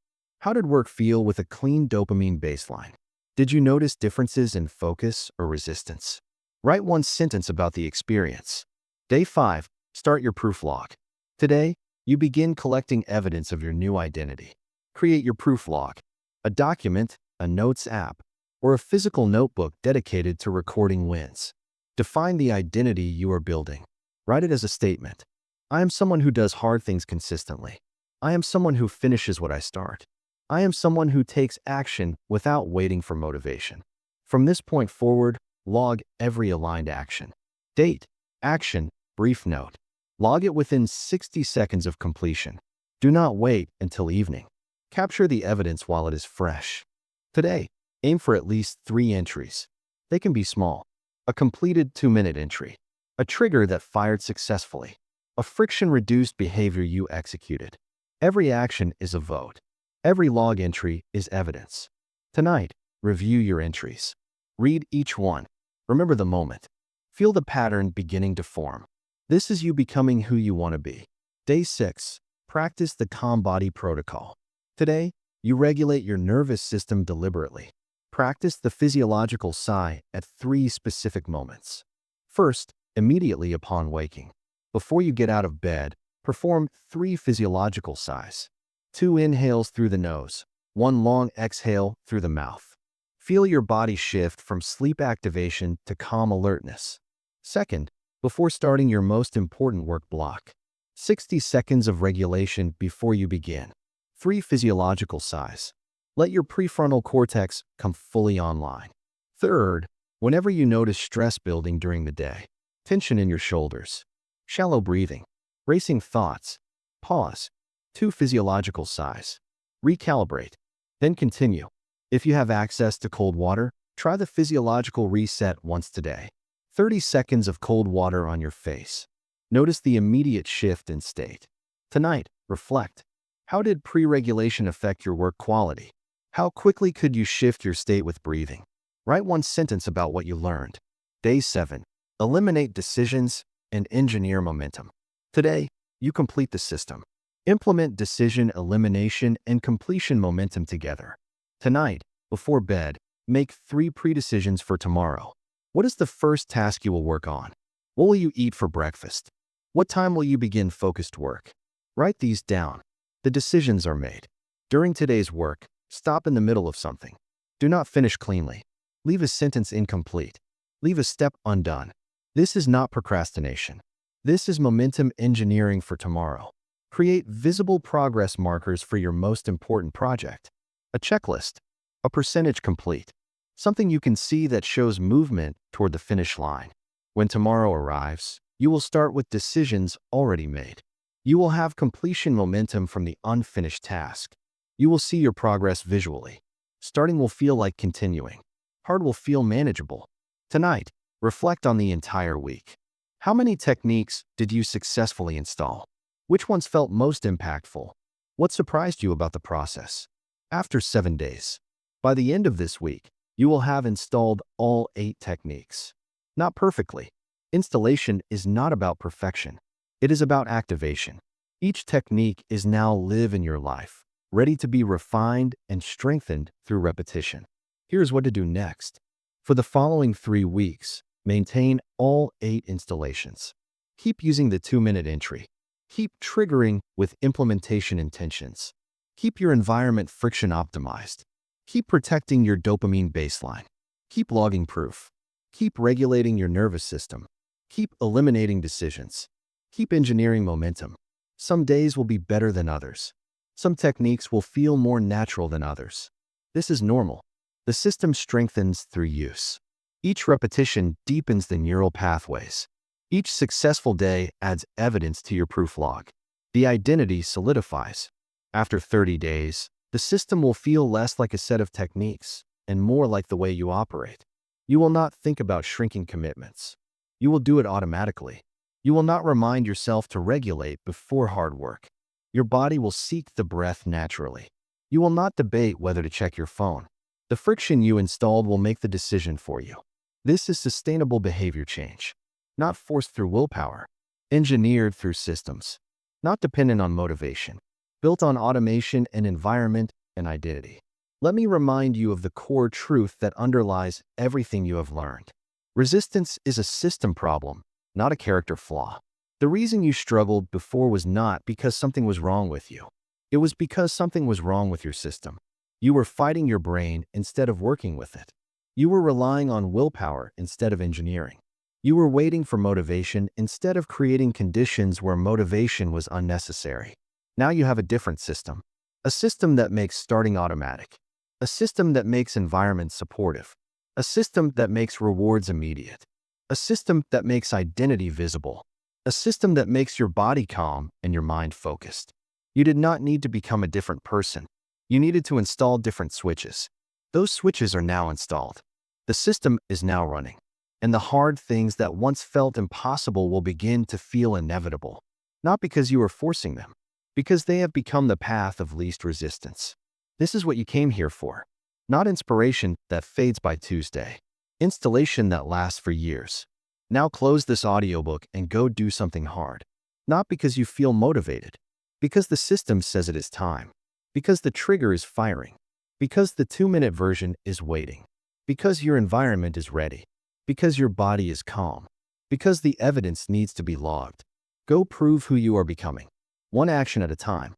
How did work feel with a clean dopamine baseline? Did you notice differences in focus or resistance? Write one sentence about the experience. Day 5. Start your proof log. Today, you begin collecting evidence of your new identity. Create your proof log, a document, a notes app, or a physical notebook dedicated to recording wins. Define the identity you are building. Write it as a statement. I am someone who does hard things consistently. I am someone who finishes what I start. I am someone who takes action without waiting for motivation. From this point forward, log every aligned action. Date, action, brief note. Log it within 60 seconds of completion. Do not wait until evening. Capture the evidence while it is fresh. Today, aim for at least 3 entries. They can be small. A completed 2-minute entry. A trigger that fired successfully. A friction-reduced behavior you executed. Every action is a vote. Every log entry is evidence. Tonight, review your entries. Read each one. Remember the moment. Feel the pattern beginning to form. This is you becoming who you want to be. Day 6. Practice the calm body protocol. Today, you regulate your nervous system deliberately. Practice the physiological sigh at 3 specific moments. First, immediately upon waking. Before you get out of bed, perform 3 physiological sighs. 2 inhales through the nose, 1 long exhale through the mouth. Feel your body shift from sleep activation to calm alertness. Second, before starting your most important work block. 60 seconds of regulation before you begin. 3 physiological sighs. Let your prefrontal cortex come fully online. Third, whenever you notice stress building during the day, tension in your shoulders, shallow breathing, racing thoughts, pause. 2 physiological sighs. Recalibrate. Then continue. If you have access to cold water, try the physiological reset once today. 30 seconds of cold water on your face. Notice the immediate shift in state. Tonight, reflect. How did pre-regulation affect your work quality? How quickly could you shift your state with breathing? Write one sentence about what you learned. Day 7. Eliminate decisions and engineer momentum. Today, you complete the system. Implement decision elimination and completion momentum together. Tonight, before bed, make 3 pre-decisions for tomorrow. What is the first task you will work on? What will you eat for breakfast? What time will you begin focused work? Write these down. The decisions are made. During today's work, stop in the middle of something. Do not finish cleanly. Leave a sentence incomplete. Leave a step undone. This is not procrastination. This is momentum engineering for tomorrow. Create visible progress markers for your most important project. A checklist. A percentage complete. Something you can see that shows movement toward the finish line. When tomorrow arrives, you will start with decisions already made. You will have completion momentum from the unfinished task. You will see your progress visually. Starting will feel like continuing. Hard will feel manageable. Tonight, reflect on the entire week. How many techniques did you successfully install? Which ones felt most impactful? What surprised you about the process? After 7 days, by the end of this week, you will have installed all 8 techniques. Not perfectly. Installation is not about perfection. It is about activation. Each technique is now live in your life, ready to be refined and strengthened through repetition. Here's what to do next. For the following 3 weeks, maintain all 8 installations. Keep using the 2-minute entry. Keep triggering with implementation intentions. Keep your environment friction optimized. Keep protecting your dopamine baseline. Keep logging proof. Keep regulating your nervous system. Keep eliminating decisions. Keep engineering momentum. Some days will be better than others. Some techniques will feel more natural than others. This is normal. The system strengthens through use. Each repetition deepens the neural pathways. Each successful day adds evidence to your proof log. The identity solidifies. After 30 days, the system will feel less like a set of techniques and more like the way you operate. You will not think about shrinking commitments. You will do it automatically. You will not remind yourself to regulate before hard work. Your body will seek the breath naturally. You will not debate whether to check your phone. The friction you installed will make the decision for you. This is sustainable behavior change, not forced through willpower, engineered through systems, not dependent on motivation, built on automation and environment and identity. Let me remind you of the core truth that underlies everything you have learned. Resistance is a system problem, not a character flaw. The reason you struggled before was not because something was wrong with you. It was because something was wrong with your system. You were fighting your brain instead of working with it. You were relying on willpower instead of engineering. You were waiting for motivation instead of creating conditions where motivation was unnecessary. Now you have a different system. A system that makes starting automatic. A system that makes environments supportive. A system that makes rewards immediate. A system that makes identity visible. A system that makes your body calm and your mind focused. You did not need to become a different person. You needed to install different switches. Those switches are now installed. The system is now running. And the hard things that once felt impossible will begin to feel inevitable. Not because you are forcing them, because they have become the path of least resistance. This is what you came here for. Not inspiration that fades by Tuesday. Installation that lasts for years. Now close this audiobook and go do something hard. Not because you feel motivated, because the system says it is time, because the trigger is firing, because the 2-minute version is waiting, because your environment is ready, because your body is calm, because the evidence needs to be logged. Go prove who you are becoming, one action at a time.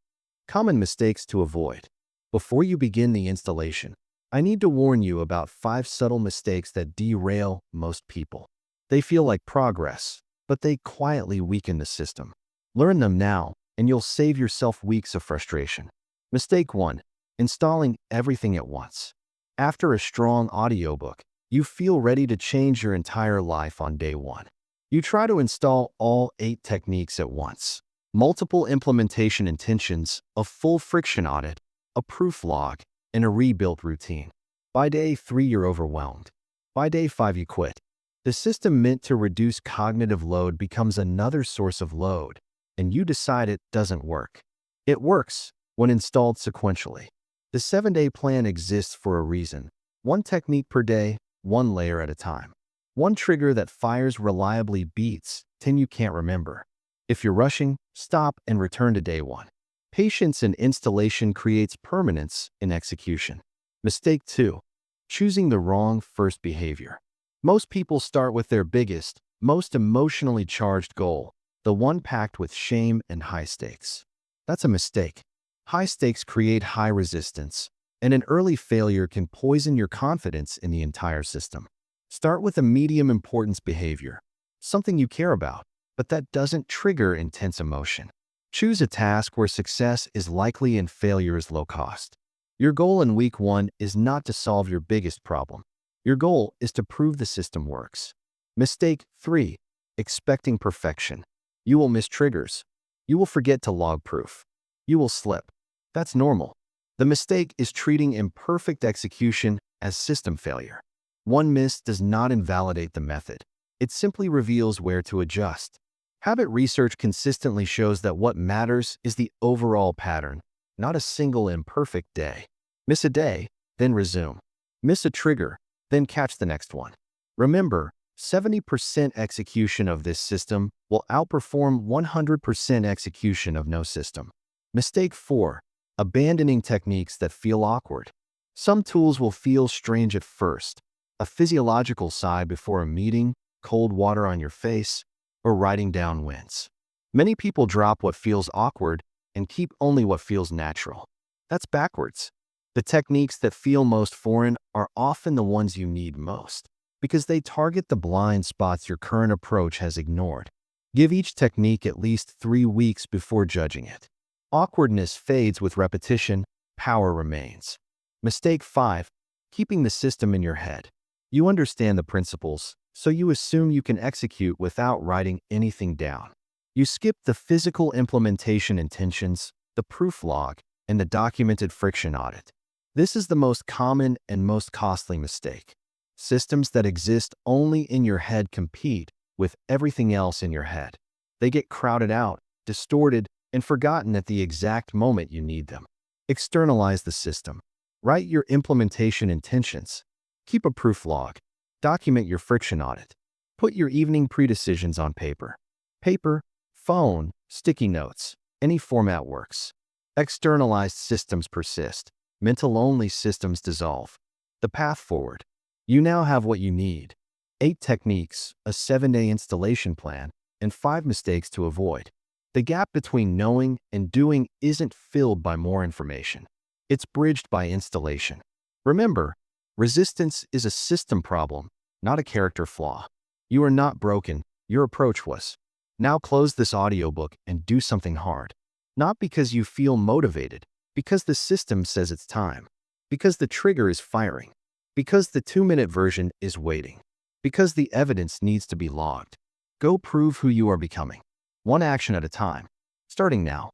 Common mistakes to avoid. Before you begin the installation, I need to warn you about 5 subtle mistakes that derail most people. They feel like progress, but they quietly weaken the system. Learn them now, and you'll save yourself weeks of frustration. Mistake 1. Installing everything at once. After a strong audiobook, you feel ready to change your entire life on day 1. You try to install all 8 techniques at once. Multiple implementation intentions, a full friction audit, a proof log, and a rebuilt routine. By day 3, you're overwhelmed. By day 5, you quit. The system meant to reduce cognitive load becomes another source of load, and you decide it doesn't work. It works when installed sequentially. The 7-day plan exists for a reason. 1 technique per day, 1 layer at a time. 1 trigger that fires reliably beats 10 you can't remember. If you're rushing, stop and return to day 1. Patience in installation creates permanence in execution. Mistake 2. Choosing the wrong first behavior. Most people start with their biggest, most emotionally charged goal, the one packed with shame and high stakes. That's a mistake. High stakes create high resistance, and an early failure can poison your confidence in the entire system. Start with a medium importance behavior, something you care about, but that doesn't trigger intense emotion. Choose a task where success is likely and failure is low cost. Your goal in week 1 is not to solve your biggest problem. Your goal is to prove the system works. Mistake 3. Expecting perfection. You will miss triggers. You will forget to log proof. You will slip. That's normal. The mistake is treating imperfect execution as system failure. 1 miss does not invalidate the method. It simply reveals where to adjust. Habit research consistently shows that what matters is the overall pattern, not a single imperfect day. Miss a day, then resume. Miss a trigger, then catch the next one. Remember, 70% execution of this system will outperform 100% execution of no system. Mistake 4. Abandoning techniques that feel awkward. Some tools will feel strange at first. A physiological sigh before a meeting, cold water on your face, or writing down wins. Many people drop what feels awkward and keep only what feels natural. That's backwards. The techniques that feel most foreign are often the ones you need most, because they target the blind spots your current approach has ignored. Give each technique at least 3 weeks before judging it. Awkwardness fades with repetition, power remains. Mistake 5. Keeping the system in your head. You understand the principles, so you assume you can execute without writing anything down. You skip the physical implementation intentions, the proof log, and the documented friction audit. This is the most common and most costly mistake. Systems that exist only in your head compete with everything else in your head. They get crowded out, distorted, and forgotten at the exact moment you need them. Externalize the system. Write your implementation intentions. Keep a proof log. Document your friction audit. Put your evening pre-decisions on paper. Paper, phone, sticky notes, any format works. Externalized systems persist. Mental-only systems dissolve. The path forward. You now have what you need. 8 techniques, a 7-day installation plan, and 5 mistakes to avoid. The gap between knowing and doing isn't filled by more information. It's bridged by installation. Remember, resistance is a system problem, not a character flaw. You are not broken. Your approach was. Now close this audiobook and do something hard. Not because you feel motivated, because the system says it's time. Because the trigger is firing. Because the 2-minute version is waiting. Because the evidence needs to be logged. Go prove who you are becoming. One action at a time. Starting now.